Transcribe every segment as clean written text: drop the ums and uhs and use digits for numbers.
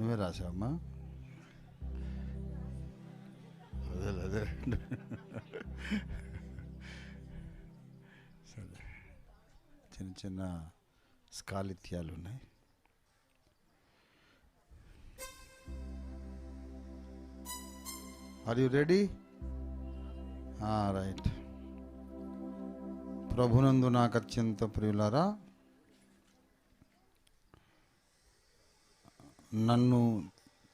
నువ్వే రాసావమ్మా? అదే అదే సరే, చిన్న చిన్న స్కాలిత్యాలు ఉన్నాయి. Are you ready? రైట్. ప్రభునందు నాకు అత్యంత ప్రియులారా, నన్ను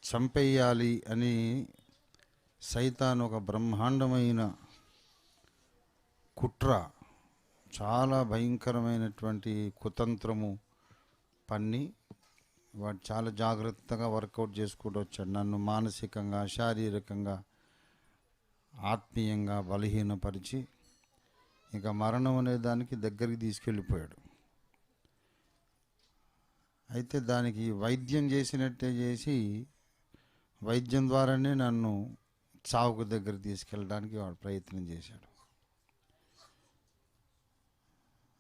చంపేయాలి అని సైతాను ఒక బ్రహ్మాండమైన కుట్ర, చాలా భయంకరమైనటువంటి కుతంత్రము పన్ని వాడు చాలా జాగ్రత్తగా వర్కౌట్ చేసుకుంటూ వచ్చాడు. నన్ను మానసికంగా, శారీరకంగా, ఆత్మీయంగా బలహీనపరిచి ఇక మరణం అనే దానికి దగ్గరికి తీసుకెళ్ళిపోయాడు. అయితే దానికి వైద్యం చేసినట్టే చేసి వైద్యం ద్వారానే నన్ను చావుకు దగ్గర తీసుకెళ్ళడానికి వాడు ప్రయత్నం చేశాడు.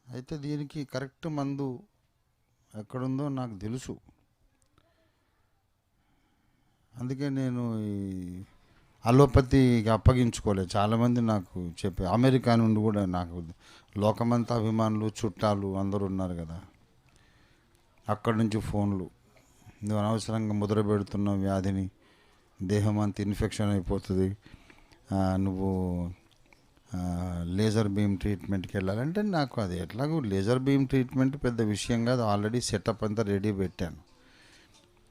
అయితే దీనికి కరెక్ట్ మందు ఎక్కడుందో నాకు తెలుసు. అందుకే నేను ఈ అలోపతికి అప్పగించుకోలేదు. చాలామంది నాకు చెప్పే, అమెరికా నుండి కూడా నాకు లోకమంతా అభిమానులు, చుట్టాలు అందరూ ఉన్నారు కదా, అక్కడి నుంచి ఫోన్లు, నువ్వు అనవసరంగా ముద్ర పెడుతున్న వ్యాధిని, దేహం అంతా ఇన్ఫెక్షన్ అయిపోతుంది, నువ్వు లేజర్ బీమ్ ట్రీట్మెంట్కి వెళ్ళాలంటే, నాకు అది ఎట్లాగో లేజర్ బీమ్ ట్రీట్మెంట్ పెద్ద విషయం కాదు, ఆల్రెడీ సెటప్ అంతా రెడీ పెట్టాను,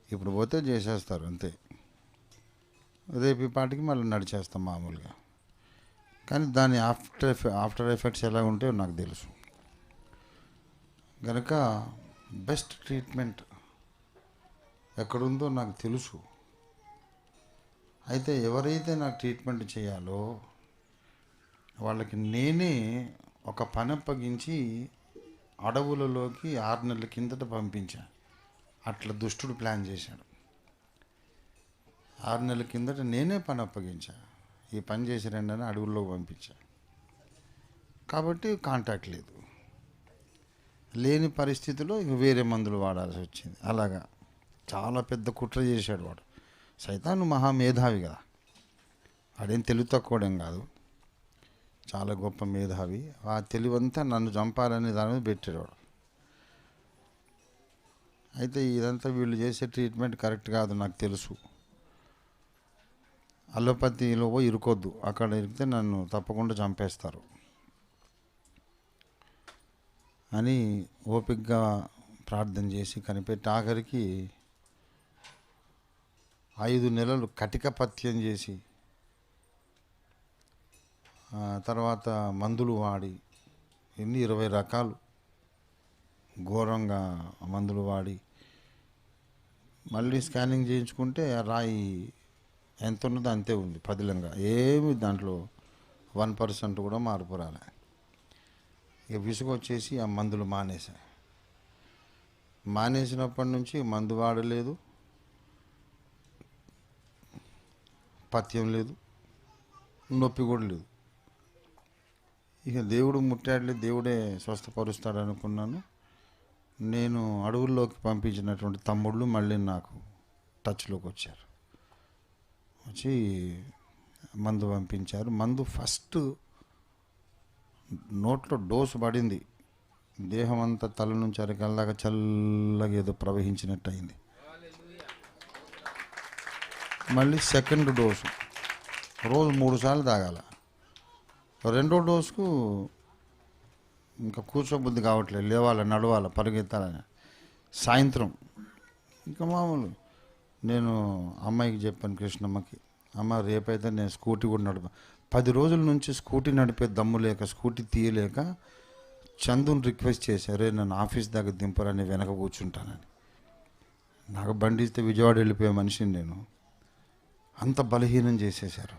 ఇప్పుడు పోతే చేసేస్తారు అంతే, రేపు ఈ పాటికి మళ్ళీ నడిచేస్తాం మామూలుగా. కానీ దాని ఆఫ్టర్ ఎఫెక్ట్స్ ఎలా ఉంటాయో నాకు తెలుసు కనుక బెస్ట్ ట్రీట్మెంట్ ఎక్కడుందో నాకు తెలుసు. అయితే ఎవరైతే నాకు ట్రీట్మెంట్ చేయాలో వాళ్ళకి నేనే ఒక పని అప్పగించి అడవులలోకి 6 నెలల కిందట పంపించాను. అట్లా దుష్టుడు ప్లాన్ చేశాడు. 6 నెలల కిందట నేనే పని అప్పగించా, ఈ పని చేసి రెండని అడవుల్లోకి పంపించా. కాబట్టి కాంటాక్ట్ లేదు, లేని పరిస్థితిలో ఇంక వేరే మందులు వాడాల్సి వచ్చింది. అలాగా చాలా పెద్ద కుట్ర చేశాడు వాడు. సైతాను మహామేధావి కదా, వాడేం తెలివి తక్కువడేం కాదు, చాలా గొప్ప మేధావి. ఆ తెలివంతా నన్ను చంపాలనే దాని మీద పెట్టాడు వాడు. అయితే ఇదంతా వీళ్ళు చేసే ట్రీట్మెంట్ కరెక్ట్ కాదు నాకు తెలుసు. అలోపతిలో పోయి ఇరుకొద్దు, అక్కడ ఇరికితే నన్ను తప్పకుండా చంపేస్తారు అని ఓపికగా ప్రార్థన చేసి కనిపెట్టి ఆఖరికి 5 నెలలు కటిక పథ్యం చేసి తర్వాత మందులు వాడి, 20 రకాలు ఘోరంగా మందులు వాడి మళ్ళీ స్కానింగ్ చేయించుకుంటే ఆ రాయి ఎంత ఉన్నదో అంతే ఉంది పదిలంగా, ఏమి దాంట్లో 1% కూడా మార్పు రాలే. ఇక విసుగొచ్చేసి ఆ మందులు మానేసినప్పటి నుంచి మందు వాడలేదు, పథ్యం లేదు, నొప్పి కూడా లేదు. ఇక దేవుడు ముట్టాడులే, దేవుడే స్వస్థపరుస్తాడు అనుకున్నాను. నేను అడవుల్లోకి పంపించినటువంటి తమ్ముళ్ళు మళ్ళీ నాకు టచ్లోకి వచ్చారు, వచ్చి మందు పంపించారు. మందు ఫస్ట్ నోట్లో డోసు పడింది, దేహం అంతా తల నుంచి అరకల్లాగా చల్లగా ఏదో ప్రవహించినట్టు అయింది. మళ్ళీ సెకండ్ డోసు రోజు 3 సార్లు తాగాల. రెండో డోసుకు ఇంకా కూర్చోబుద్ధి కావట్లేదు, లేవాలి, నడవాలి, పరిగెత్తాలని. సాయంత్రం ఇంకా మామూలు నేను అమ్మాయికి చెప్పాను, కృష్ణమ్మకి, అమ్మ రేపైతే నేను స్కూటీ కూడా 10 రోజుల నుంచి స్కూటీ నడిపే దమ్ము లేక, స్కూటీ తీయలేక చందుని రిక్వెస్ట్ చేశారు, నన్ను ఆఫీస్ దగ్గర దింపరని, వెనక కూర్చుంటానని. నాకు బండి ఇస్తే విజయవాడ వెళ్ళిపోయే మనిషిని నేను, అంత బలహీనం చేసేశారు.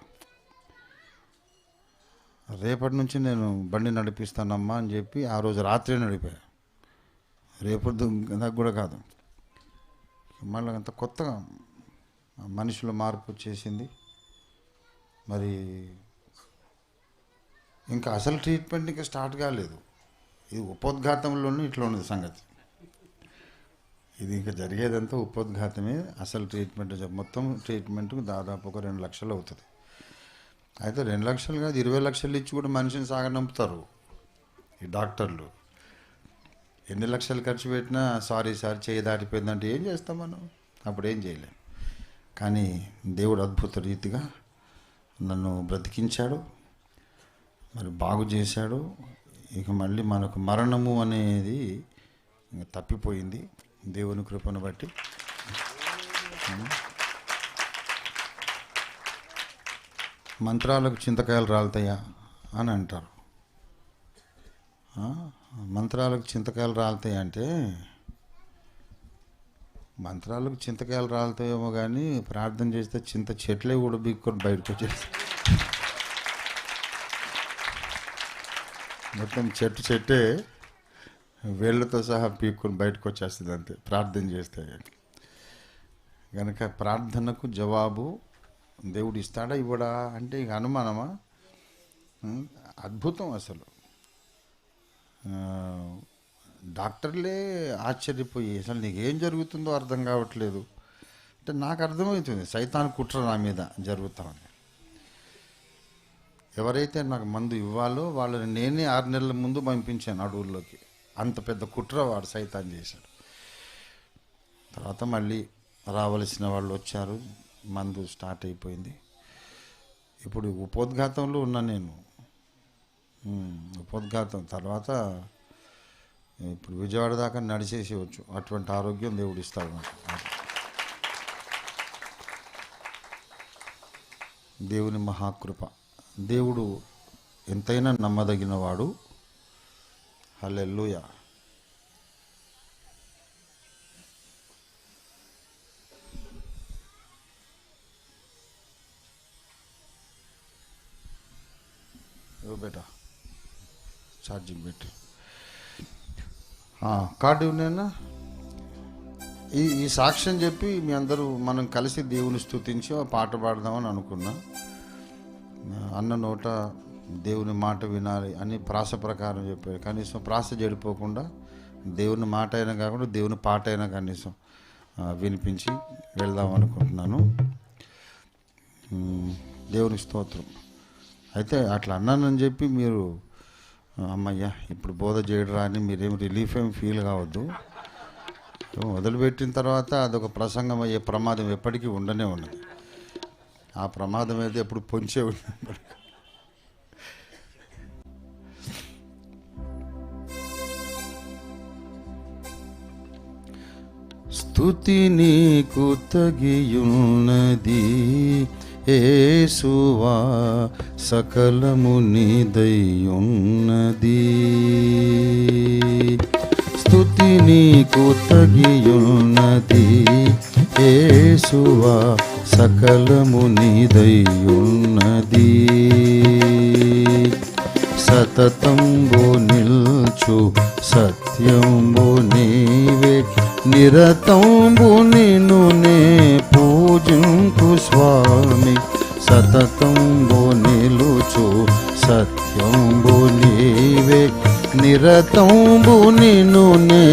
రేపటి నుంచి నేను బండి నడిపిస్తానమ్మా అని చెప్పి ఆ రోజు రాత్రే నడిపా, రేపటి నాకు కూడా కాదు. మళ్ళీ అంత కొత్తగా మనిషిలో మార్పు వచ్చేసింది. మరి ఇంకా అసలు ట్రీట్మెంట్ ఇంకా స్టార్ట్ కాలేదు, ఇది ఉపోద్ఘాతంలోనే ఇట్లా ఉన్నది సంగతి. ఇది ఇంకా జరిగేదంతా ఉపోద్ఘాతమే. అసలు ట్రీట్మెంట్ మొత్తం ట్రీట్మెంట్కు దాదాపు ఒక 2 లక్షలు అవుతుంది. అయితే 2 లక్షలు కాదు, 20 లక్షలు ఇచ్చి కూడా మనిషిని సాగనంపుతారు ఈ డాక్టర్లు. ఎన్ని లక్షలు ఖర్చు పెట్టినా సారీ సార్ చేయి దాటిపోయిందంటే ఏం చేస్తాం మనం? అప్పుడు ఏం చేయలేం. కానీ దేవుడు అద్భుత రీతిగా నన్ను బ్రతికించాడు, మరి బాగు చేశాడు. ఇక మళ్ళీ మనకు మరణము అనేది తప్పిపోయింది దేవుని కృపను బట్టి. మంత్రాలకు చింతకాయలు రాలుతాయా అని అంటారు. మంత్రాలకు చింతకాయలు రాలుతాయి అంటే మంత్రాలకు చింతకాయలు రాలుతాయేమో కానీ ప్రార్థన చేస్తే చింత చెట్లే కూడా బీక్కొని బయటకు వచ్చేసి మొత్తం చెట్టే వేళ్ళతో సహా పీక్కొని బయటకు వచ్చేస్తుంది అంతే ప్రార్థన చేస్తే. కనుక ప్రార్థనకు జవాబు దేవుడు ఇస్తాడా ఇవ్వడా అంటే ఇక అనుమానమా? అద్భుతం అసలు. డాక్టర్లే ఆశ్చర్యపోయి అసలు నీకేం జరుగుతుందో అర్థం కావట్లేదు అంటే నాకు అర్థమవుతుంది సైతాన్ కుట్ర నా మీద జరుగుతామని. ఎవరైతే నాకు మందు ఇవ్వాలో వాళ్ళని నేనే 6 నెలల ముందు పంపించాను అడవుల్లోకి. అంత పెద్ద కుట్ర వాడు సైతాన్ చేశాడు. తర్వాత మళ్ళీ రావలసిన వాళ్ళు వచ్చారు, మందు స్టార్ట్ అయిపోయింది. ఇప్పుడు ఉపోద్ఘాతంలో ఉన్నా నేను. ఉపోద్ఘాతం తర్వాత ఇప్పుడు విజయవాడ దాకా నడిచేసేయచ్చు. అటువంటి ఆరోగ్యం దేవుడు ఇస్తాడు నాకు. దేవుని మహాకృప. దేవుడు ఎంతైనా నమ్మదగిన వాడు. హల్లెలూయా. బేటా ఛార్జింగ్ పెట్టి కార్డు ఉన్నాయన్నా. ఈ సాక్ష్యం చెప్పి మీ అందరూ మనం కలిసి దేవుని స్తుతించి పాట పాడదామని అనుకున్నా. అన్న నోట దేవుని మాట వినాలి అని ప్రాస ప్రకారం చెప్పారు. కనీసం ప్రాస చెడిపోకుండా దేవుని మాట అయినా కాకుండా దేవుని పాట అయినా కనీసం వినిపించి వెళ్దాం అనుకుంటున్నాను. దేవుని స్తోత్రం. అయితే అట్లా అన్నానని చెప్పి మీరు అమ్మయ్య ఇప్పుడు బోధ చేయడరా అని మీరేం రిలీఫ్ ఏం ఫీల్ కావద్దు. మొదలుపెట్టిన తర్వాత అదొక ప్రసంగం అయ్యే ప్రమాదం ఎప్పటికీ ఉండనే ఉన్నది. ఆ ప్రమాదం అయితే ఎప్పుడు పొంచే ఉన్నది. స్తుతి నీకు తగియున్నది యేసువా, సకలము నీదయ్యున్నది. స్తుతి నీకు తగియున్నది యేసువా, సకలము నీదయ్యున్నది. సతతంబు నిల్చు సత్యంబు నీవే, నిరతంబు నిన్ను నే పూజింపు స్వామి. సతతంబు నిలుచు సత్యంబు నీవే, నిరతంబు నిన్ను నే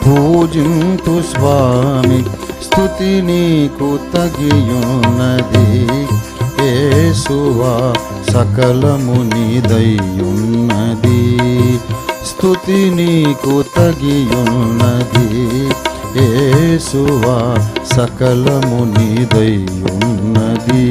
పూజింపు స్వామి. స్తుతి నీకు తగియున్నది యేసువా, సకలము నీదయ్యున్నది. స్తుతి నీకు తగియున్నది యేసువా, సకలము నీదయ్యున్నది.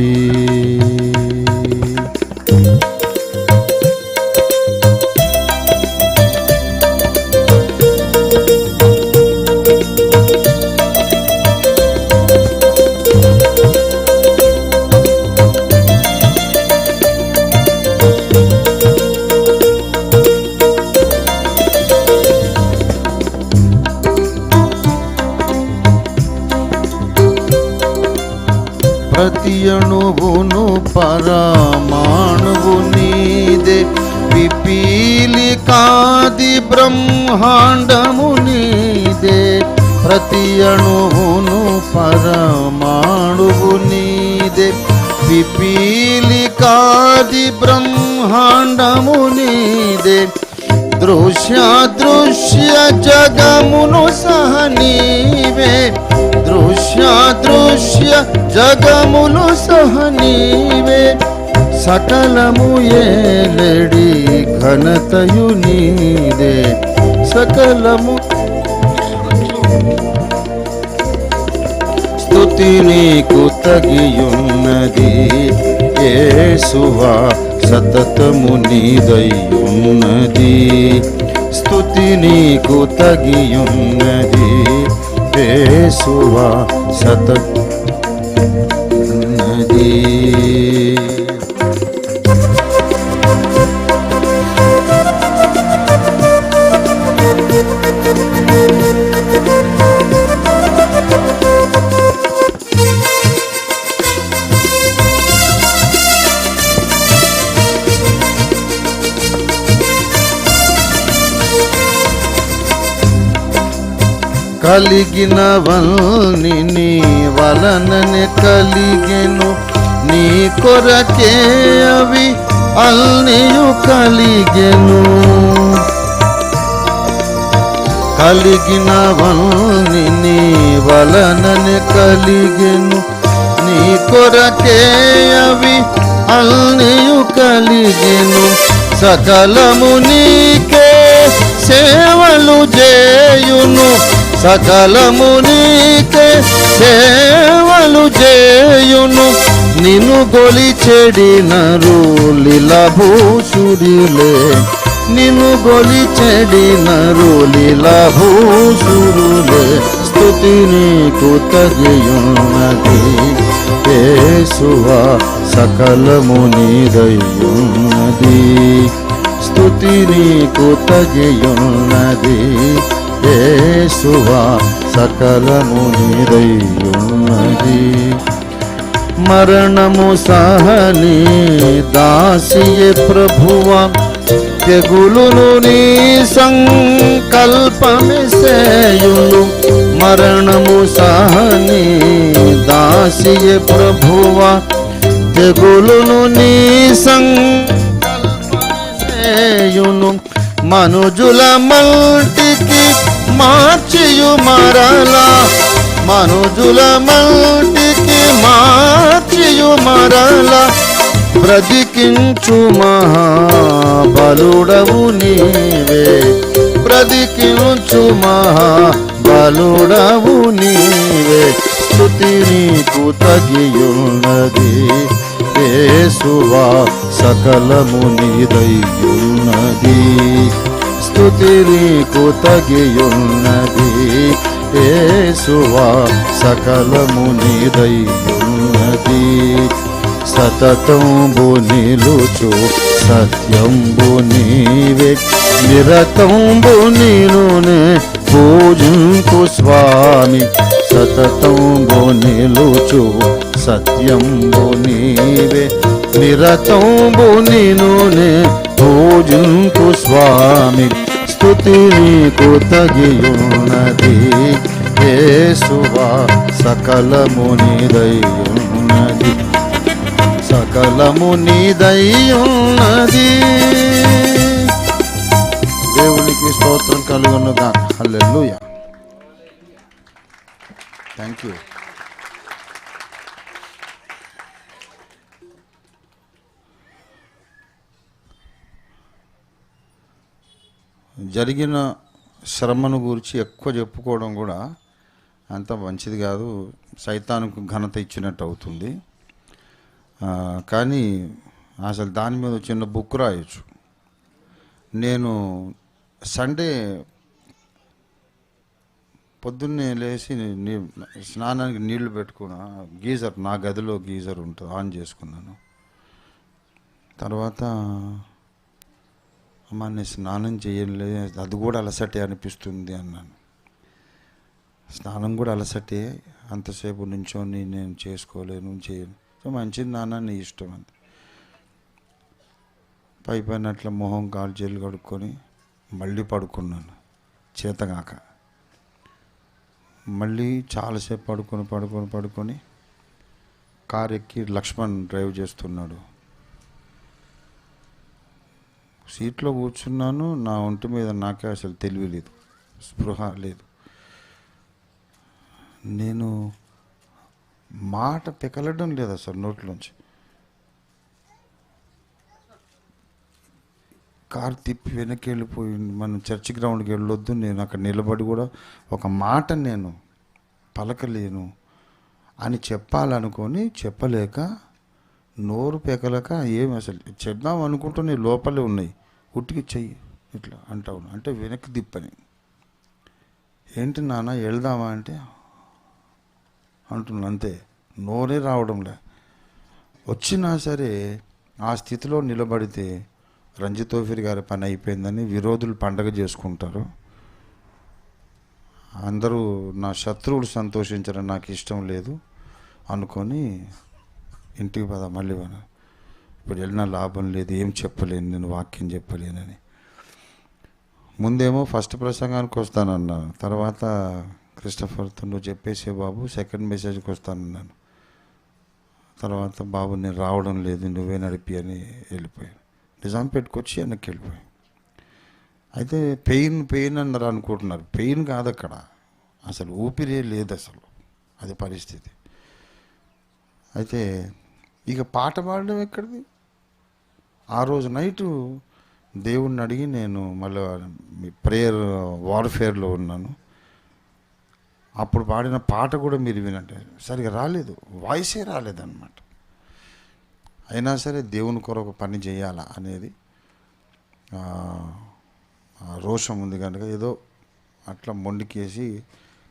ప్రతి అణువును పరమాణువు నీదే, పిపీలికాది బ్రహ్మాండము నీదే. ప్రతి అణువును పరమాణువు నీదే, పిపీలికాది బ్రహ్మాండము నీదే. దృశ్యాదృశ్య జగమును సహ నీవే, దృశ్యాదృశ్య జగములు సహ నీవే, సకలము ఏలెడి ఘనతయు నీదే, సకలము స్తుతి నీకు తగియున్నది యేసువా, సతతము నీదయ్యున్నది, స్తుతి నీకు తగియున్నది యేసువా, సతతమున్నది. కలిగినవన్నీ నీ వలననే కలిగెను, నీ కొరకే అవి అల్నియు కలిగెను. కలిగినవన్నీ నీ వలననే కలిగెను, నీ కొరకే అవి అల్నియు కలిగెను. సకలము నీకే సేవలు చేయును, సకలము నీకే సేవలు చేయును, నిన్ను గొలిచెడిన రూలిలభూషుడిలే, నిన్ను గొలిచెడిన రూలిలభూషురులే, స్తుతి నీకు తగియున్నది యేసువా, సకలము నీదయ్యున్నది, స్తుతి నీకు తగియున్నది యేసువా, సకలము నీదయ్యున్నది. మరణము సహని దాసియే ప్రభువా, తెగులును నీ సంకల్పమే సేయును, మరణము సహని దాసియే ప్రభువా, తెగులును నీ సంకల్పమే సేయును. మనుజుల మల్టికి మార్చియు మరలా, మనుజుల మల్టికి మార్చియు మరలా, బ్రతికించు మహాబలుడవు నీవే, బ్రతికించు మహాబలుడవు నీవే, స్తుతి నీకు తగియున్నది యేసువా, సకలము నీదయ్యున్నది, స్తుతి నీకు తగియున్నది యేసువా, సకలము నీదయ్యున్నది. సతతంబు నిలుచు సత్యంబు నీవే, నిరతంబు నిలునే పూజింపు స్వామి, సతతంబు నిలుచు సత్యంబు నీవే, నిరతంబు నిలునే పూజింపు స్వామి, స్తుతి నీకు తగియున్నది యేసువా, సకలము నీదయ్యున్నది, సకలము నీదయ్యున్నది. దేవునికి స్తోత్రం కలుగునుగా. హల్లెలూయా. Thank you. జరిగిన శ్రమను గురించి ఎక్కువ చెప్పుకోవడం కూడా అంత మంచిది కాదు, సైతానుకు ఘనత ఇచ్చినట్టు అవుతుంది. కానీ అసలు దాని మీద చిన్న బుక్ రాయొచ్చు. నేను సండే పొద్దున్నే లేచి స్నానానికి నీళ్లు పెట్టుకున్నా, గీజర్ నా గదిలో గీజర్ ఉంటుంది, ఆన్ చేసుకున్నాను. తర్వాత అమ్మ నేను స్నానం చేయలే, అది కూడా అలసటే అనిపిస్తుంది అన్నాను. స్నానం కూడా అలసటే, అంతసేపు నుంచొని నేను చేసుకోలేను, చేయను. సో మంచిది నాన్న, నీ ఇష్టం అంత. పైన అట్లా మొహం కాలు చేతులు కడుక్కొని మళ్ళీ పడుకున్నాను చేతగాక. మళ్ళీ చాలాసేపు పడుకొని కారు ఎక్కి లక్ష్మణ్ డ్రైవ్ చేస్తున్నాడు. సీట్లో కూర్చున్నాను, నా ఒంటి మీద నాకే అసలు తెలివి లేదు, స్పృహ లేదు. నేను మాట పెకలడం లేదు అసలు నోట్లోంచి. కారు తిప్పి వెనక్కి వెళ్ళిపోయింది, మనం చర్చి గ్రౌండ్కి వెళ్ళొద్దు. నేను అక్కడ నిలబడి కూడా ఒక మాట నేను పలకలేను అని చెప్పాలనుకొని చెప్పలేక, నోరు పెకలక ఏమి అసలు చెప్దాం అనుకుంటూనే లోపలే ఉన్నాయి. ఉట్టికి చెయ్యి ఇట్లా అంటావు, అంటే వెనక్కి తిప్పని. ఏంటి నాన్న వెళ్దామా అంటే అంటున్నా, అంతే. నోరే రావడంలే. వచ్చినా సరే ఆ స్థితిలో నిలబడితే రంజితోఫిర్ గారి పని అయిపోయిందని విరోధులు పండగ చేసుకుంటారు. అందరూ నా శత్రువులు సంతోషించడం నాకు ఇష్టం లేదు అనుకొని ఇంటికి పద మళ్ళీ ఇప్పుడు వెళ్ళినా లాభం లేదు, ఏం చెప్పలేను, నేను వాక్యం చెప్పలేనని. ముందేమో ఫస్ట్ ప్రసంగానికి వస్తానన్నాను, తర్వాత క్రిస్టఫర్తో నువ్వు చెప్పేసే బాబు సెకండ్ మెసేజ్కి వస్తానన్నాను. తర్వాత బాబు నేను రావడం లేదు, నువ్వే నడిపి అని వెళ్ళిపోయాను. నిజాం పెట్టుకొచ్చి వెనక్కి వెళ్ళిపోయాను. అయితే పెయిన్ అన్నారు అనుకుంటున్నారు. పెయిన్ కాదు అక్కడ, అసలు ఊపిరే లేదు అసలు, అది పరిస్థితి. అయితే ఇక పాట పాడడం ఎక్కడిది. ఆ రోజు నైటు దేవుణ్ణి అడిగి నేను మళ్ళీ ప్రేయర్ వార్ఫేర్లో ఉన్నాను. అప్పుడు పాడిన పాట కూడా మీరు వినంటే సరిగా రాలేదు, వాయిసే రాలేదన్నమాట. అయినా సరే దేవుని కొరకు పని చేయాలా అనేది రోషం ఉంది కనుక ఏదో అట్లా మొండికేసి.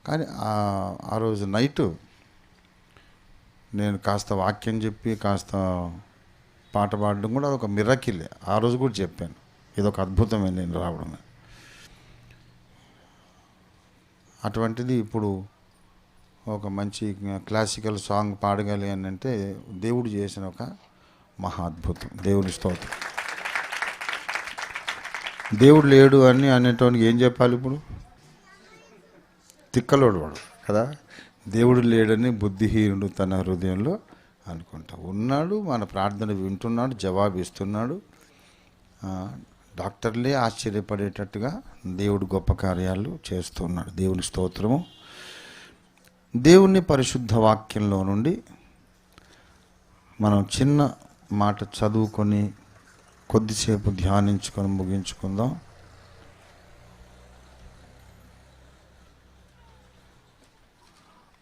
కానీ ఆ రోజు నైటు నేను కాస్త వాక్యం చెప్పి కాస్త పాట పాడడం కూడా అదొక మిరకిలే. ఆ రోజు కూడా చెప్పాను, ఇదొక అద్భుతమే నేను రావడం. అటువంటిది ఇప్పుడు ఒక మంచి క్లాసికల్ సాంగ్ పాడగలిగాను అంటే దేవుడు చేసిన ఒక మహా అద్భుతం. దేవుని స్తోత్రం. దేవుడు లేడు అని అనేటోనికి ఏం చెప్పాలి ఇప్పుడు? తిక్కలోడు వాడు కదా. దేవుడు లేడని బుద్ధిహీనుడు తన హృదయంలో అనుకుంటా ఉన్నాడు. మన ప్రార్థన వింటున్నాడు, జవాబు ఇస్తున్నాడు. డాక్టర్లే ఆశ్చర్యపడేటట్టుగా దేవుడు గొప్ప కార్యాలు చేస్తున్నాడు. దేవుని స్తోత్రము. దేవుని పరిశుద్ధ వాక్యంలో నుండి మనం చిన్న మాట చదువుకొని కొద్దిసేపు ధ్యానించుకొని ముగించుకుందాం.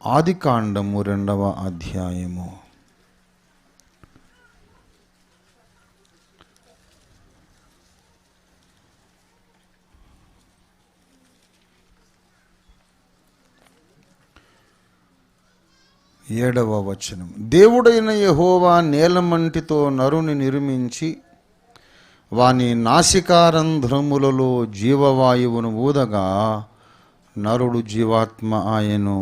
ఆదికాండము 2వ అధ్యాయము. ఏడవ వచనం. దేవుడైన యెహోవా నేలమంటితో నరుని నిర్మించి వాని నాసికారంధ్రములలో జీవవాయువును ఊదగా నరుడు జీవాత్మ ఆయను.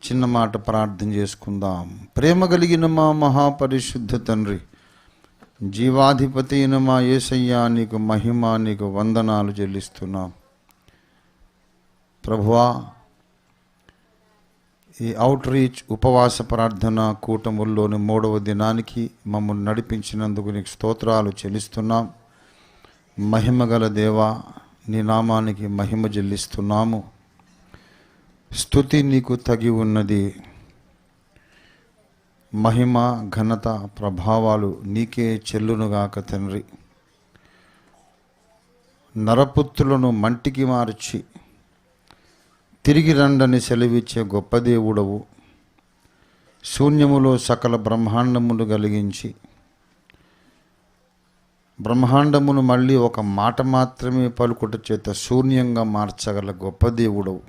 చిన్న మాట ప్రార్థన చేసుకుందాం. ప్రేమ కలిగిన మా మహాపరిశుద్ధ తండ్రి, జీవాధిపతి అయిన మా యేసయ్యా, నీకు మహిమ, నీకు వందనాలు చెల్లిస్తున్నాం. ప్రభువా, ఈ అవుట్ రీచ్ ఉపవాస ప్రార్థన కూటముల్లోని 3వ దినానికి మమ్మల్ని నడిపించినందుకు నీకు స్తోత్రాలు చెల్లిస్తున్నాం. మహిమగల దేవా, నీ నామానికి మహిమ చెల్లిస్తున్నాము. స్తుతి నీకు తగి ఉన్నది. మహిమ, ఘనత, ప్రభావాలు నీకే చెల్లునుగాక తండ్రి. నరపుత్రులను మంటికి మార్చి తిరిగి రండని సెలవిచ్చే గొప్ప దేవుడవు. శూన్యములో సకల బ్రహ్మాండమును కలిగించి బ్రహ్మాండమును మళ్ళీ ఒక మాట మాత్రమే పలుకుట చేత శూన్యంగా మార్చగల గొప్ప దేవుడవు.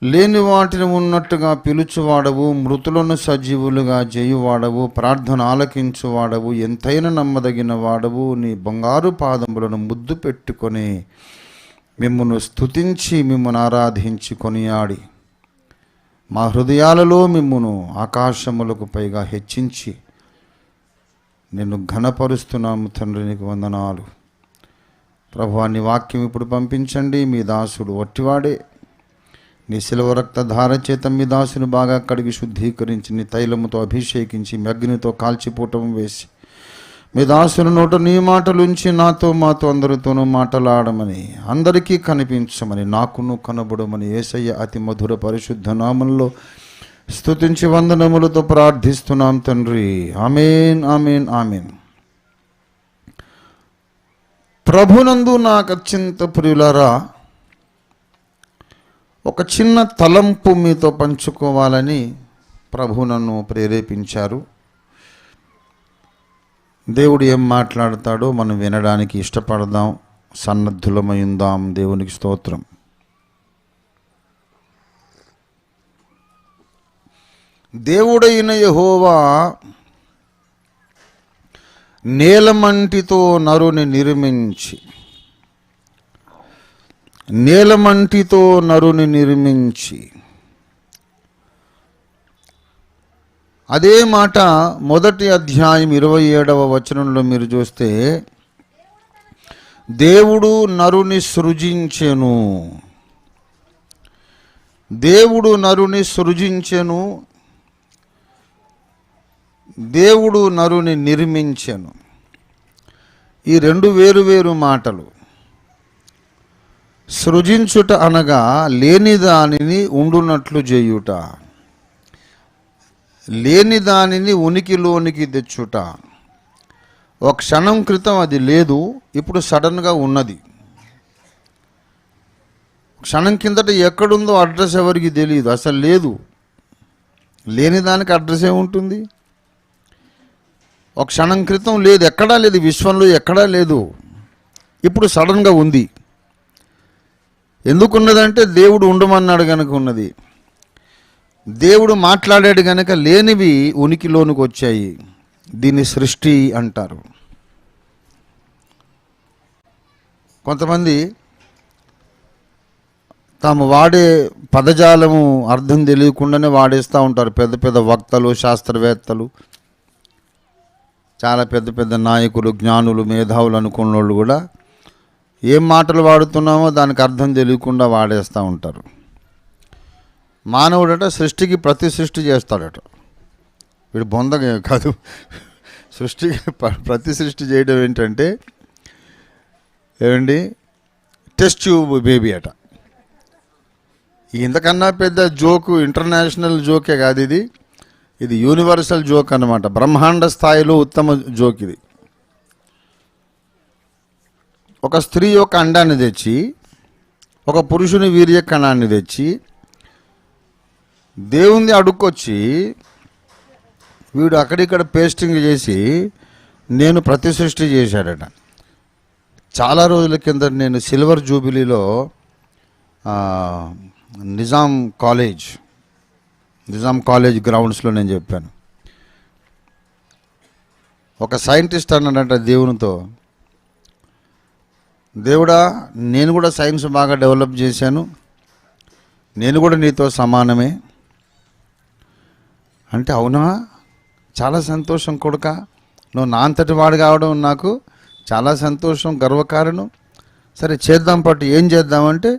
లేని వాటిని ఉన్నట్టుగా పిలుచువాడవు, మృతులను సజీవులుగా చేయువాడవు, ప్రార్థన ఆలకించువాడవు, ఎంతైనా నమ్మదగిన వాడవు. నీ బంగారు పాదములను ముద్దు పెట్టుకొని మిమ్మును స్తుతించి మిమ్మును ఆరాధించి కొనియాడి మా హృదయాలలో మిమ్మును ఆకాశములకు పైగా హెచ్చించి నిన్ను ఘనపరుస్తున్నాము తండ్రి. నీకు వందనాలు ప్రభువా. నీ వాక్యం ఇప్పుడు పంపించండి. మీ దాసుడు వట్టివాడే. నీ శిలువ రక్త ధార చేత మీ దాసుని బాగా కడిగి శుద్ధీకరించి నీ తైలముతో అభిషేకించి మీ అగ్నితో కాల్చిపోవటం వేసి మీ దాసుని నోట నీ మాటలుంచి మాతో అందరితోనూ మాటలాడమని, అందరికీ కనిపించమని, నాకును కనబడమని యేసయ్య అతి మధుర పరిశుద్ధ నామంలో స్తుతించి వందనములతో ప్రార్థిస్తున్నాం తండ్రి. ఆమేన్, ఆమేన్, ఆమేన్. ప్రభునందు నాకు అత్యంత ప్రియులారా, ఒక చిన్న తలంపు మీతో పంచుకోవాలని ప్రభు నన్ను ప్రేరేపించారు. దేవుడు ఏం మాట్లాడతాడో మనం వినడానికి ఇష్టపడదాం, సన్నద్ధులమై ఉందాం. దేవునికి స్తోత్రం. దేవుడైన యెహోవా నేలమంటితో నరుని నిర్మించి అదే మాట మొదటి అధ్యాయం 27వ వచనంలో మీరు చూస్తే, దేవుడు నరుని సృజించెను, దేవుడు నరుని సృజించెను, దేవుడు నరుని నిర్మించెను. ఈ రెండు వేరు మాటలు. సృజించుట అనగా లేని దానిని ఉండునట్లు చేయుట, లేని దానిని ఉనికిలోనికి తెచ్చుట. ఒక క్షణం క్రితం అది లేదు, ఇప్పుడు సడన్గా ఉన్నది. క్షణం కిందట ఎక్కడుందో అడ్రస్ ఎవరికి తెలియదు, అసలు లేదు. లేని దానికి అడ్రస్ ఏముంటుంది? ఒక క్షణం క్రితం లేదు, ఎక్కడా లేదు, విశ్వంలో ఎక్కడా లేదు, ఇప్పుడు సడన్గా ఉంది. ఎందుకున్నదంటే దేవుడు ఉండమన్నాడు కనుక ఉన్నది. దేవుడు మాట్లాడాడు కనుక లేనివి ఉనికిలోనికి వచ్చాయి. దీన్ని సృష్టి అంటారు. కొంతమంది తాము వాడే పదజాలము అర్థం తెలియకుండానే వాడేస్తూ ఉంటారు. పెద్ద పెద్ద వక్తలు, శాస్త్రవేత్తలు, చాలా పెద్ద పెద్ద నాయకులు, జ్ఞానులు, మేధావులు అనుకున్న వాళ్ళు కూడా ఏం మాటలు వాడుతున్నామో దానికి అర్థం తెలియకుండా వాడేస్తూ ఉంటారు. మానవుడట సృష్టికి ప్రతి సృష్టి చేస్తాడట. వీడు బొందగా కాదు, సృష్టికి ప్రతి సృష్టి చేయడం ఏంటంటే ఏమండి, టెస్ట్ ట్యూబ్ బేబీ అట. ఇంతకన్నా పెద్ద జోకు, ఇంటర్నేషనల్ జోకే కాదు ఇది, ఇది యూనివర్సల్ జోక్ అన్నమాట. బ్రహ్మాండ స్థాయిలో ఉత్తమ జోక్ ఇది. ఒక స్త్రీ యొక్క అండాన్ని తెచ్చి, ఒక పురుషుని వీర్య కణాన్ని తెచ్చి దేవుని అడుక్కొచ్చి వీడు అక్కడిక్కడ పేస్టింగ్ చేసి నేను ప్రతి సృష్టి చేశాడట. చాలా రోజుల కింద నేను సిల్వర్ జూబిలీలో నిజాం కాలేజ్ గ్రౌండ్స్లో నేను చెప్పాను. ఒక సైంటిస్ట్ అన్నాడంట దేవునితో, దేవుడా నేను కూడా సైన్స్ బాగా డెవలప్ చేశాను, నేను కూడా నీతో సమానమే అంటే, అవునా, చాలా సంతోషం కొడుక, నువ్వు నా అంతటి వాడు కావడం నాకు చాలా సంతోషం, గర్వకారణం. సరే చేద్దాం పట్టు, ఏం చేద్దామంటే,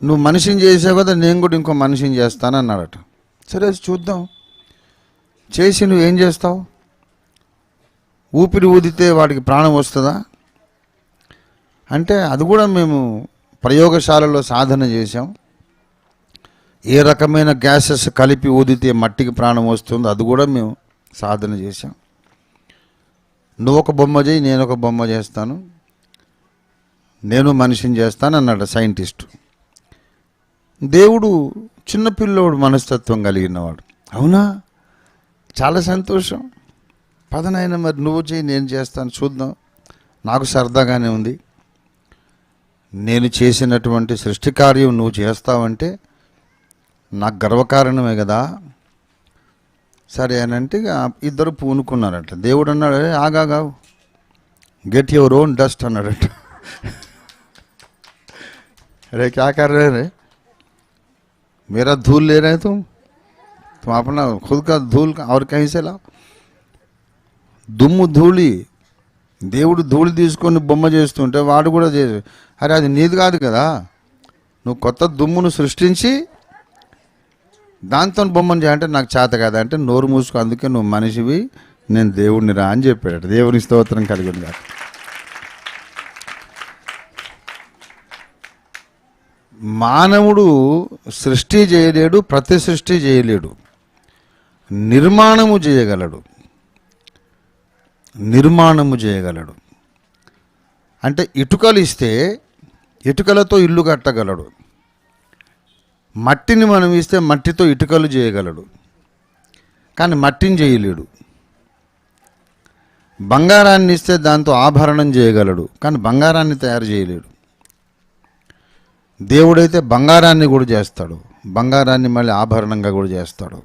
నువ్వు మనిషిని చేసావు కదా, నేను కూడా ఇంకో మనిషిని చేస్తాను అన్నాడట. సరే చూద్దాం, చేసి నువ్వేం చేస్తావు? ఊపిరి ఊదితే వాడికి ప్రాణం వస్తుందా అంటే, అది కూడా మేము ప్రయోగశాలలో సాధన చేసాం. ఏ రకమైన గ్యాసెస్ కలిపి ఊదితే మట్టికి ప్రాణం వస్తుందో అది కూడా మేము సాధన చేసాం. నువ్వు ఒక బొమ్మ చేయి, నేను ఒక బొమ్మ చేస్తాను, నేను మనిషిని చేస్తాను అన్నాడు సైంటిస్ట్. దేవుడు చిన్నపిల్లోడు మనస్తత్వం కలిగినవాడు. అవునా, చాలా సంతోషం, పదనైనా మరి నువ్వు చేయి, నేను చేస్తాను, చూద్దాం, నాకు సరదాగానే ఉంది. నేను చేసినటువంటి సృష్టి కార్యం నువ్వు చేస్తావంటే నాకు గర్వకారణమే కదా. సరే అని అంటే ఇద్దరు పూనుకున్నారట. దేవుడు అన్నాడు, ఆగా గెట్ యువర్ ఓన్ డస్ట్ అన్నాడట. अरे क्या कर रहे रे, मेरा धूल ले रहे तुम अपना खुद का धूल और कहीं से लाओ. దుమ్ము ధూళి, దేవుడు ధూళి తీసుకొని బొమ్మ చేస్తుంటే వాడు కూడా చేసి, అరే అది నీది కాదు కదా, నువ్వు కొత్త దుమ్మును సృష్టించి దాంతో బొమ్మను చేయాలంటే నాకు చేత కదా అంటే, నోరు మూసుకో, అందుకే నువ్వు మనిషివి, నేను దేవుడిని రా అని చెప్పాడు. దేవుని స్తోత్రం కలిగింది కాదు. మానవుడు సృష్టి చేయలేడు, ప్రతి సృష్టి చేయలేడు, నిర్మాణము చేయగలడు. నిర్మాణము చేయగలడు అంటే ఇటుకలు ఇస్తే ఇటుకలతో ఇల్లు కట్టగలడు. మట్టిని మనం ఇస్తే మట్టితో ఇటుకలు చేయగలడు, కానీ మట్టిని చేయలేడు. బంగారాన్ని ఇస్తే దాంతో ఆభరణం చేయగలడు, కానీ బంగారాన్ని తయారు చేయలేడు. దేవుడైతే బంగారాన్ని కూడా చేస్తాడు, బంగారాన్ని మళ్ళీ ఆభరణంగా కూడా చేస్తాడు.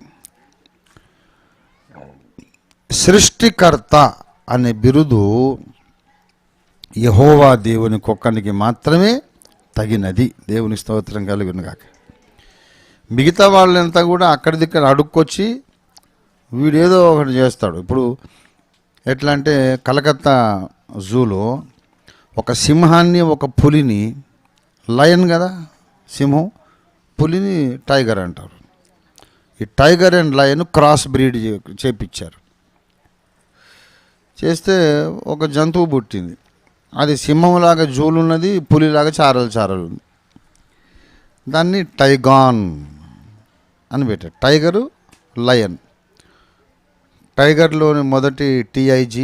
సృష్టికర్త అనే బిరుదు యెహోవా దేవుని ఒక్కనికి మాత్రమే తగినది. దేవుని స్తోత్రం కలుగును గాక. మిగతా వాళ్ళంతా కూడా అక్కడిదిక్కడ అడుక్కొచ్చి వీడేదో ఒకటి చేస్తాడు. ఇప్పుడు ఎట్లా అంటే కలకత్తా జూలో ఒక సింహాన్ని, ఒక పులిని, లయన్ కదా సింహం, పులిని టైగర్ అంటారు. ఈ tiger and lion cross breed చేపించారు. చేస్తే ఒక జంతువు పుట్టింది. అది సింహంలాగా జూలున్నది, పులిలాగా చారలు ఉంది. దాన్ని టైగాన్ అని పెట్టారు. Tiger, lion. టైగర్లోని మొదటి TIG,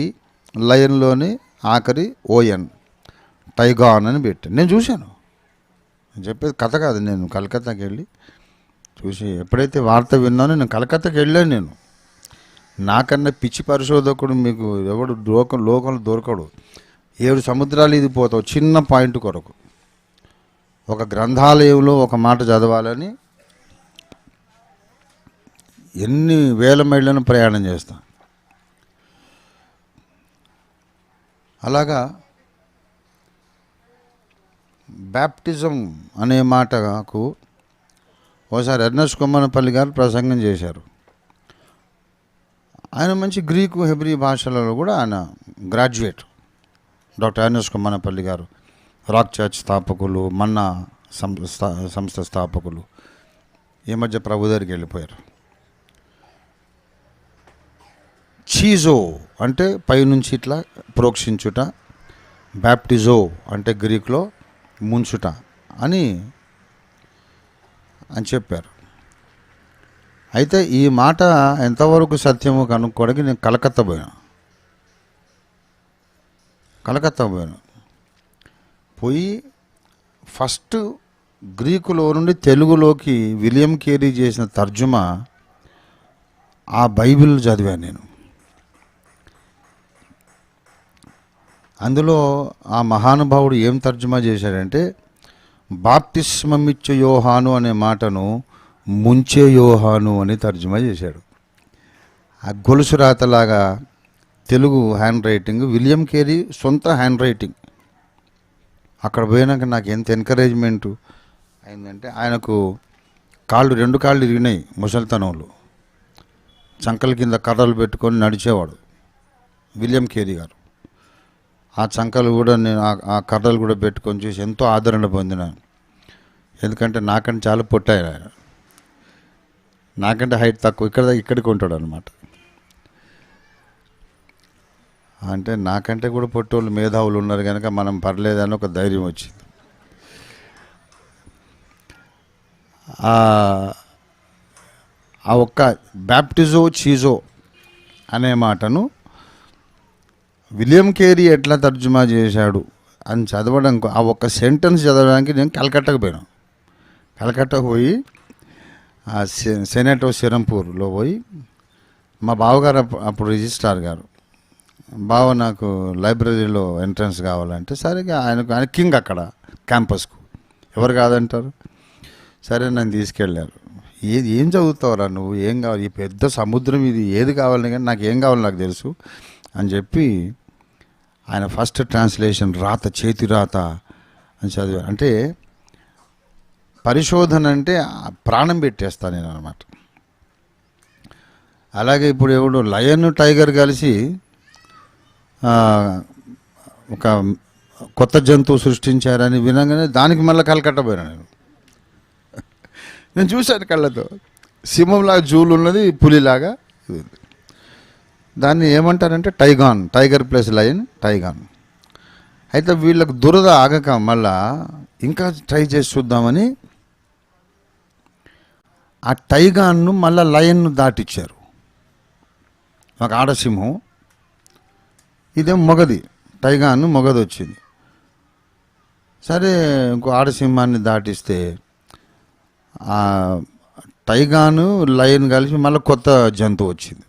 లయన్లోని ఆఖరి ON, టైగాన్ అని పెట్టాను. నేను చూశాను, నేను చెప్పేది కథ కాదు. నేను కలకత్తాకి వెళ్ళి చూసి ఎప్పుడైతే వార్త విన్నానో నేను కలకత్తాకి వెళ్ళాను. నేను నాకన్నా పిచ్చి పరిశోధకుడు మీకు ఎవడు లోకంలో దొరకడు. 7 సముద్రాలు ఇది పోతావు చిన్న పాయింట్ కొరకు. ఒక గ్రంథాలయంలో ఒక మాట చదవాలని ఎన్ని వేల మైళ్ళను ప్రయాణం చేస్తా. అలాగా బ్యాప్టిజం అనే మాటకు ఒకసారి ఎర్నెస్ట్ కొమ్మనపల్లి గారు ప్రసంగం చేశారు. ఆయన మంచి గ్రీకు, హెబ్రీ భాషలలో కూడా ఆయన గ్రాడ్యుయేట్. డాక్టర్ ఎర్నెస్ట్ కొమ్మనపల్లి గారు రాక్ చర్చ్ స్థాపకులు, మన్నా సంస్థ స్థాపకులు. ఈ మధ్య ప్రభు దగ్గరికి వెళ్ళిపోయారు. చీజో అంటే పైనుంచి ఇట్లా ప్రోక్షించుట, బ్యాప్టిజో అంటే గ్రీకులో ముంచుట అని చెప్పారు. అయితే ఈ మాట ఎంతవరకు సత్యమో కనుక్కోవడానికి నేను కలకత్తా పోయాను. పోయి ఫస్ట్ గ్రీకులో నుండి తెలుగులోకి విలియం కేరీ చేసిన తర్జుమా ఆ బైబిల్ చదివాను నేను. అందులో ఆ మహానుభావుడు ఏం తర్జుమా చేశాడంటే, బాప్తిస్మమిచ్చే యోహాను అనే మాటను ముంచే యోహాను అని తర్జుమా చేశాడు. ఆ గొలుసు రాతలాగా Telugu hand writing, William Carey సొంత హ్యాండ్ రైటింగ్. అక్కడ పోయినాక నాకు ఎంత ఎంకరేజ్మెంటు అయిందంటే, ఆయనకు రెండు కాళ్ళు ఇరిగినాయి ముసలితనంలో. చంకల కింద కర్రలు పెట్టుకొని నడిచేవాడు విలియం కేరీ గారు. ఆ చంకలు కూడా నేను ఆ కర్రలు కూడా పెట్టుకొని చూసి ఎంతో ఆదరణ పొందినాను. ఎందుకంటే నాకంటే చాలా పొట్టాయి ఆయన, నాకంటే హైట్ తక్కువ, ఇక్కడికి ఉంటాడు అనమాట. అంటే నాకంటే కూడా పొట్టోళ్ళు మేధావులు ఉన్నారు కనుక మనం పర్లేదని ఒక ధైర్యం వచ్చింది. ఆ ఒక్క బ్యాప్టిజో చీజో అనే మాటను విలియం కేరీ ఎట్లా తర్జుమా చేశాడు అని చదవడం, ఆ ఒక్క సెంటెన్స్ చదవడానికి నేను కలకట్టాకు పోయాను. కలకట్టాకు పోయి ఆ సెనేటో సిరంపూర్లో పోయి మా బావగారు అప్పుడు రిజిస్ట్రార్ గారు, బావ నాకు లైబ్రరీలో ఎంట్రన్స్ కావాలంటే, సరే ఆయన కింగ్ అక్కడ క్యాంపస్కు, ఎవరు కాదంటారు. సరే నన్ను తీసుకెళ్ళారు. ఏం చదువుతావురా నువ్వు, ఏం కావాలి, ఈ పెద్ద సముద్రం ఇది, ఏది కావాలని కానీ నాకు ఏం కావాలో నాకు తెలుసు అని చెప్పి ఆయన ఫస్ట్ ట్రాన్స్లేషన్ రాత, చేతి రాత అని చదివా. అంటే పరిశోధన అంటే ప్రాణం పెట్టేస్తాను నేను అనమాట. అలాగే ఇప్పుడు ఎవడు లయన్ టైగర్ కలిసి ఒక కొత్త జంతువు సృష్టించారని వినగానే దానికి మళ్ళీ కలకట్టబోయాను నేను చూశాను కళ్ళతో. సింహంలాగా జూలు ఉన్నది, పులిలాగా. దాన్ని ఏమంటారంటే టైగాన్, టైగర్ ప్లస్ లయన్, టైగాన్. అయితే వీళ్ళకు దురద ఆగక మళ్ళా ఇంకా ట్రై చేసి చూద్దామని ఆ టైగాన్ను మళ్ళా లయన్ను దాటిచ్చారు. ఒక ఆడసింహం, ఇదేం మొగది, టైగాన్ను మొగది వచ్చింది. సరే ఇంకో ఆడసింహాన్ని దాటిస్తే ఆ టైగాను లయన్ కలిసి మళ్ళీ కొత్త జంతువు వచ్చింది.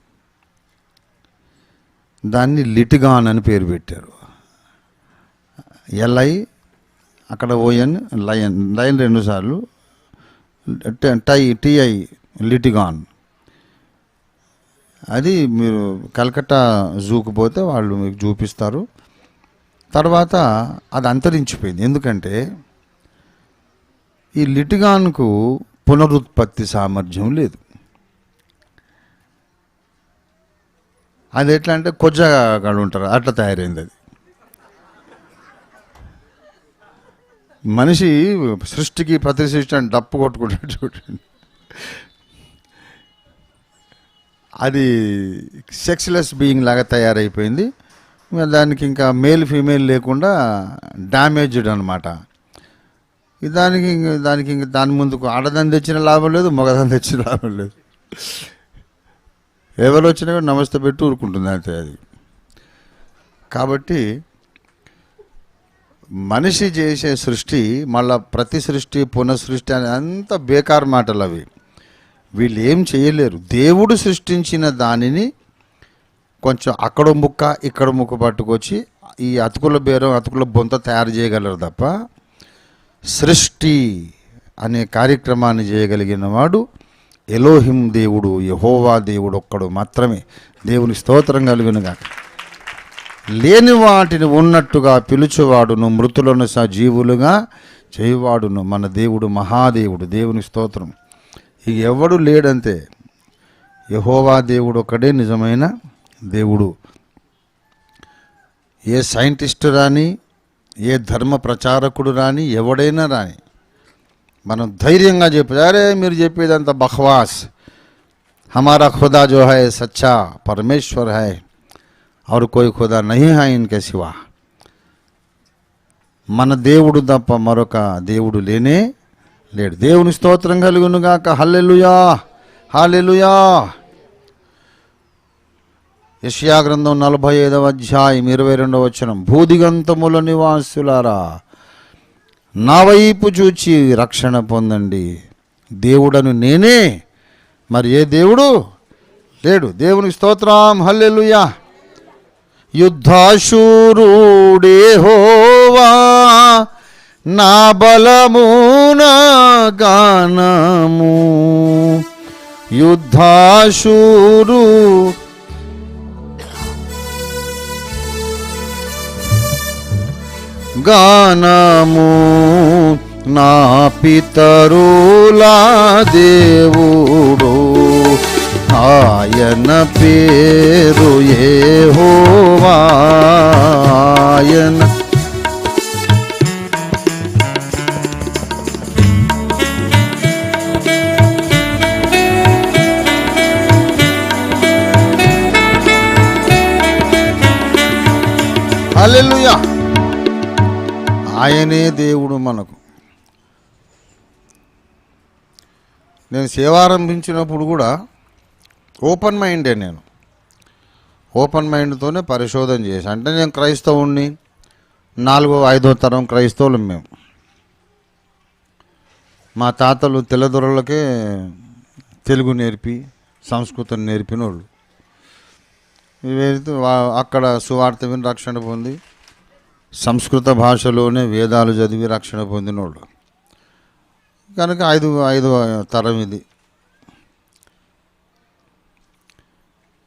దాన్ని లిటిగాన్ అని పేరు పెట్టారు. ఎల్ఐ అక్కడ ఓఎన్, లయన్, లయన్ 2 సార్లు, టిఐ లిటిగాన్. అది మీరు కలకత్తా జూకు పోతే వాళ్ళు మీకు చూపిస్తారు. తర్వాత అది అంతరించిపోయింది. ఎందుకంటే ఈ లిటిగాన్కు పునరుత్పత్తి సామర్థ్యం లేదు. అది ఎట్లా అంటే కొజ్జగాడు ఉంటారు, అట్లా తయారైంది అది. మనిషి సృష్టికి ప్రతి సృష్టి అని డప్పు కొట్టుకుంటాడు చూడండి. అది సెక్స్లెస్ బీయింగ్ లాగా తయారైపోయింది. దానికి ఇంకా మేల్ ఫీమేల్ లేకుండా డ్యామేజ్డ్ అనమాట. దానికి ఇంక దాని ముందుకు ఆడదాన్ని తెచ్చిన లాభం లేదు, మగదాన్ని తెచ్చిన లాభం లేదు. ఎవరు వచ్చినా కూడా నమస్తే పెట్టి ఊరుకుంటుంది అంతే అది. కాబట్టి మనిషి చేసే సృష్టి మళ్ళా ప్రతి సృష్టి పునఃసృష్టి అని అంత బేకార్ మాటలు అవి. వీళ్ళు ఏం చేయలేరు. దేవుడు సృష్టించిన దానిని కొంచెం అక్కడ ముక్క ఇక్కడ ముక్క పట్టుకొచ్చి ఈ అతుకుల బేరం, అతుకుల బొంత తయారు చేయగలరు తప్ప సృష్టి అనే కార్యక్రమాన్ని చేయగలిగిన వాడు ఎలోహిం దేవుడు, యెహోవా దేవుడు ఒక్కడు మాత్రమే. దేవుని స్తోత్రం కలుగునుగాక. లేని వాటిని ఉన్నట్టుగా పిలుచువాడును, మృతులను సజీవులుగా చేయువాడును మన దేవుడు మహాదేవుడు. దేవుని స్తోత్రం. ఇక ఎవడు లేడంతే. యెహోవా దేవుడు ఒక్కడే నిజమైన దేవుడు. ఏ సైంటిస్టు రాని, ఏ ధర్మ ప్రచారకుడు రాని, ఎవడైనా రాని మనం ధైర్యంగా చెప్పేది, అరే మీరు చెప్పేదంతా బక్వాస్, हमारा खुदा जो है सच्चा परमेश्वर है और कोई खुदा नहीं है इनके सिवा. మన దేవుడు తప్ప మరొక దేవుడు లేనే లేడు. దేవుని స్తోత్రం కలుగునుగాక. హల్లెలూయా, హల్లెలూయా. యెషయా గ్రంథం 45వ అధ్యాయం 22వ వచనం. భూదిగంతముల నివాసులారా నా వైపు చూచి రక్షణ పొందండి. దేవుడను నేనే, మరి ఏ దేవుడు లేడు. దేవునికి స్తోత్రం. హల్లెలూయా. యుద్ధాశూరుడే యెహోవా నా బలము నా గానము. యుద్ధాశూరు గానము నా పితరులా దేవుడు, ఆయన పేరు యెహోవా. ఆయన హల్లెలూయా. ఆయనే దేవుడు మనకు. నేను సేవారంభించినప్పుడు కూడా ఓపెన్ మైండే. నేను ఓపెన్ మైండ్తోనే పరిశోధన చేసి, అంటే నేను క్రైస్తవుణ్ణి, 4వ 5వ తరం క్రైస్తవులు మేము. మా తాతలు తెల్లదొరలకే తెలుగు నేర్పి సంస్కృతం నేర్పిన వాళ్ళు. ఇవేంటి అక్కడ సువార్త విని రక్షణ పొంది సంస్కృత భాషలోనే వేదాలు చదివి రక్షణ పొందినోళ్ళు కనుక 5వ తరం ఇది.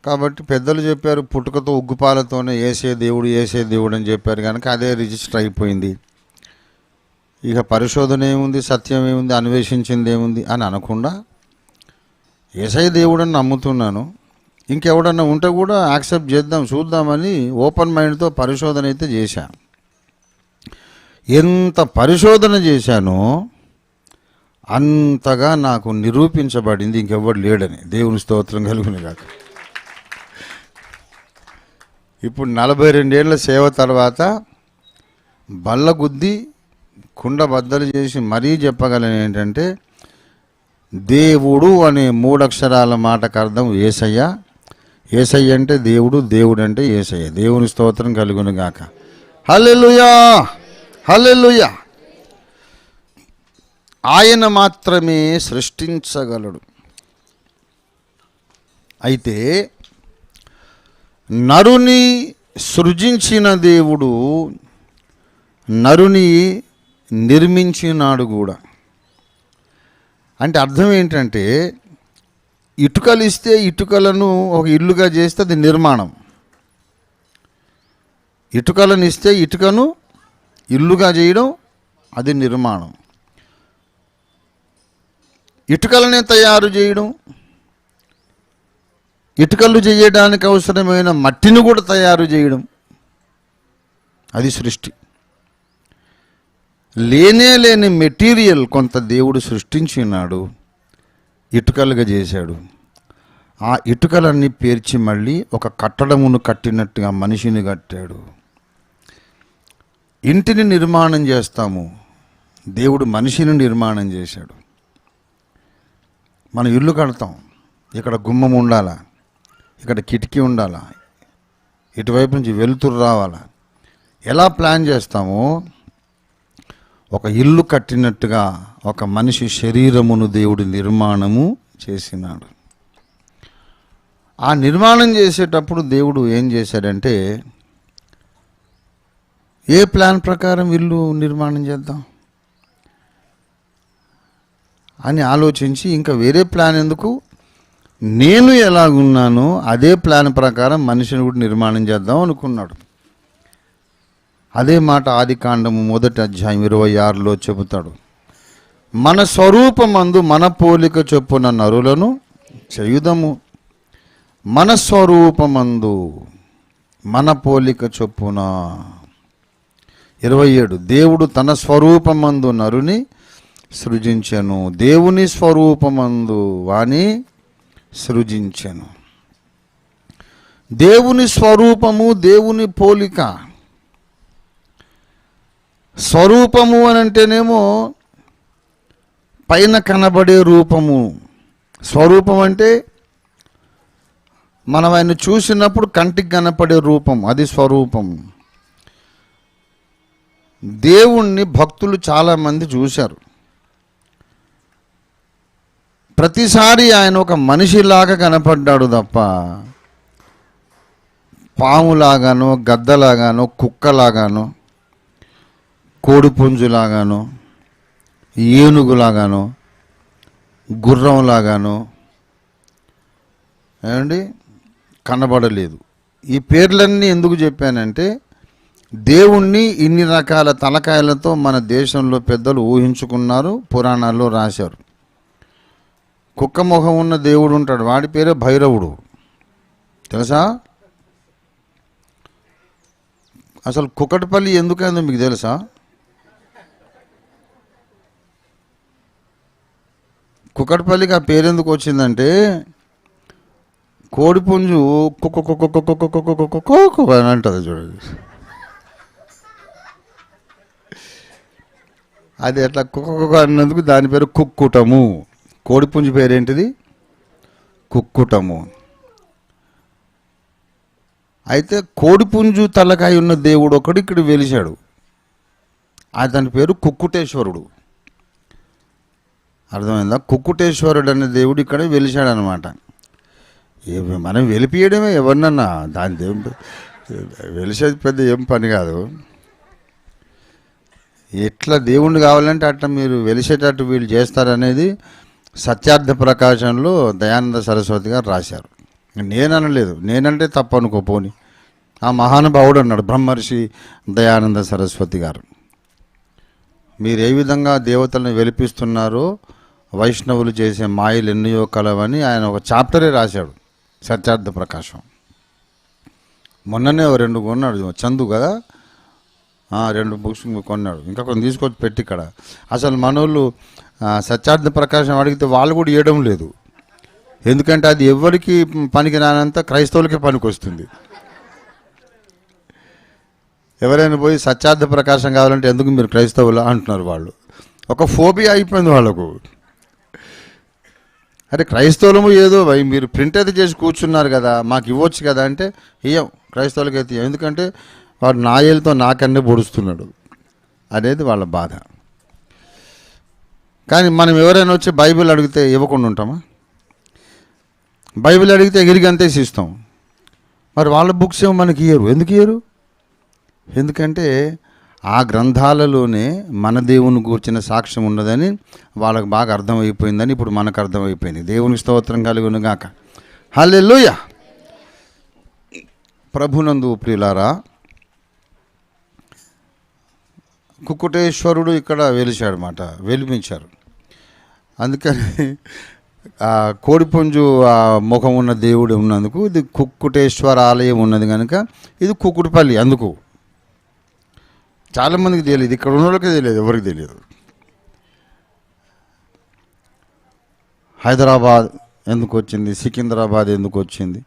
కాబట్టి పెద్దలు చెప్పారు, పుట్టుకతో ఉగ్గుపాలతోనే ఏసే దేవుడు అని చెప్పారు కనుక అదే రిజిస్టర్ అయిపోయింది. ఇక పరిశోధన ఏముంది, సత్యం ఏముంది, అన్వేషించింది ఏముంది అని అనకుండా ఏసై దేవుడని నమ్ముతున్నాను, ఇంకెవడన్నా ఉంటే కూడా యాక్సెప్ట్ చేద్దాం చూద్దామని ఓపెన్ మైండ్తో పరిశోధన అయితే చేశాను. ఎంత పరిశోధన చేశానో అంతగా నాకు నిరూపించబడింది ఇంకెవ్వడు లేడని. దేవుని స్తోత్రం కలుగును గాక. ఇప్పుడు 42 ఏళ్ల సేవ తర్వాత బల్ల గుద్ది కుండ బద్దలు చేసి మరీ చెప్పగలను ఏంటంటే, దేవుడు అనే 3 అక్షరాల మాటకు అర్థం యేసయ్య. యేసయ్య అంటే దేవుడు, దేవుడు అంటే యేసయ్య. దేవుని స్తోత్రం కలుగును గాక. హల్లెలూయా, హల్లెలూయా. ఆయన మాత్రమే సృష్టించగలడు. అయితే నరుని సృజించిన దేవుడు నరుని నిర్మించినాడు కూడా. అంటే అర్థం ఏంటంటే, ఇటుకలు ఇస్తే ఇటుకలను ఒక ఇల్లుగా చేస్తే అది నిర్మాణం. ఇటుకలను ఇస్తే ఇటుకను ఇల్లుగా చేయడం అది నిర్మాణం. ఇటుకలనే తయారు చేయడం, ఇటుకలు చేయడానికి అవసరమైన మట్టిని కూడా తయారు చేయడం అది సృష్టి. లేని మెటీరియల్ కొంత దేవుడు సృష్టించినాడు, ఇటుకలుగా చేశాడు. ఆ ఇటుకలన్నీ పేర్చి మళ్ళీ ఒక కట్టడమును కట్టినట్టుగా మనిషిని కట్టాడు. ఇంటిని నిర్మాణం చేస్తాము, దేవుడు మనిషిని నిర్మాణం చేశాడు. మనం ఇల్లు కడతాం, ఇక్కడ గుమ్మం ఉండాలా, ఇక్కడ కిటికీ ఉండాలా, ఇటువైపు నుంచి వెలుతురు రావాలా. ఎలా ప్లాన్ చేస్తామో ఒక ఇల్లు కట్టినట్టుగా ఒక మనిషి శరీరమును దేవుడు నిర్మాణము చేసినాడు. ఆ నిర్మాణం చేసేటప్పుడు దేవుడు ఏం చేశాడంటే, ఏ ప్లాన్ ప్రకారం ఇల్లు నిర్మాణం చేద్దాం అని ఆలోచించి, ఇంకా వేరే ప్లాన్ ఎందుకు, నేను ఎలాగున్నానో అదే ప్లాన్ ప్రకారం మనిషిని కూడా నిర్మాణం చేద్దాం అనుకున్నాడు. అదే మాట ఆదికాండము 1వ అధ్యాయం 26లో చెబుతాడు. మన స్వరూపమందు మన పోలిక చొప్పున నరులను చేయుదము. మన స్వరూపమందు మన పోలిక చొప్పున. 27 దేవుడు తన స్వరూపమందు నరుని సృజించెను, దేవుని స్వరూపమందు వాని సృజించెను. దేవుని స్వరూపము, దేవుని పోలిక. స్వరూపము అని అంటేనేమో పైన కనబడే రూపము. స్వరూపం అంటే మనం ఆయన చూసినప్పుడు కంటికి కనపడే రూపం, అది స్వరూపం. దేవుణ్ణి భక్తులు చాలామంది చూశారు. ప్రతిసారి ఆయన ఒక మనిషిలాగా కనపడ్డాడు తప్ప పాములాగానో, గద్దలాగానో, కుక్కలాగానో, కోడిపుంజులాగానో, ఏనుగులాగానో, గుర్రంలాగానో ఏమండి కనబడలేదు. ఈ పేర్లన్నీ ఎందుకు చెప్పానంటే, దేవుణ్ణి ఇన్ని రకాల తలకాయలతో మన దేశంలో పెద్దలు ఊహించుకున్నారు, పురాణాల్లో రాశారు. కుక్క మొహం ఉన్న దేవుడు ఉంటాడు, వాడి పేరే భైరవుడు, తెలుసా? అసలు కుకట్పల్లి ఎందుకైందో మీకు తెలుసా? కుకట్పల్లికి ఆ పేరెందుకు వచ్చిందంటే, కోడిపుంజు కుక్క కుక్క కుక్క కుక్క కుక్క కుక్క అని అంటుంది చూడండి. అది అట్లా కుక్క కుక్క అన్నందుకు దాని పేరు కుక్కుటము. కోడిపుంజు పేరేంటిది? కుక్కుటము. అయితే కోడిపుంజు తలకాయ ఉన్న దేవుడు ఒకడు ఇక్కడ వెలిశాడు, అతని పేరు కుక్కుటేశ్వరుడు. అర్థమైందా? కుక్కుటేశ్వరుడు అనే దేవుడు ఇక్కడ వెలిశాడు అనమాట. మనం వెలిపియడమే ఎవరినన్నా, దాని దేవుడు వెలిసేది పెద్ద ఏం పని కాదు. ఎట్లా దేవుణ్ణి కావాలంటే అట్లా మీరు వెలిసేటట్టు వీళ్ళు చేస్తారనేది సత్యార్థ ప్రకాశంలో దయానంద సరస్వతి గారు రాశారు. నేననలేదు, నేనంటే తప్పు అనుకోపోని. ఆ మహానుభావుడు అన్నాడు, బ్రహ్మర్షి దయానంద సరస్వతి గారు. మీరు ఏ విధంగా దేవతలను వెలిపిస్తున్నారో వైష్ణవులు చేసే మాయలు ఎన్నయో కలవని ఆయన ఒక చాప్టరే రాశాడు సత్యార్థ ప్రకాశం. మొన్ననే 2 కొన్నాడు, చందు కదా, 2 బుక్స్ కొన్నాడు, ఇంకా కొన్ని తీసుకొచ్చి పెట్టి ఇక్కడ. అసలు మనోళ్ళు సత్యార్థ ప్రకాశం అడిగితే వాళ్ళు కూడా ఇవ్వడం లేదు. ఎందుకంటే అది ఎవరికి పనికి రానంత క్రైస్తవులకే పనికి వస్తుంది. ఎవరైనా పోయి సత్యార్థ ప్రకాశం కావాలంటే ఎందుకు మీరు క్రైస్తవులా అంటున్నారు వాళ్ళు. ఒక ఫోబియా అయిపోయింది వాళ్ళకు. అరే క్రైస్తవులము ఏదో మీరు ప్రింట్ అయితే చేసి కూర్చున్నారు కదా, మాకు ఇవ్వచ్చు కదా అంటే ఇయ్యం, క్రైస్తవులకైతే ఇయ్యం. ఎందుకంటే వాడు నాయలతో నాకన్నే పొడుస్తున్నాడు అనేది వాళ్ళ బాధ. కానీ మనం ఎవరైనా వచ్చి బైబిల్ అడిగితే ఇవ్వకుండా ఉంటామా? బైబిల్ అడిగితే ఎగిరిగంతేసి ఇస్తాం. మరి వాళ్ళ బుక్స్ ఏమో మనకి ఇయ్యరు. ఎందుకు ఇయ్యరు? ఎందుకంటే ఆ గ్రంథాలలోనే మన దేవుని గూర్చిన సాక్ష్యం ఉన్నదని వాళ్ళకు బాగా అర్థమైపోయిందని ఇప్పుడు మనకు అర్థమైపోయింది. దేవునికి స్తోత్రం కలుగును గాక. హల్లెలూయా. ప్రభునందు ప్రియులారా, కుక్కుటేశ్వరుడు ఇక్కడ వెలిచాడనమాట, వెలిపించారు. అందుకని ఆ కోడిపుంజు ఆ ముఖం ఉన్న దేవుడు ఉన్నందుకు ఇది కుక్కుటేశ్వర ఆలయం ఉన్నది కనుక ఇది కుక్కుటిపల్లి. అందుకు చాలామందికి తెలియదు, ఇక్కడ ఉన్న వాళ్ళకే తెలియదు, ఎవరికి తెలియదు. హైదరాబాద్ ఎందుకు వచ్చింది, సికింద్రాబాద్ ఎందుకు వచ్చింది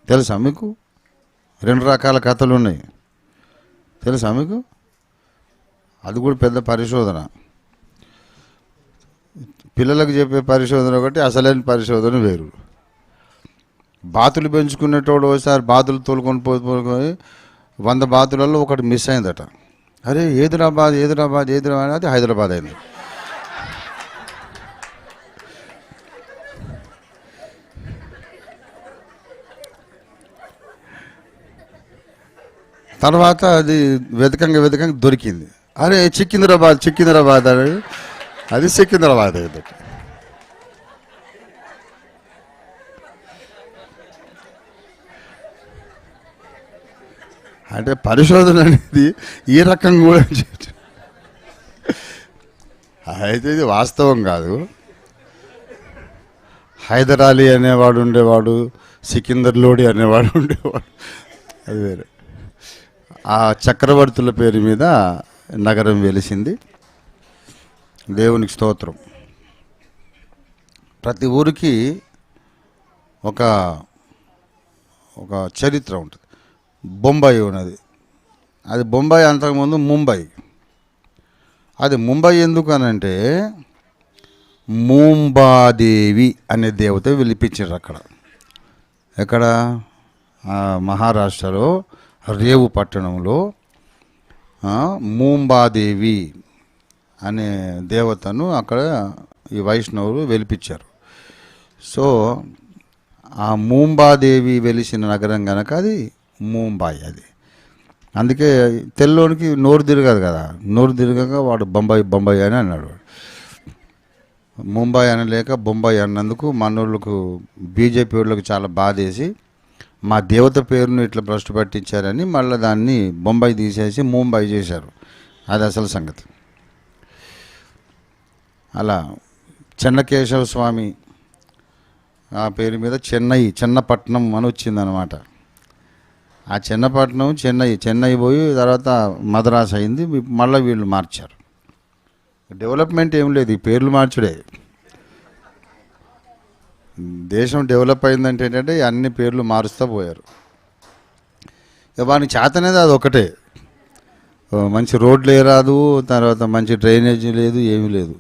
తెలుసా మీకు? 2 రకాల కథలు ఉన్నాయి, తెలుసా మీకు? అది కూడా పెద్ద పరిశోధన. పిల్లలకు చెప్పే పరిశోధన ఒకటి, అసలైన పరిశోధన వేరు. బాతులు పెంచుకునేటోడు ఒకసారి బాతులు తోలుకొని పోయి 100 బాతులలో ఒకటి మిస్ అయిందట. అరే హైదరాబాద్ అది హైదరాబాద్ అయింది. తర్వాత అది వెతకంగా దొరికింది. అరే సికింద్రాబాద్ అని, అది సికింద్రాబాద్ అయింది. అంటే పరిశోధన అనేది ఈ రకం కూడా అయితే ఇది వాస్తవం కాదు. హైదరాలీ అనేవాడు ఉండేవాడు, సికిందర్ లోడి అనేవాడు ఉండేవాడు, అది వేరే. ఆ చక్రవర్తుల పేరు మీద నగరం వెలిసింది. దేవునికి స్తోత్రం. ప్రతి ఊరికి ఒక చరిత్ర ఉంటుంది. బొంబాయి ఉన్నది, అది బొంబాయి అంతకుముందు ముంబై. అది ముంబై ఎందుకు అనంటే మూంబాదేవి అనే దేవత వెలిపించారు అక్కడ. ఎక్కడ? మహారాష్ట్రలో రేవు పట్టణంలో మూంబాదేవి అనే దేవతను అక్కడ ఈ వైష్ణవులు వెలిపించారు. సో ఆ మూంబాదేవి వెలిసిన నగరం కనుక అది ముంబాయి. అది అందుకే తెల్లోనికి నోరు తిరగదు కదా, నోరు తిరగక వాడు బొంబాయి అని అన్నాడు. ముంబై అనలేక బొంబాయి అన్నందుకు మనోళ్ళకు బీజేపీ వాళ్ళకు చాలా బాధేసి మా దేవత పేరును ఇట్లా భ్రష్టు పట్టించారని మళ్ళీ దాన్ని బొంబాయి తీసేసి ముంబై చేశారు. అది అసలు సంగతి. అలా చెన్నకేశవ స్వామి ఆ పేరు మీద చెన్నపట్నం అని వచ్చిందనమాట. ఆ చెన్నపట్నం చెన్నై పోయి తర్వాత మద్రాసు అయింది. మళ్ళీ వీళ్ళు మార్చారు. డెవలప్మెంట్ ఏం లేదు, ఈ పేర్లు మార్చుడే. దేశం డెవలప్ అయిందంటే ఏంటంటే అన్ని పేర్లు మారుస్తూ పోయారు. వానికి చేతనేది అది ఒకటే. మంచి రోడ్లు రాదు, తర్వాత మంచి డ్రైనేజీ లేదు, ఏమీ లేదు.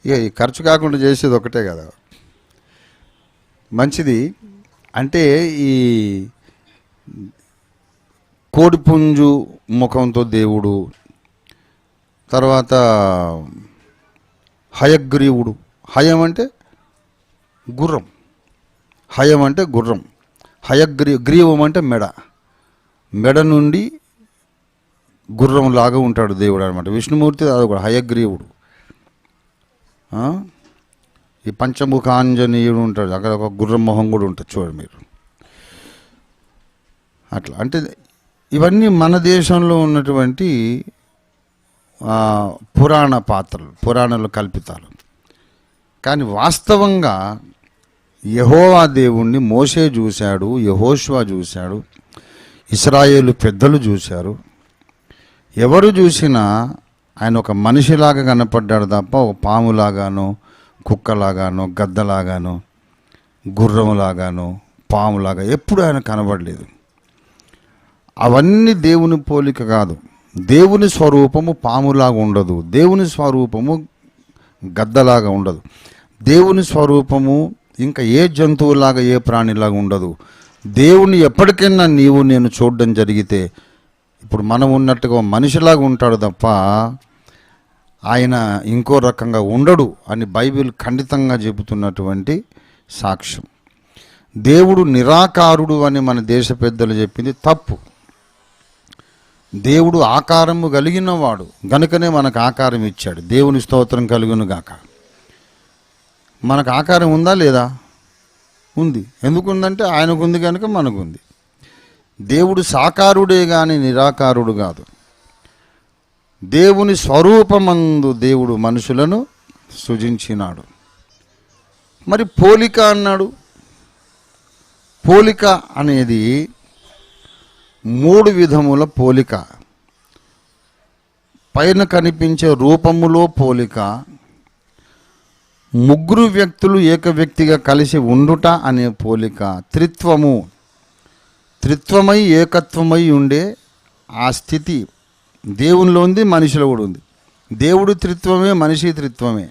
ఇక ఈ ఖర్చు కాకుండా చేసేది ఒకటే కదా మంచిది. అంటే ఈ కోడిపుంజు ముఖంతో దేవుడు, తర్వాత హయగ్రీవుడు. హయం అంటే గుర్రం, గ్రీవం అంటే మెడ నుండి గుర్రం లాగా ఉంటాడు దేవుడు అనమాట. విష్ణుమూర్తి అది కూడా హయగ్రీవుడు. ఈ పంచముఖాంజనీయుడు ఉంటాడు, అక్కడ ఒక గుర్రం మొహం కూడా ఉంటుంది చూడండి మీరు. అట్లా అంటే ఇవన్నీ మన దేశంలో ఉన్నటువంటి పురాణ పాత్రలు, పురాణాలు కల్పితాలు. కానీ వాస్తవంగా యెహోవా దేవుణ్ణి మోషే చూశాడు, యెహోషువ చూశాడు, ఇశ్రాయేలు పెద్దలు చూశారు. ఎవరు చూసినా ఆయన ఒక మనిషిలాగా కనపడ్డాడు తప్ప ఒక పాములాగానో, కుక్కలాగానో, గద్దలాగానో, గుర్రంలాగానో, పాములాగా. ఎప్పుడు ఆయన కనబడలేదు. అవన్నీ దేవుని పోలిక కాదు. దేవుని స్వరూపము పాములాగా ఉండదు. దేవుని స్వరూపము గద్దలాగా ఉండదు. దేవుని స్వరూపము ఇంకా ఏ జంతువులాగా ఏ ప్రాణిలాగా ఉండదు. దేవుని ఎప్పటికైనా నీవు నేను చూడడం జరిగితే ఇప్పుడు మనం ఉన్నట్టుగా మనిషిలాగా ఉంటాడు తప్ప ఆయన ఇంకో రకంగా ఉండడు అని బైబిల్ ఖండితంగా చెబుతున్నటువంటి సాక్ష్యం. దేవుడు నిరాకారుడు అని మన దేశ పెద్దలు చెప్పింది తప్పు. దేవుడు ఆకారము కలిగిన వాడు గనుకనే మనకు ఆకారం ఇచ్చాడు. దేవుని స్తోత్రం కలుగును గాక. మనకు ఆకారం ఉందా లేదా? ఉంది. ఎందుకుందంటే ఆయనకు ఉంది కనుక మనకుంది. దేవుడు సాకారుడే కానీ నిరాకారుడు కాదు. దేవుని స్వరూపమందు దేవుడు మనుషులను సృజించినాడు. మరి పోలిక అన్నాడు. పోలిక అనేది 3 విధముల పోలిక. పైన కనిపించే రూపములో పోలిక, 3 వ్యక్తులు ఏక వ్యక్తిగా కలిసి ఉండుట అనే పోలిక, త్రిత్వమై ఏకత్వమై ఉండే ఆ స్థితి దేవునిలో ఉంది, మనిషిలో కూడా ఉంది. దేవుడు త్రిత్వమే, మనిషి త్రిత్వమే.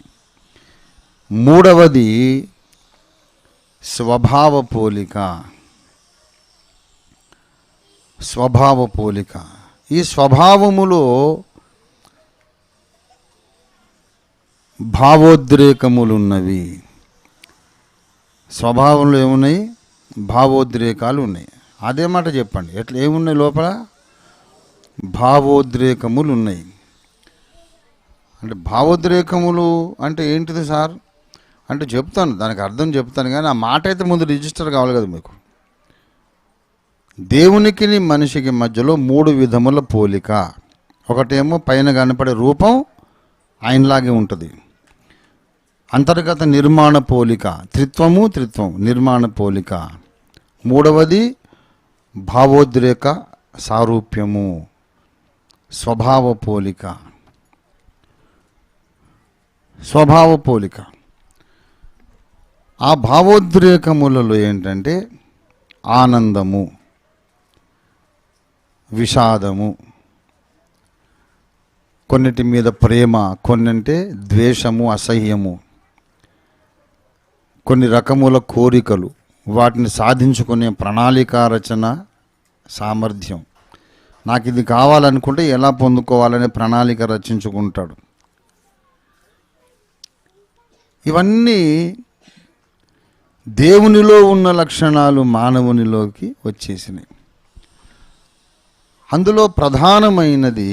3వది స్వభావ పోలిక. స్వభావ పోలిక. ఈ స్వభావములో భావోద్రేకములున్నవి. స్వభావంలో ఏమున్నాయి? భావోద్రేకాలు ఉన్నాయి. అదే మాట చెప్పండి. ఎట్లా ఏమున్నాయి లోపల? భావోద్రేకములు ఉన్నాయి. అంటే భావోద్రేకములు అంటే ఏంటిది సార్ అంటే చెప్తాను, దానికి అర్థం చెప్తాను, కానీ ఆ మాట అయితే ముందు రిజిస్టర్ కావాలి కదా మీకు. దేవునికి మనిషికి మధ్యలో 3 విధముల పోలిక. ఒకటేమో పైన కనపడే రూపం ఆయనలాగే ఉంటుంది. అంతర్గత నిర్మాణ పోలిక, త్రిత్వం నిర్మాణ పోలిక. 3వది భావోద్రేక సారూప్యము, స్వభావ పోలిక. స్వభావ పోలిక. ఆ భావోద్రేకములలో ఏంటంటే ఆనందము, విషాదము, కొన్నిటి మీద ప్రేమ, కొన్నంటే ద్వేషము, అసహ్యము, కొన్ని రకముల కోరికలు, వాటిని సాధించుకునే ప్రణాళికా రచన సామర్థ్యం. నాకు ఇది కావాలనుకుంటే ఎలా పొందుకోవాలనే ప్రణాళిక రచించుకుంటాడు. ఇవన్నీ దేవునిలో ఉన్న లక్షణాలు మానవునిలోకి వచ్చేసినాయి. అందులో ప్రధానమైనది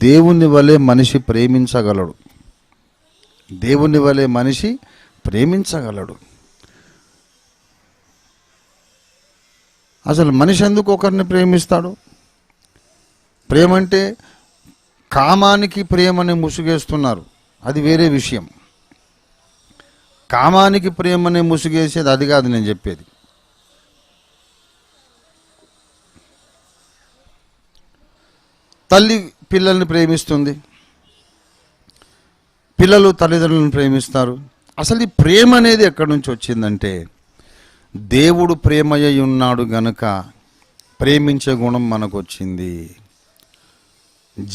దేవుని వలె మనిషి ప్రేమించగలడు. దేవుని వలె మనిషి ప్రేమించగలడు. అసలు మనిషి ఎందుకు ఒకరిని ప్రేమిస్తాడు? ప్రేమ అంటే కామానికి ప్రేమని ముసుగేస్తున్నారు, అది వేరే విషయం. కామానికి ప్రేమని ముసుగేసేది అది కాదు నేను చెప్పేది. తల్లి పిల్లల్ని ప్రేమిస్తుంది, పిల్లలు తల్లిదండ్రులను ప్రేమిస్తారు. అసలు ఈ ప్రేమ అనేది ఎక్కడి నుంచి వచ్చిందంటే దేవుడు ప్రేమయ్య ఉన్నాడు గనుక ప్రేమించే గుణం మనకు వచ్చింది.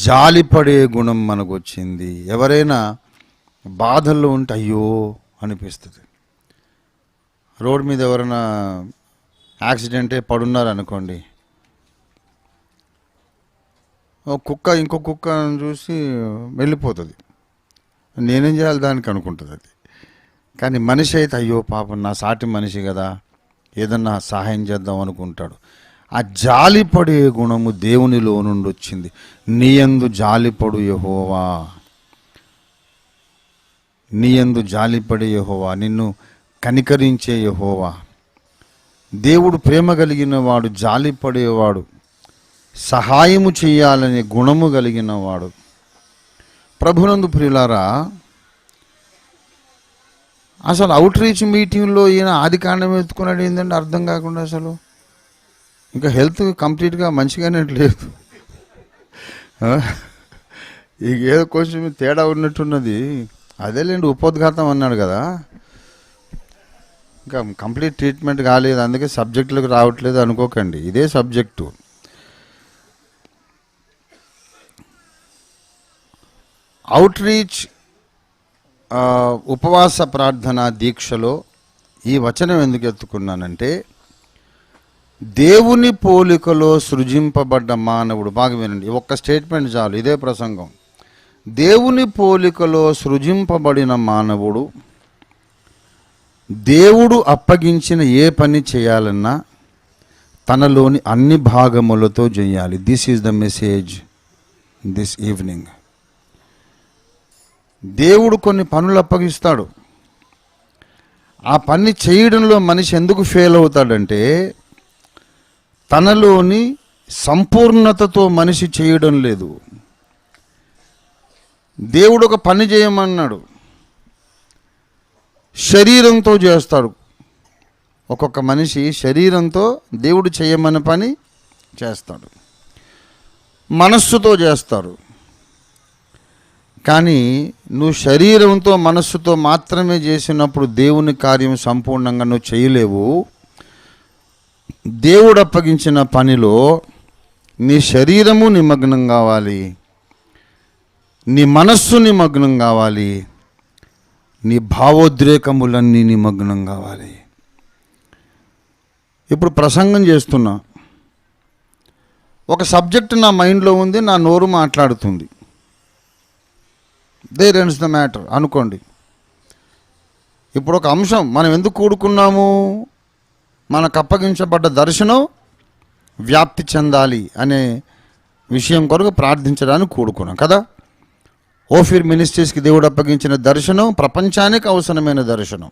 జాలిపడే గుణం మనకు వచ్చింది. ఎవరైనా బాధల్లో ఉంటే అయ్యో అనిపిస్తుంది. రోడ్డు మీద ఎవరైనా యాక్సిడెంటే పడున్నారనుకోండి, కుక్క ఇంకో కుక్కను చూసి వెళ్ళిపోతుంది, నేనేం చేయాలి దానికి అనుకుంటుంది అది. కానీ మనిషి అయితే అయ్యో పాపం నా సాటి మనిషి కదా, ఏదన్నా సహాయం చేద్దాం అనుకుంటాడు. ఆ జాలిపడే గుణము దేవునిలో నుండి వచ్చింది. నీయందు జాలిపడు యెహోవా, నీయందు జాలిపడే యెహోవా, నిన్ను కనికరించే యెహోవా. దేవుడు ప్రేమ కలిగిన వాడు, జాలిపడేవాడు, సహాయము చేయాలనే గుణము కలిగిన వాడు. ప్రభునందు ప్రియులారా, అసలు అవుట్ రీచ్ మీటింగ్లో ఈయన ఆది కాండం ఎత్తుకున్నాడు ఏంటంటే అర్థం కాకుండా, అసలు ఇంకా హెల్త్ కంప్లీట్గా మంచిగానే లేదు. ఇక ఏదో కొంచెం తేడా ఉన్నట్టున్నది. అదేలేండి ఉపోద్ఘాతం అన్నాడు కదా. ఇంకా కంప్లీట్ ట్రీట్మెంట్ కాలేదు, అందుకే సబ్జెక్టులకు రావట్లేదు అనుకోకండి, ఇదే సబ్జెక్టు. అవుట్ రీచ్ ఉపవాస ప్రార్థన దీక్షలో ఈ వచనం ఎందుకు ఎత్తుకున్నానంటే, దేవుని పోలికలో సృజింపబడ్డ మానవుడు, బాగా వినండి, ఒక్క స్టేట్మెంట్ చాలు, ఇదే ప్రసంగం. దేవుని పోలికలో సృజింపబడిన మానవుడు దేవుడు అప్పగించిన ఏ పని చేయాలన్నా తనలోని అన్ని భాగములతో చేయాలి. This is the message this evening. దేవుడు కొన్ని పనులు అప్పగిస్తాడు. ఆ పని చేయడంలో మనిషి ఎందుకు ఫెయిల్ అవుతాడంటే, తనలోని సంపూర్ణతతో మనిషి చేయడం లేదు. దేవుడు ఒక పని చేయమన్నాడు, శరీరంతో చేస్తాడు. ఒక్కొక్క మనిషి శరీరంతో దేవుడు చేయమని పని చేస్తాడు, మనస్సుతో చేస్తాడు. కానీ నువ్వు శరీరంతో మనస్సుతో మాత్రమే చేసినప్పుడు దేవుని కార్యం సంపూర్ణంగా నువ్వు చేయలేవు. దేవుడు అప్పగించిన పనిలో నీ శరీరము నిమగ్నం కావాలి, నీ మనస్సు నిమగ్నం కావాలి, నీ భావోద్రేకములన్నీ నిమగ్నం కావాలి. ఇప్పుడు ప్రసంగం చేస్తున్నా, ఒక సబ్జెక్ట్ నా మైండ్లో ఉంది, నా నోరు మాట్లాడుతుంది. దేర్ ఎండ్స్ ద మ్యాటర్ అనుకోండి. ఇప్పుడు ఒక అంశం, మనం ఎందుకు కూడుకున్నాము, మనకు అప్పగించబడ్డ దర్శనం వ్యాప్తి చెందాలి అనే విషయం కొరకు ప్రార్థించడానికి కూడుకున్నాం కదా. ఓఫీర్ మినిస్ట్రీస్కి దేవుడు అప్పగించిన దర్శనం ప్రపంచానికి అవసరమైన దర్శనం,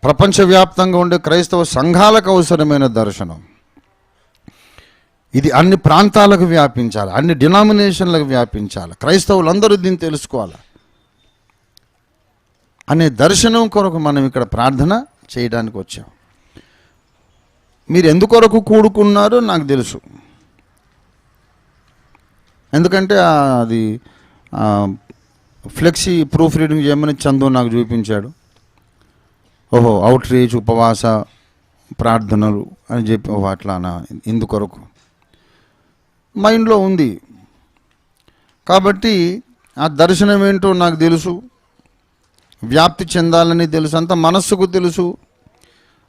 ప్రపంచవ్యాప్తంగా ఉండే క్రైస్తవ సంఘాలకు అవసరమైన దర్శనం. ఇది అన్ని ప్రాంతాలకు వ్యాపించాలి, అన్ని డినామినేషన్లకు వ్యాపించాలి, క్రైస్తవులందరూ దీన్ని తెలుసుకోవాలి అనే దర్శనం కొరకు మనం ఇక్కడ ప్రార్థన చేయడానికి వచ్చాం. మీరు ఎందుకొరకు కూడుకున్నారో నాకు తెలుసు, ఎందుకంటే అది ఫ్లెక్సీ ప్రూఫ్ రీడింగ్ చేయమని చందు నాకు చూపించాడు. ఓహో, అవుట్ రీచ్ ఉపవాస ప్రార్థనలు అని చెప్పి, ఓహో అట్లానా, ఇందుకొరకు మైండ్లో ఉంది. కాబట్టి ఆ దర్శనం ఏంటో నాకు తెలుసు, వ్యాప్తి చెందాలని తెలుసు, అంత మనస్సుకు తెలుసు.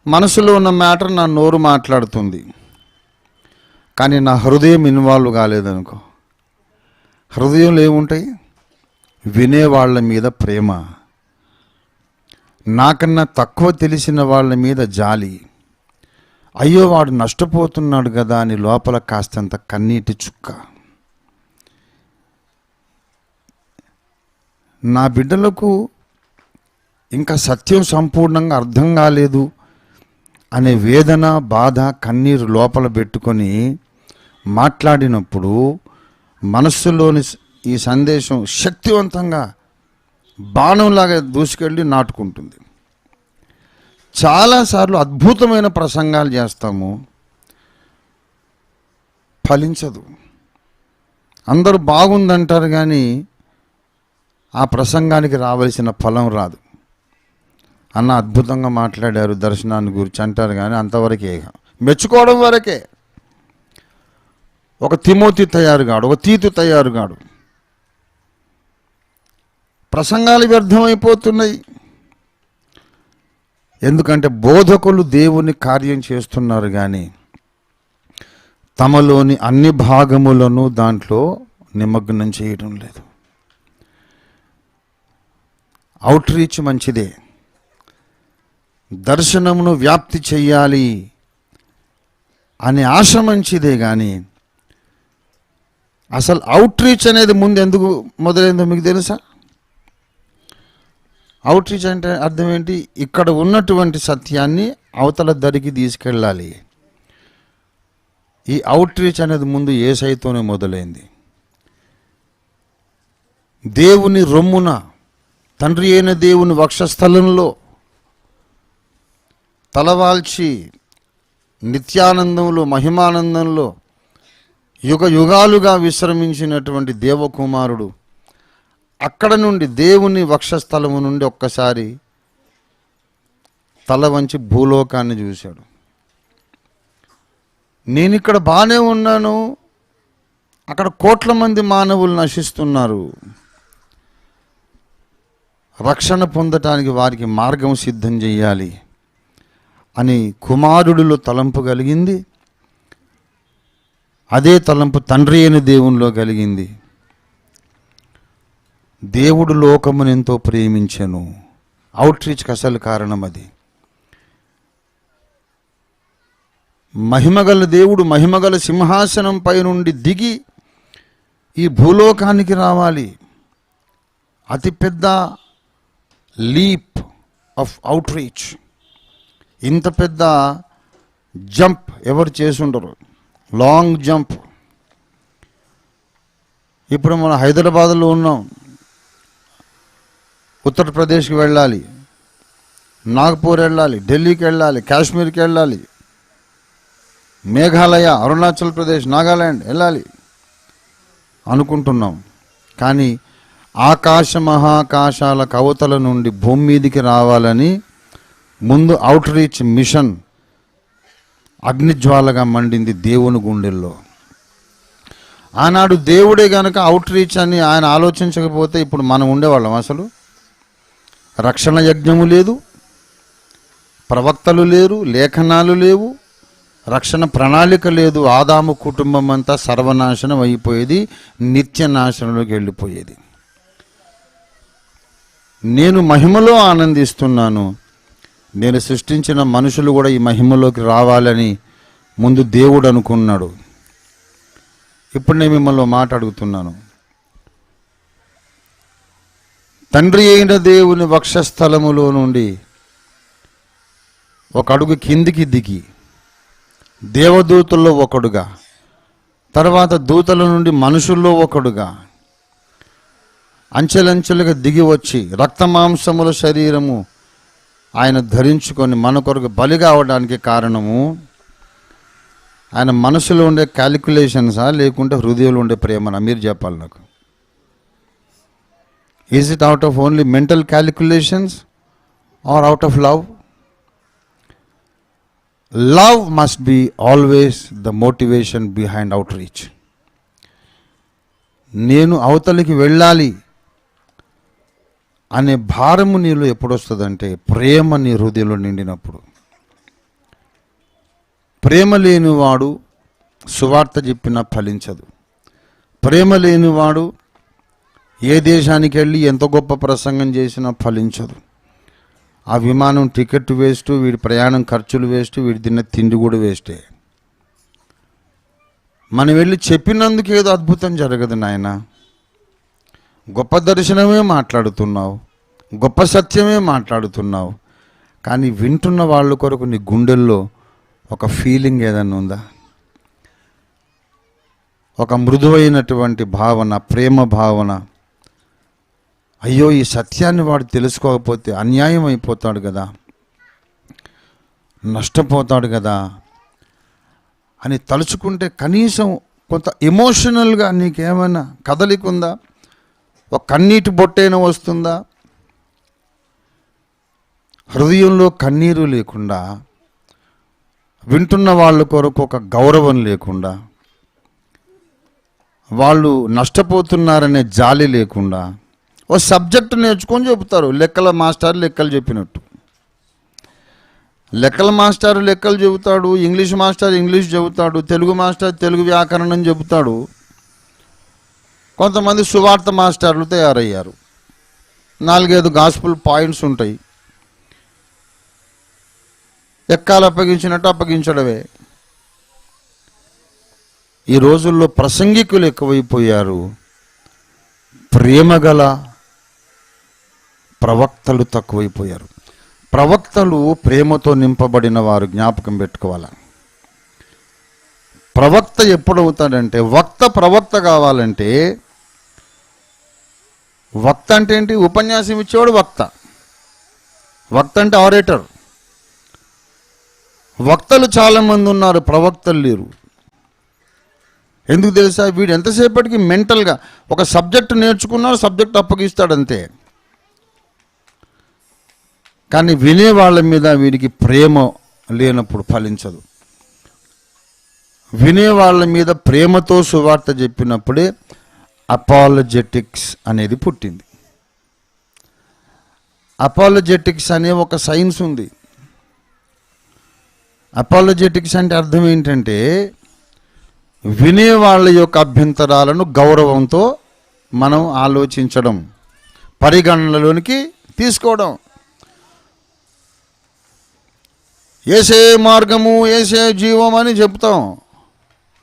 మనసులో ఉన్న మ్యాటర్ నా నోరు మాట్లాడుతుంది, కానీ నా హృదయం ఇన్వాల్వ్ కాలేదనుకో. హృదయంలో ఏముంటాయి, వినేవాళ్ళ మీద ప్రేమ, నాకన్నా తక్కువ తెలిసిన వాళ్ళ మీద జాలి, అయ్యో వాడు నష్టపోతున్నాడు కదా అని లోపల కాస్తంత కన్నీటి చుక్క, నా బిడ్డలకు ఇంకా సత్యం సంపూర్ణంగా అర్థం కాలేదు అనే వేదన, బాధ, కన్నీరు లోపల పెట్టుకొని మాట్లాడినప్పుడు మనస్సులోని ఈ సందేశం శక్తివంతంగా బాణంలాగా దూసుకెళ్ళి నాటుకుంటుంది. చాలాసార్లు అద్భుతమైన ప్రసంగాలు చేస్తాము, ఫలించదు. అందరూ బాగుందంటారు కానీ ఆ ప్రసంగానికి రావలసిన ఫలం రాదు. అన్న అద్భుతంగా మాట్లాడారు దర్శనాన్ని గురించి అంటారు కానీ అంతవరకే, మెచ్చుకోవడం వరకే. ఒక తిమోతి తయారుగాడు, ఒక తీతు తయారుగాడు. ప్రసంగాలు వ్యర్థమైపోతున్నాయి. ఎందుకంటే బోధకులు దేవుని కార్యం చేస్తున్నారు కానీ తమలోని అన్ని భాగములను దాంట్లో నిమగ్నం చేయడం లేదు. అవుట్ రీచ్ మంచిదే, దర్శనమును వ్యాప్తి చెయ్యాలి అనే ఆశ మంచిదే, కానీ అసలు అవుట్ రీచ్ అనేది ముందు ఎందుకు మొదలైందో మీకు తెలుసా? అవుట్ రీచ్ అంటే అర్థం ఏంటి? ఇక్కడ ఉన్నటువంటి సత్యాన్ని అవతల దరికి తీసుకెళ్ళాలి. ఈ అవుట్ రీచ్ అనేది ముందు యేసయ్యతోనే మొదలైంది. దేవుని రొమ్మున, తండ్రి అయిన దేవుని వక్షస్థలంలో తలవాల్చి నిత్యానందంలో, మహిమానందంలో యుగ యుగాలుగా విశ్రమించినటువంటి దేవకుమారుడు అక్కడ నుండి, దేవుని వక్షస్థలము నుండి ఒక్కసారి తల వంచి భూలోకాన్ని చూశాడు. నేను ఇక్కడ బాగానే ఉన్నాను, అక్కడ కోట్ల మంది మానవులు నశిస్తున్నారు, రక్షణ పొందటానికి వారికి మార్గం సిద్ధం చేయాలి అని కుమారుడిలో తలంపు కలిగింది. అదే తలంపు తండ్రి అయిన దేవునిలో కలిగింది. దేవుడు లోకమును ఎంతో ప్రేమించెను. అవుట్ రీచ్కి అసలు కారణం అది. మహిమగల దేవుడు మహిమగల సింహాసనం పై నుండి దిగి ఈ భూలోకానికి రావాలి. అతిపెద్ద లీప్ ఆఫ్ అవుట్ రీచ్. ఇంత పెద్ద జంప్ ఎవరు చేసుండరు, లాంగ్ జంప్. ఇప్పుడు మనం హైదరాబాద్లో ఉన్నాం, ఉత్తరప్రదేశ్కి వెళ్ళాలి, నాగ్పూర్ వెళ్ళాలి, ఢిల్లీకి వెళ్ళాలి, కాశ్మీర్కి వెళ్ళాలి, మేఘాలయ, అరుణాచల్ ప్రదేశ్, నాగాల్యాండ్ వెళ్ళాలి అనుకుంటున్నాం. కానీ ఆకాశ మహాకాశాల కవతల నుండి భూమి మీదికి రావాలని ముందు అవుట్ రీచ్ మిషన్ అగ్నిజ్వాలగా మండింది దేవుని గుండెల్లో. ఆనాడు దేవుడే గనక అవుట్ రీచ్ అని ఆయన ఆలోచించకపోతే ఇప్పుడు మనం ఉండేవాళ్ళం. అసలు రక్షణ యజ్ఞము లేదు, ప్రవక్తలు లేరు, లేఖనాలు లేవు, రక్షణ ప్రణాళిక లేదు. ఆదాము కుటుంబం అంతా సర్వనాశనం అయిపోయేది, నిత్య నాశనంలోకి వెళ్ళిపోయేది. నేను మహిమలో ఆనందిస్తున్నాను. నేను సృష్టించిన మనుషులు కూడా ఈ మహిమలోకి రావాలని ముందు దేవుడు అనుకున్నాడు. ఇప్పుడు నేను మిమ్మల్ని మాట అడుగుతున్నాను. తండ్రి అయిన దేవుని వక్షస్థలములో నుండి ఒక అడుగు కిందికి దిగి దేవదూతల్లో ఒకడుగా, తర్వాత దూతల నుండి మనుషుల్లో ఒకడుగా అంచెలంచెలుగా దిగి వచ్చి రక్తమాంసముల శరీరము ఆయన ధరించుకొని మన కొరకు బలిగా అవడానికి కారణము ఆయన మనసులో ఉండే క్యాలిక్యులేషన్సా లేకుంటే హృదయంలో ఉండే ప్రేమనా? మీరు చెప్పాలి నాకు. Is it out of only mental calculations or out of love? Love must be always the motivation behind outreach. నేను అవతలికి వెళ్ళాలి అనే భారము నీలో ఎప్పుడు వస్తుందంటే ప్రేమ నీ హృదయంలో నిండినప్పుడు. ప్రేమ లేనివాడు సువార్త చెప్పినా ఫలించదు. ప్రేమ లేనివాడు ఏ దేశానికి వెళ్ళి ఎంత గొప్ప ప్రసంగం చేసినా ఫలించదు. ఆ విమానం టికెట్ వేస్ట్, వీడి ప్రయాణం ఖర్చులు వేస్ట్, వీడి తిన్న తిండి కూడా వేస్టే. మనం వెళ్ళి చెప్పినందుకు ఏదో అద్భుతం జరగదు నాయన. గొప్ప దర్శనమే మాట్లాడుతున్నావు, గొప్ప సత్యమే మాట్లాడుతున్నావు, కానీ వింటున్న వాళ్ళ కొరకు నీ గుండెల్లో ఒక ఫీలింగ్ ఏదన్నా ఉందా? ఒక మృదువైనటువంటి భావన, ప్రేమ భావన. అయ్యో ఈ సత్యాన్ని వాడు తెలుసుకోకపోతే అన్యాయం అయిపోతాడు కదా, నష్టపోతాడు కదా అని తలుచుకుంటే కనీసం కొంత ఎమోషనల్గా నీకేమైనా కదలిక ఉందా? ఒక కన్నీటి బొట్టైనా వస్తుందా? హృదయంలో కన్నీరు లేకుండా, వింటున్న వాళ్ళ కొరకు ఒక గౌరవం లేకుండా, వాళ్ళు నష్టపోతున్నారనే జాలి లేకుండా, ఓ సబ్జెక్ట్ నేర్చుకొని చెబుతారు. లెక్కల మాస్టర్ లెక్కలు చెప్పినట్టు. లెక్కల మాస్టర్ లెక్కలు చెబుతాడు, ఇంగ్లీష్ మాస్టర్ ఇంగ్లీష్ చెబుతాడు, తెలుగు మాస్టర్ తెలుగు వ్యాకరణం చెబుతాడు. కొంతమంది సువార్త మాస్టర్లు తయారయ్యారు. 4-5 గాస్పుల్ పాయింట్స్ ఉంటాయి, ఎక్కాలు అప్పగించినట్టు అప్పగించడమే. ఈ రోజుల్లో ప్రసంగికులు ఎక్కువైపోయారు, ప్రేమగల ప్రవక్తలు తక్కువైపోయారు. ప్రవక్తలు ప్రేమతో నింపబడిన వారు, జ్ఞాపకం పెట్టుకోవాలి. ప్రవక్త ఎప్పుడవుతాడంటే, వక్త ప్రవక్త కావాలంటే, వక్త అంటే ఏంటి? ఉపన్యాసం ఇచ్చేవాడు వక్త. వక్త అంటే ఆరేటర్. వక్తలు చాలామంది ఉన్నారు, ప్రవక్తలు లేరు. ఎందుకు తెలుసా? వీడు ఎంతసేపటికి మెంటల్గా ఒక సబ్జెక్ట్ నేర్చుకున్నాడు, సబ్జెక్ట్ అప్పగిస్తాడంతే. కానీ వినే వాళ్ళ మీద వీడికి ప్రేమ లేనప్పుడు ఫలించదు. వినే వాళ్ళ మీద ప్రేమతో సువార్త చెప్పినప్పుడే అపాలజెటిక్స్ అనేది పుట్టింది. అపాలజెటిక్స్ అనే ఒక సైన్స్ ఉంది. అపాలజెటిక్స్ అంటే అర్థం ఏంటంటే వినే వాళ్ళ యొక్క అభ్యంతరాలను గౌరవంతో మనం ఆలోచించడం, పరిగణనలోనికి తీసుకోవడం. యేసే మార్గము, యేసే జీవం అని చెప్తాం,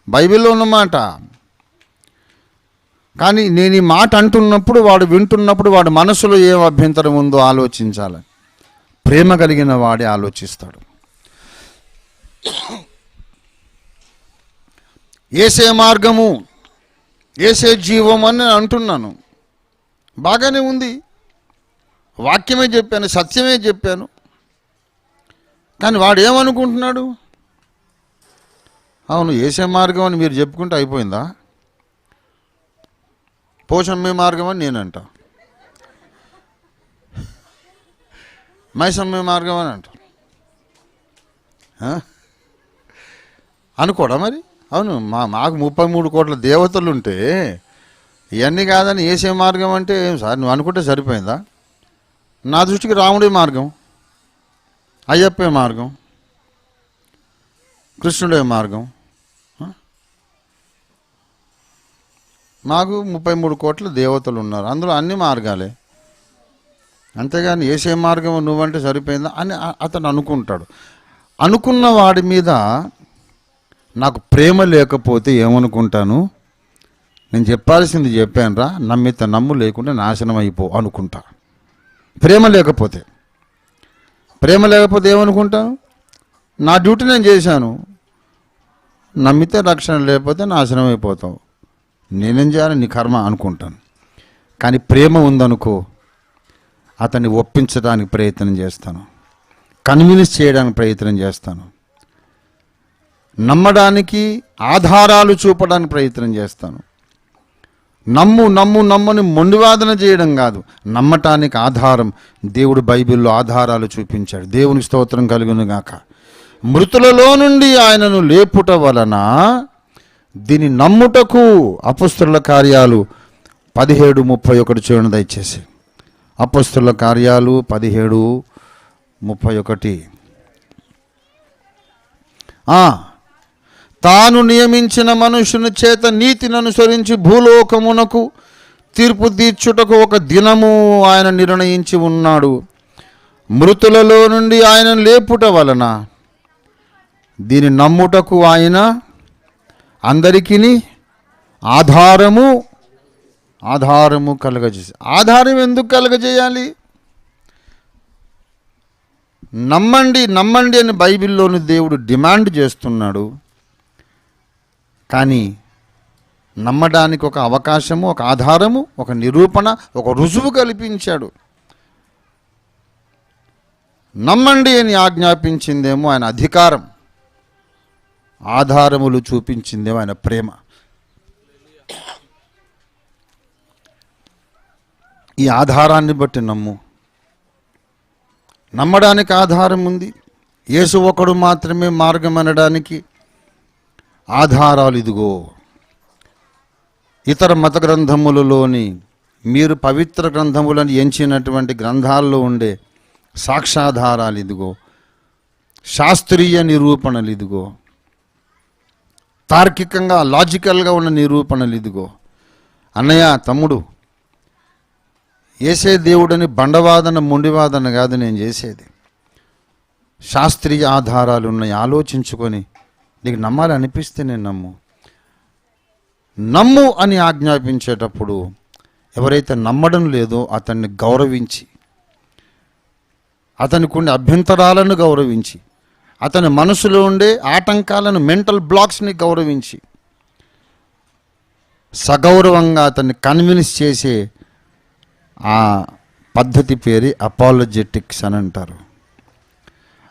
బైబిల్లో ఉన్నమాట. కానీ నేను ఈ మాట అంటున్నప్పుడు, వాడు వింటున్నప్పుడు వాడి మనసులో ఏం అభ్యంతరం ఉందో ఆలోచించాలి. ప్రేమ కలిగిన వాడే ఆలోచిస్తాడు. యేసే మార్గము, యేసే జీవం అని అంటున్నాను, బాగానే ఉంది, వాక్యమే చెప్పాను, సత్యమే చెప్పాను. కానీ వాడు ఏమనుకుంటున్నాడు? అవును యేసే మార్గం అని మీరు చెప్పుకుంటే అయిపోయిందా? పోషమ్మే మార్గం అని నేనంట, మైసమ్మే మార్గం అని అంట అనుకోడా మరి? అవును, మాకు 33 కోట్ల దేవతలు ఉంటే ఇవన్నీ కాదని యేసే మార్గం అంటే ఏం సార్ నువ్వు అనుకుంటే సరిపోయిందా? నా దృష్టికి రాముడే మార్గం, అయ్యప్పే మార్గం, కృష్ణుడే మార్గం. మాకు 33 కోట్ల దేవతలు ఉన్నారు, అందులో అన్ని మార్గాలే. అంతేగాని యేసే మార్గం నువ్వంటే సరిపోయిందా అని అతను అనుకుంటాడు. అనుకున్న వాడి మీద నాకు ప్రేమ లేకపోతే ఏమనుకుంటాను? నేను చెప్పాల్సింది చెప్పానురా, నమ్మితే నమ్ము, లేకుంటే నాశనం అయిపో అనుకుంటా. ప్రేమ లేకపోతే ఏమనుకుంటాను? నా డ్యూటీ నేను చేశాను, నమ్మితే రక్షణ, లేకపోతే నాశనం అయిపోతావు, నేనేం చేయాలి, నీ కర్మ అనుకుంటాను. కానీ ప్రేమ ఉందనుకో, అతన్ని ఒప్పించడానికి ప్రయత్నం చేస్తాను, కన్విన్స్ చేయడానికి ప్రయత్నం చేస్తాను, నమ్మడానికి ఆధారాలు చూపడానికి ప్రయత్నం చేస్తాను. నమ్మని మొండివాదన చేయడం కాదు, నమ్మటానికి ఆధారం. దేవుడు బైబిల్లో ఆధారాలు చూపించాడు. దేవుని స్తోత్రం కలుగును గాక. మృతులలో నుండి ఆయనను లేపుట వలన దీని నమ్ముటకు. అపొస్తలుల కార్యాలు 17:31 చూడండి దయచేసి. అపొస్తలుల కార్యాలు 17:31. తాను నియమించిన మనుషుని చేత నీతిని అనుసరించి భూలోకమునకు తీర్పు తీర్చుటకు ఒక దినము ఆయన నిర్ణయించి ఉన్నాడు. మృతులలో నుండి ఆయన లేపుట వలన దీని నమ్ముటకు ఆయన అందరికీ ఆధారము కలగజేసి. ఆధారం ఎందుకు కలగజేయాలి? నమ్మండి అని బైబిల్లోని దేవుడు డిమాండ్ చేస్తున్నాడు. కానీ నమ్మడానికి ఒక అవకాశము, ఒక ఆధారము, ఒక నిరూపణ, ఒక రుజువు కల్పించాడు. నమ్మండి అని ఆజ్ఞాపించిందేమో ఆయన అధికారం, ఆధారములు చూపించిందేమో ఆయన ప్రేమ. ఈ ఆధారాన్ని బట్టి నమ్మడానికి ఆధారం ఉంది. యేసు ఒకడు మాత్రమే మార్గం అనడానికి ఆధారాలు ఇదిగో. ఇతర మత గ్రంథములలోని మీరు పవిత్ర గ్రంథములను ఎంచినటువంటి గ్రంథాల్లో ఉండే సాక్ష్యాధారాలు ఇదిగో, శాస్త్రీయ నిరూపణలు ఇదిగో, తార్కికంగా లాజికల్గా ఉన్న నిరూపణలు ఇదిగో. అన్నయ్య, తమ్ముడు, యేసే దేవుడని బండవాదన, మొండివాదన కాదు నేను చేసేది. శాస్త్రీయ ఆధారాలు ఉన్నాయి, ఆలోచించుకొని నీకు నమ్మాలనిపిస్తే నేను నమ్ము అని ఆజ్ఞాపించేటప్పుడు ఎవరైతే నమ్మడం లేదో అతన్ని గౌరవించి, అతనికి ఉండే అభ్యంతరాలను గౌరవించి, అతని మనసులో ఉండే ఆటంకాలను, మెంటల్ బ్లాక్స్ని గౌరవించి, సగౌరవంగా అతన్ని కన్విన్స్ చేసే ఆ పద్ధతి పేరు అపాలజెటిక్స్ అని అంటారు.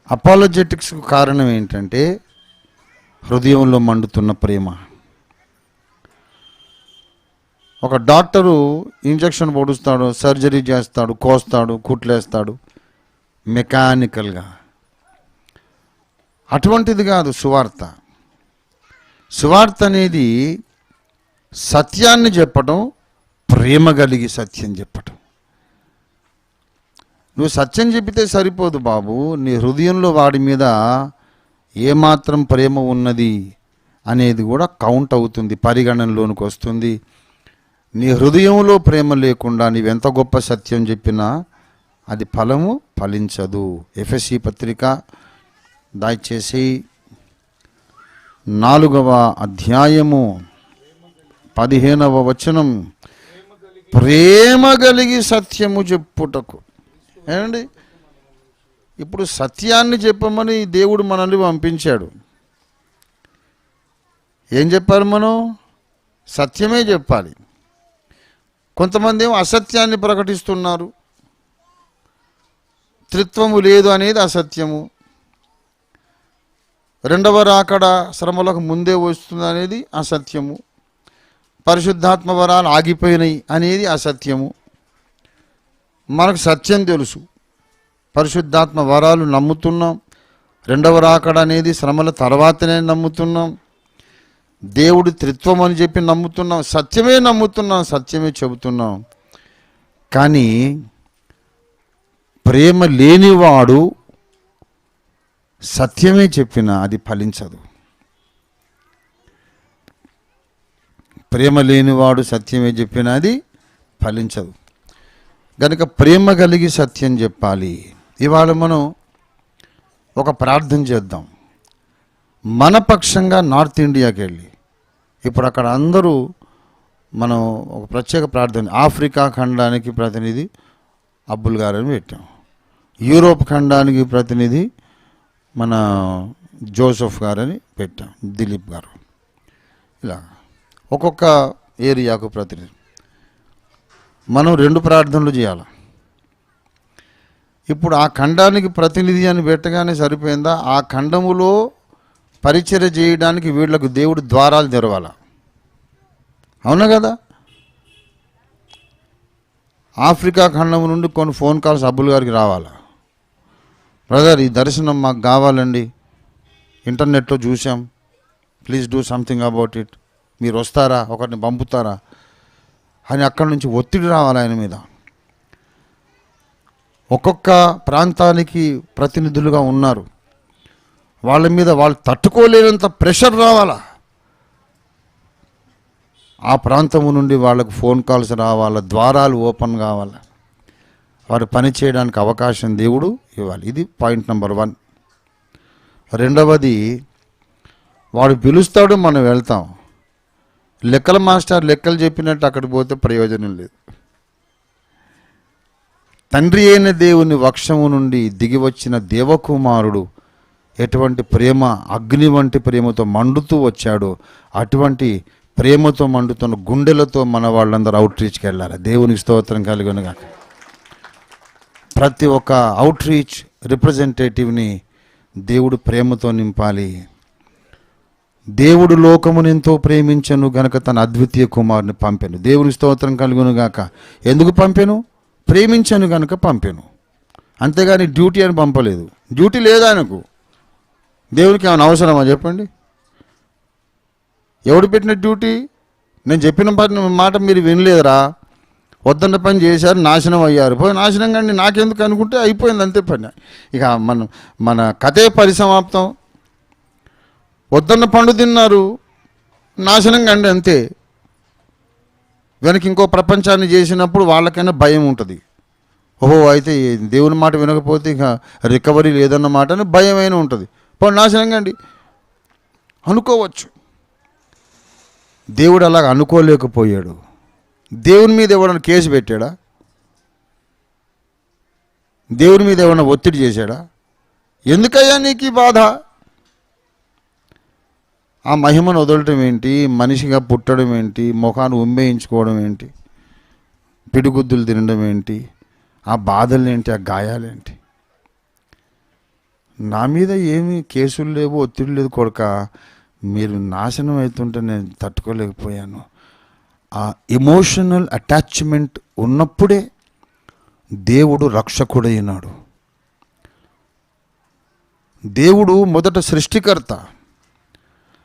అపాలజెటిక్స్కు కారణం ఏంటంటే హృదయంలో మండుతున్న ప్రేమ. ఒక డాక్టరు ఇంజక్షన్ పొడుస్తాడు, సర్జరీ చేస్తాడు, కోస్తాడు, కుట్లేస్తాడు, మెకానికల్గా. అటువంటిది కాదు సువార్త. సువార్త అనేది సత్యాన్ని చెప్పటం, ప్రేమ కలిగి సత్యం చెప్పటం. నువ్వు సత్యం చెప్పితే సరిపోదు బాబు, నీ హృదయంలో వాడి మీద ఏమాత్రం ప్రేమ ఉన్నది అనేది కూడా కౌంట్ అవుతుంది, పరిగణనలోనికి వస్తుంది. నీ హృదయంలో ప్రేమ లేకుండా నీవెంత గొప్ప సత్యం చెప్పినా అది ఫలము ఫలించదు. ఎఫెసీ పత్రిక దయచేసి 4వ అధ్యాయము 15వ వచనం, ప్రేమ కలిగి సత్యము చెప్పుటకు. ఏమండి, ఇప్పుడు సత్యాన్ని చెప్పమని దేవుడు మనల్ని పంపించాడు. ఏం చెప్పాలి? మనం సత్యమే చెప్పాలి. కొంతమంది ఏమో అసత్యాన్ని ప్రకటిస్తున్నారు. త్రిత్వము లేదు అనేది అసత్యము. రెండవ రాకడ శ్రమలకు ముందే వస్తుంది అనేది అసత్యము. పరిశుద్ధాత్మ వరాలు ఆగిపోయినాయి అనేది అసత్యము. మనకు సత్యం తెలుసు, పరిశుద్ధాత్మ వరాలు నమ్ముతున్నాం. రెండవ రాకడ అనేది శ్రమల తర్వాతనే నమ్ముతున్నాం. దేవుడు త్రిత్వం అని చెప్పి నమ్ముతున్నాం, సత్యమే నమ్ముతున్నాం, సత్యమే చెబుతున్నాం. కానీ ప్రేమ లేనివాడు సత్యమే చెప్పినా అది ఫలించదు. ప్రేమ లేనివాడు సత్యమే చెప్పినా అది ఫలించదు. కనుక ప్రేమ కలిగి సత్యం చెప్పాలి. ఇవాళ మనం ఒక ప్రార్థన చేద్దాం. మన పక్షంగా నార్త్ ఇండియాకి వెళ్ళి, ఇప్పుడు అక్కడ అందరూ మనం ఒక ప్రత్యేక ప్రార్థన, ఆఫ్రికా ఖండానికి ప్రతినిధి అబ్బుల్ గారని పెట్టాం, యూరోప్ ఖండానికి ప్రతినిధి మన జోసెఫ్ గారని పెట్టాం, దిలీప్ గారు. ఇలా ఒక్కొక్క ఏరియాకు ప్రతినిధి. మనం 2 ప్రార్థనలు చేయాలి. ఇప్పుడు ఆ ఖండానికి ప్రతినిధి అని పెట్టగానే సరిపోయిందా? ఆ ఖండములో పరిచర్య చేయడానికి వీళ్లకు దేవుడు ద్వారాలు తెరవాల. అవునా కదా? ఆఫ్రికా ఖండం నుండి కొన్ని ఫోన్ కాల్స్ అబ్బుల్ గారికి రావాలా, బ్రదర్ ఈ దర్శనం మాకు కావాలండి, ఇంటర్నెట్లో చూసాం, please do something about it, మీరు వస్తారా, ఒకరిని పంపుతారా అని అక్కడి నుంచి ఒత్తిడి రావాలి ఆయన మీద. ఒక్కొక్క ప్రాంతానికి ప్రతినిధులుగా ఉన్నారు, వాళ్ళ మీద వాళ్ళు తట్టుకోలేనంత ప్రెషర్ రావాలా. ఆ ప్రాంతము నుండి వాళ్ళకు ఫోన్ కాల్స్ రావాలా, ద్వారాలు ఓపెన్ కావాలా, వారు పని చేయడానికి అవకాశం దేవుడు ఇవ్వాలి. ఇది పాయింట్ నెంబర్ 1. రెండవది, వాడు పిలుస్తాడు, మనం వెళ్తాం. లెక్కల మాస్టర్ లెక్కలు చెప్పినట్టు అక్కడికి పోతే ప్రయోజనం లేదు. తండ్రి అయిన దేవుని వక్షము నుండి దిగి వచ్చిన దేవకుమారుడు ఎటువంటి ప్రేమ, అగ్ని వంటి ప్రేమతో మండుతూ వచ్చాడో అటువంటి ప్రేమతో మండుతున్న గుండెలతో మన వాళ్ళందరూ అవుట్ రీచ్కి వెళ్ళాలి. దేవునికి స్తోత్రం కలుగునుగా. ప్రతి ఒక్క అవుట్ రీచ్ రిప్రజెంటేటివ్ని దేవుడు ప్రేమతో నింపాలి. దేవుడు లోకమును ఎంతో ప్రేమించను గనక తన అద్వితీయ కుమారుని పంపెను. దేవుని స్తోత్రం కలుగునుగాక. ఎందుకు పంపెను? ప్రేమించను గనక పంపెను. అంతేగాని డ్యూటీ అని పంపలేదు. డ్యూటీ లేదు ఆయనకు. దేవునికి ఏమైనా అవసరమా చెప్పండి? ఎవడు పెట్టిన డ్యూటీ? నేను చెప్పిన మాట మీరు వినలేదురా, వద్దన్న పని చేశారు, నాశనం అయ్యారు, పోయి నాశనం కండి నాకెందుకు అనుకుంటే అయిపోయింది, అంతే పని. ఇక మన కథే పరిసమాప్తం. వద్దన్న పండు తిన్నారు, నాశనం కండి, అంతే. వెనక ఇంకో ప్రపంచాన్ని చేసినప్పుడు వాళ్ళకైనా భయం ఉంటుంది. ఓహో అయితే దేవుని మాట వినకపోతే ఇక రికవరీ లేదన్న మాట అని భయమైనా ఉంటుంది. పోయి నాశనం కండి అనుకోవచ్చు. దేవుడు అలాగ అనుకోలేకపోయాడు. దేవుని మీద ఎవడన్నా కేసు పెట్టాడా? దేవుని మీద ఏమన్నా ఒత్తిడి చేశాడా? ఎందుకయ్యా నీకు ఈ బాధ? ఆ మహిమను వదలటం ఏంటి, మనిషిగా పుట్టడం ఏంటి, ముఖాన్ని ఉమ్మేయించుకోవడం ఏంటి, పిడిగుద్దులు తినడం ఏంటి, ఆ బాధలు ఏంటి, ఆ గాయాలేంటి? నా మీద ఏమీ కేసులు లేవు, ఒత్తిడి లేదు కొడుక, మీరు నాశనం అవుతుంటే నేను తట్టుకోలేకపోయాను. ఆ ఎమోషనల్ అటాచ్మెంట్ ఉన్నప్పుడే దేవుడు రక్షకుడైనాడు. దేవుడు మొదట సృష్టికర్త.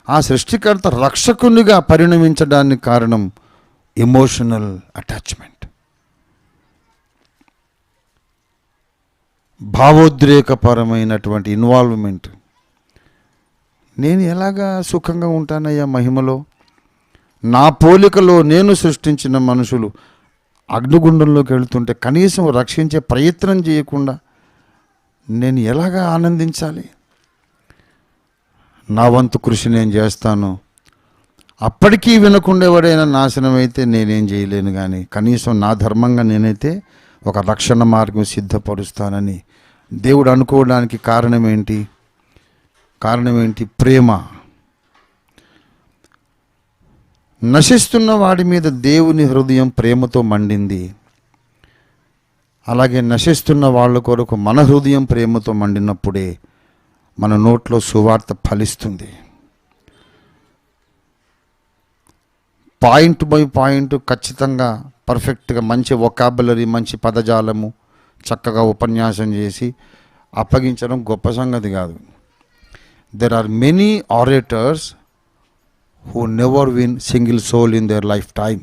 ఆ సృష్టికర్త రక్షకునిగా పరిణమించడానికి కారణం ఎమోషనల్ అటాచ్మెంట్, భావోద్రేకపరమైనటువంటి ఇన్వాల్వ్మెంట్. నేను ఎలాగా సుఖంగా ఉంటానయ్యా మహిమలో? నా పోలికలో నేను సృష్టించిన మనుషులు అగ్నిగుండంలోకి వెళుతుంటే కనీసం రక్షించే ప్రయత్నం చేయకుండా నేను ఎలాగా ఆనందించాలి? నా వంతు కృషి నేను చేస్తాను. అప్పటికీ వినకుండేవాడైనా నాశనం అయితే నేనేం చేయలేను, కానీ కనీసం నా ధర్మంగా నేనైతే ఒక రక్షణ మార్గం సిద్ధపరుస్తానని దేవుడు అనుకోవడానికి కారణం ఏంటి? ప్రేమ. నశిస్తున్న వాడి మీద దేవుని హృదయం ప్రేమతో మండింది. అలాగే నశిస్తున్న వాళ్ళ కొరకు మన హృదయం ప్రేమతో మండినప్పుడే మన నోట్లో సువార్త ఫలిస్తుంది. పాయింట్ బై పాయింట్ ఖచ్చితంగా పర్ఫెక్ట్గా మంచి వొకాబులరీ, మంచి పదజాలము, చక్కగా ఉపన్యాసం చేసి అప్పగించడం గొప్ప సంగతి కాదు. There are many orators who never win single soul in their lifetime.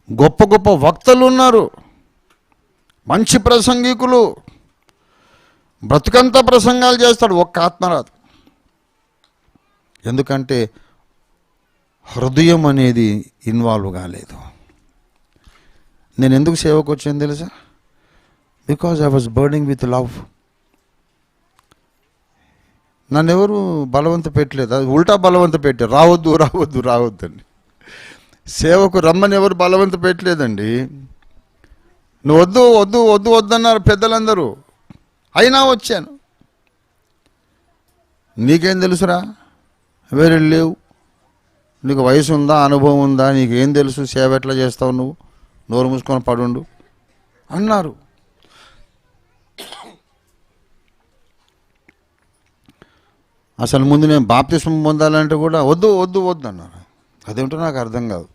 గొప్ప గొప్ప వక్తలు ఉన్నారు, మంచి ప్రసంగికులు, బ్రతుకంతా ప్రసంగాలు చేస్తాడు, ఒక్క ఆత్మ రాదు. ఎందుకంటే హృదయం అనేది ఇన్వాల్వ్ కాలేదు. నేను ఎందుకు సేవకు వచ్చాను తెలుసా? Because I was burning with love. నన్ను ఎవరు బలవంత పెట్టలేదు, అది ఉల్టా బలవంత పెట్టారు. రావద్దు రావద్దు రావద్దండి. సేవకు రమ్మని ఎవరు బలవంత పెట్టలేదండి. నువ్వు వద్దు వద్దు వద్దు వద్దన్నారు పెద్దలందరూ, అయినా వచ్చాను. నీకేం తెలుసురా? వేరే లేవు, నీకు వయసు ఉందా, అనుభవం ఉందా, నీకేం తెలుసు, సేవ ఎట్లా చేస్తావు, నువ్వు నోరు మూసుకొని పడుండు అన్నారు. అసలు ముందు నేను బాప్తిస్మం పొందాలంటే కూడా వద్దు వద్దు వద్దు అన్నారు. అదేంటో నాకు అర్థం కాదు.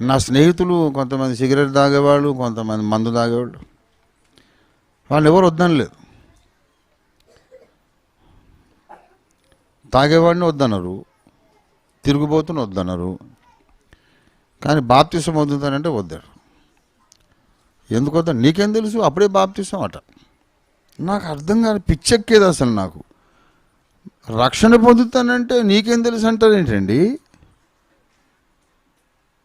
నా స్నేహితులు కొంతమంది సిగరెట్ తాగేవాళ్ళు, కొంతమంది మందు తాగేవాళ్ళు, వాళ్ళు ఎవరు వద్దనలేదు. తాగేవాడిని వద్దన్నారు, తిరుగుబోతుని వద్దన్నారు, కానీ బాప్తిస్మం పొందుతానంటే వద్దారు. ఎందుకు వద్దాను? నీకేం తెలుసు, అప్పుడే బాప్తిస్మం అట. నాకు అర్థం కాదు, పిచ్చెక్కేది అసలు నాకు. రక్షణ పొందుతానంటే నీకేం తెలుసు అంటారేంటండి?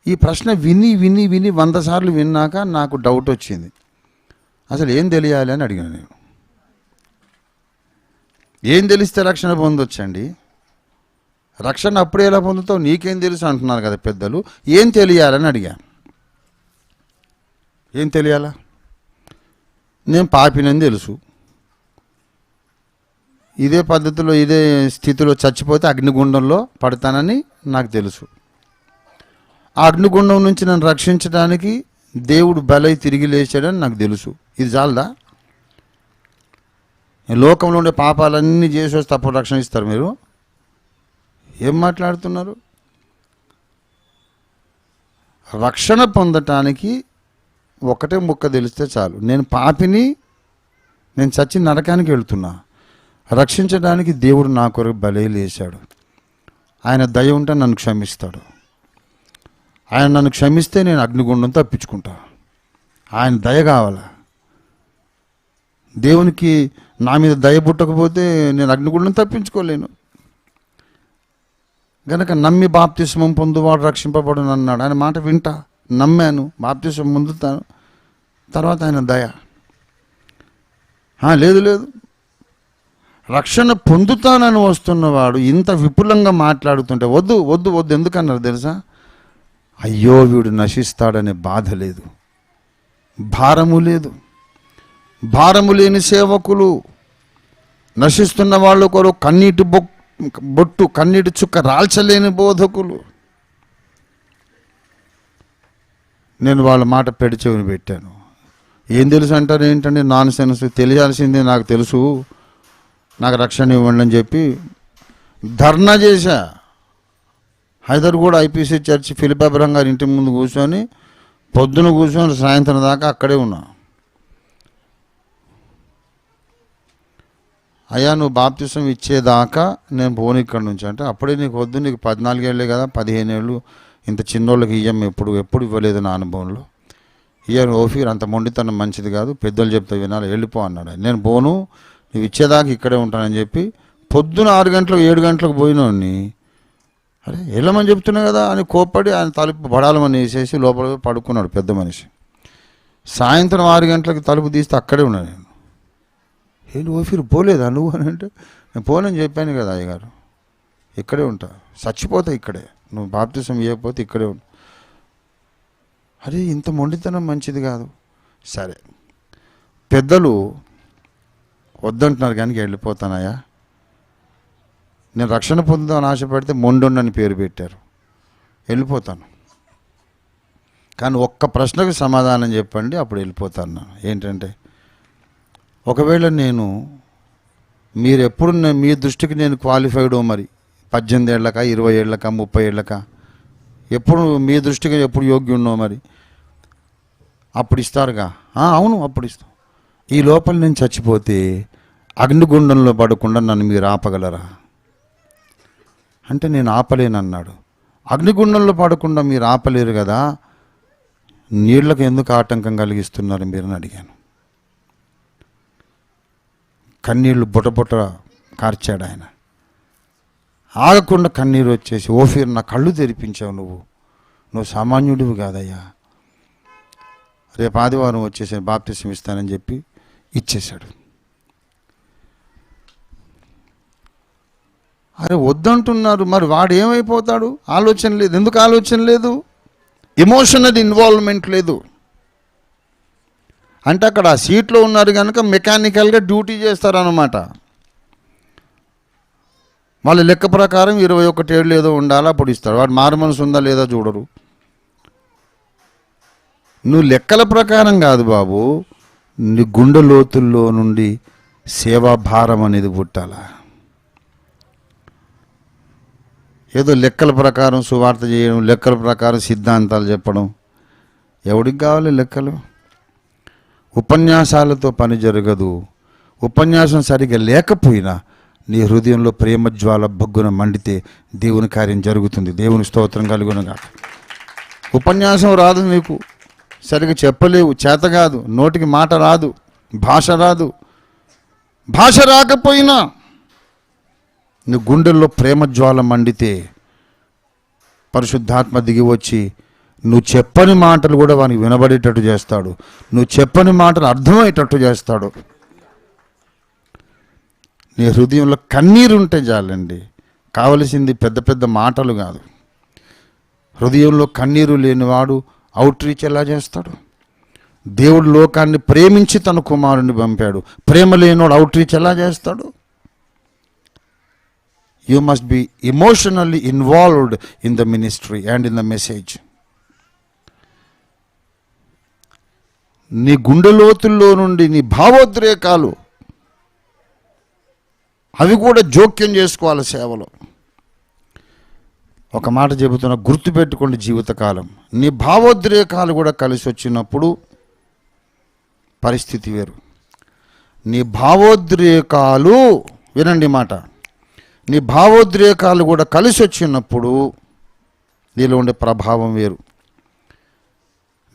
ఈ ప్రశ్న విని విని విని 100 సార్లు విన్నాక నాకు డౌట్ వచ్చింది, అసలు ఏం తెలియాలి అని అడిగాను నేను. ఏం తెలిస్తే రక్షణ పొందొచ్చండి? రక్షణ అప్పుడే ఎలా పొందుతావు, నీకేం తెలుసు అంటున్నారు కదా పెద్దలు. ఏం తెలియాలని అడిగా. ఏం తెలియాలా? నేను పాపినని తెలుసు, ఇదే పద్ధతిలో ఇదే స్థితిలో చచ్చిపోతే అగ్నిగుండంలో పడతానని నాకు తెలుసు. ఆ అగ్నిగుండం నుంచి నన్ను రక్షించడానికి దేవుడు బలై తిరిగి లేచాడని నాకు తెలుసు. ఇది చాలదా? లోకంలో ఉండే పాపాలన్నీ చేసి వస్తే అప్పుడు రక్షణ ఇస్తారు మీరు? ఏం మాట్లాడుతున్నారు? రక్షణ పొందటానికి ఒకటే ముక్క తెలిస్తే చాలు. నేను పాపిని, నేను చచ్చి నరకానికి వెళ్తున్నా, రక్షించడానికి దేవుడు నా కొరకు బలై లేచాడు. ఆయన దయ ఉంటే నన్ను క్షమిస్తాడు. ఆయన నన్ను క్షమిస్తే నేను అగ్నిగుండం తప్పించుకుంటా. ఆయన దయ కావాలా? దేవునికి నా మీద దయ పుట్టకపోతే నేను అగ్నిగుండం తప్పించుకోలేను. గనక నమ్మి బాప్తిస్మం పొందువాడు రక్షింపబడును అన్నాడు. ఆయన మాట వింటా, నమ్మాను, బాప్తిస్మం పొందుతాను, తర్వాత ఆయన దయ. లేదు లేదు, రక్షణ పొందుతానని వస్తున్నవాడు ఇంత విపులంగా మాట్లాడుతుంటే వద్దు వద్దు వద్దు ఎందుకన్నారు తెలుసా? అయ్యో వీడు నశిస్తాడనే బాధ లేదు, భారము లేదు. భారము లేని సేవకులు, నశిస్తున్న వాళ్ళ కొరకు కన్నీటి బొట్టు కన్నీటి చుక్క రాల్చలేని బోధకులు. నేను వాళ్ళ మాట పెడిచెవిని పెట్టాను. ఏం తెలుసు అంటారు ఏంటంటే, నాన్ సెన్స్, తెలియాల్సిందే నాకు తెలుసు, నాకు రక్షణ ఇవ్వండి అని చెప్పి ధర్నా చేశా. Hyderguda IPC church Philip Abraham గారి ఇంటి ముందు కూర్చొని పొద్దున కూర్చొని సాయంత్రం దాకా అక్కడే ఉన్నా. అయ్యా నువ్వు బాప్తిసం ఇచ్చేదాకా నేను పోను ఇక్కడి నుంచి. అంటే అప్పుడే నీకు వద్దు, నీకు 14 ఏళ్ళే కదా, 15 ఏళ్ళు, ఇంత చిన్నోళ్ళకి ఇయ్యం, ఎప్పుడు ఇవ్వలేదు నా అనుభవంలో. ఇయ్యను ఓఫీర్, అంత మొండితనం మంచిది కాదు, పెద్దలు చెప్తే వినాలి, వెళ్ళిపో అన్నాడు. నేను పోను, నువ్వు ఇచ్చేదాకా ఇక్కడే ఉంటానని చెప్పి పొద్దున 6 గంటలకు 7 గంటలకు పోయినోడిని, అరే వెళ్ళమని చెప్తున్నా కదా అని కోప్పడి ఆయన తలుపు బడాలమని వేసేసి లోపల పడుకున్నాడు పెద్ద మనిషి. సాయంత్రం 6 గంటలకు తలుపు తీస్తే అక్కడే ఉన్నాను నేను. ఏంటి ఓఫీర్ పోలేదా నువ్వు అని అంటే, నేను పోనని చెప్పాను కదా అయ్యగారు, ఇక్కడే ఉంటా, చచ్చిపోతా ఇక్కడే, నువ్వు బాప్తిసం ఇవ్వకపోతే ఇక్కడే ఉంటా. అరే ఇంత మొండితనం మంచిది కాదు. సరే పెద్దలు వద్దంటున్నారు కానీ వెళ్ళిపోతానయ్యా, నేను రక్షణ పొందుదామని ఆశపడితే మొండొండని పేరు పెట్టారు, వెళ్ళిపోతాను, కానీ ఒక్క ప్రశ్నకు సమాధానం చెప్పండి అప్పుడు వెళ్ళిపోతాను. ఏంటంటే, ఒకవేళ మీరు ఎప్పుడు మీ దృష్టికి నేను క్వాలిఫైడో, మరి 18 ఏళ్ళకా 20 ఏళ్ళకా 30 ఏళ్ళకా, ఎప్పుడు మీ దృష్టికి ఎప్పుడు యోగ్యున్నో మరి అప్పుడు ఇస్తారుగా. అవును అప్పుడు ఇస్తాం. ఈ లోపల నేను చచ్చిపోతే అగ్నిగుండంలో పడకుండా నన్ను మీరు ఆపగలరా అంటే నేను ఆపలేనన్నాడు. అగ్నిగుండంలో పడకుండా మీరు ఆపలేరు కదా, నీళ్లకు ఎందుకు ఆటంకం కలిగిస్తున్నారు మీరని అడిగాను. కన్నీళ్లు బుటబుట కార్చాడు ఆయన. ఆగకుండా కన్నీరు వచ్చేసి, ఓఫీర్ నా కళ్ళు తెరిపించావు, నువ్వు సామాన్యుడివి కాదయ్యా, రేపు ఆదివారం వచ్చేసి బాప్తిసం ఇస్తానని చెప్పి ఇచ్చేశాడు. అరే వద్దంటున్నారు, మరి వాడు ఏమైపోతాడు? ఆలోచన లేదు. ఎందుకు ఆలోచన లేదు? ఎమోషనల్ ఇన్వాల్వ్మెంట్ లేదు. అంటే అక్కడ ఆ సీట్లో ఉన్నారు కనుక మెకానికల్గా డ్యూటీ చేస్తారన్నమాట. వాళ్ళ లెక్క ప్రకారం 21 ఏళ్ళు ఏదో ఉండాలా, అప్పుడు ఇస్తాడు. వాడు మారు మనసు ఉందా లేదా చూడరు. నువ్వు లెక్కల ప్రకారం కాదు బాబు, నీ గుండె లోతుల్లో నుండి సేవాభారం అనేది పుట్టాలా. ఏదో లెక్కల ప్రకారం సువార్త చేయడం, లెక్కల ప్రకారం సిద్ధాంతాలు చెప్పడం, ఎవడికి కావాలి లెక్కలు? ఉపన్యాసాలతో పని జరగదు. ఉపన్యాసం సరిగా లేకపోయినా నీ హృదయంలో ప్రేమజ్వాల బొగ్గున మండితే దేవుని కార్యం జరుగుతుంది. దేవుని స్తోత్రం కలుగునుగా. ఉపన్యాసం రాదు, నీకు సరిగా చెప్పలేవు, చేత కాదు, నోటికి మాట రాదు, భాష రాదు. భాష రాకపోయినా నీ గుండెల్లో ప్రేమజ్వాల మండితే పరిశుద్ధాత్మ దిగి వచ్చి నువ్వు చెప్పని మాటలు కూడా వానికి వినబడేటట్టు చేస్తాడు, నువ్వు చెప్పని మాటలు అర్థమయ్యేటట్టు చేస్తాడు. నీ హృదయంలో కన్నీరు ఉంటే చాలండి, కావలసింది పెద్ద పెద్ద మాటలు కాదు. హృదయంలో కన్నీరు లేనివాడు అవుట్ రీచ్ ఎలా చేస్తాడు? దేవుడు లోకాన్ని ప్రేమించి తన కుమారుని పంపాడు, ప్రేమ లేనివాడు అవుట్ రీచ్ ఎలా చేస్తాడు? You must be emotionally involved in the ministry and in the message. నీ గుండె లోతుల్లో నుండి నీ భావోద్రేకాలు అవి కూడా జోక్యం చేసుకోవాలి సేవలో. ఒక మాట చెబుతున్నా, గుర్తుపెట్టుకోండి జీవితకాలం. నీ భావోద్రేకాలు కూడా కలిసి వచ్చినప్పుడు పరిస్థితి వేరు. నీ భావోద్రేకాలు, వినండి మాట, నీ భావోద్రేకాలు కూడా కలిసి వచ్చినప్పుడు నీలో ఉండే ప్రభావం వేరు.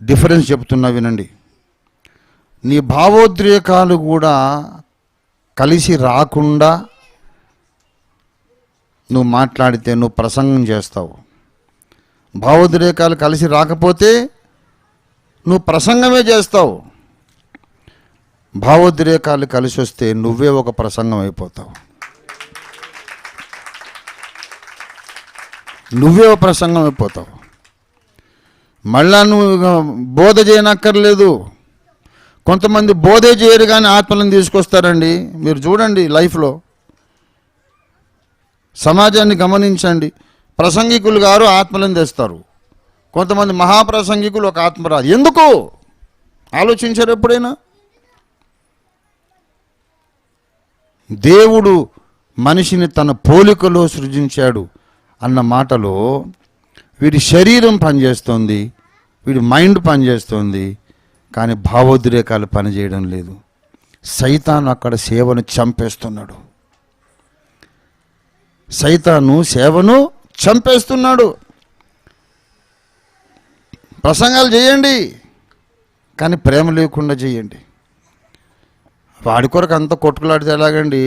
డిఫరెన్స్ చెప్తున్నా వినండి. నీ భావోద్రేకాలు కూడా కలిసి రాకుండా నువ్వు మాట్లాడితే నువ్వు ప్రసంగం చేస్తావు. భావోద్రేకాలు కలిసి రాకపోతే నువ్వు ప్రసంగమే చేస్తావు. భావోద్రేకాలు కలిసి వస్తే నువ్వే ఒక ప్రసంగం అయిపోతావు. నువ్వే ఒక ప్రసంగం అయిపోతావు. మళ్ళా నువ్వు బోధ చేయనక్కర్లేదు. కొంతమంది బోధే చేయరు కానీ ఆత్మలను తీసుకొస్తారండి. మీరు చూడండి లైఫ్లో, సమాజాన్ని గమనించండి. ప్రసంగికులు గారు ఆత్మలను తెస్తారు. కొంతమంది మహాప్రసంగికులు ఒక ఆత్మ రాదు. ఎందుకు ఆలోచించారు ఎప్పుడైనా? దేవుడు మనిషిని తన పోలికలో సృజించాడు అన్న మాటలో వీడి శరీరం పనిచేస్తుంది, వీడి మైండ్ పనిచేస్తుంది, కానీ భావోద్రేకాలు పనిచేయడం లేదు. సైతాను అక్కడ సేవను చంపేస్తున్నాడు. సైతాను సేవను చంపేస్తున్నాడు. ప్రసంగాలు చేయండి, కానీ ప్రేమ లేకుండా చేయండి. వాడి కొరకు అంత కొట్టుకులాడితే ఎలాగండి?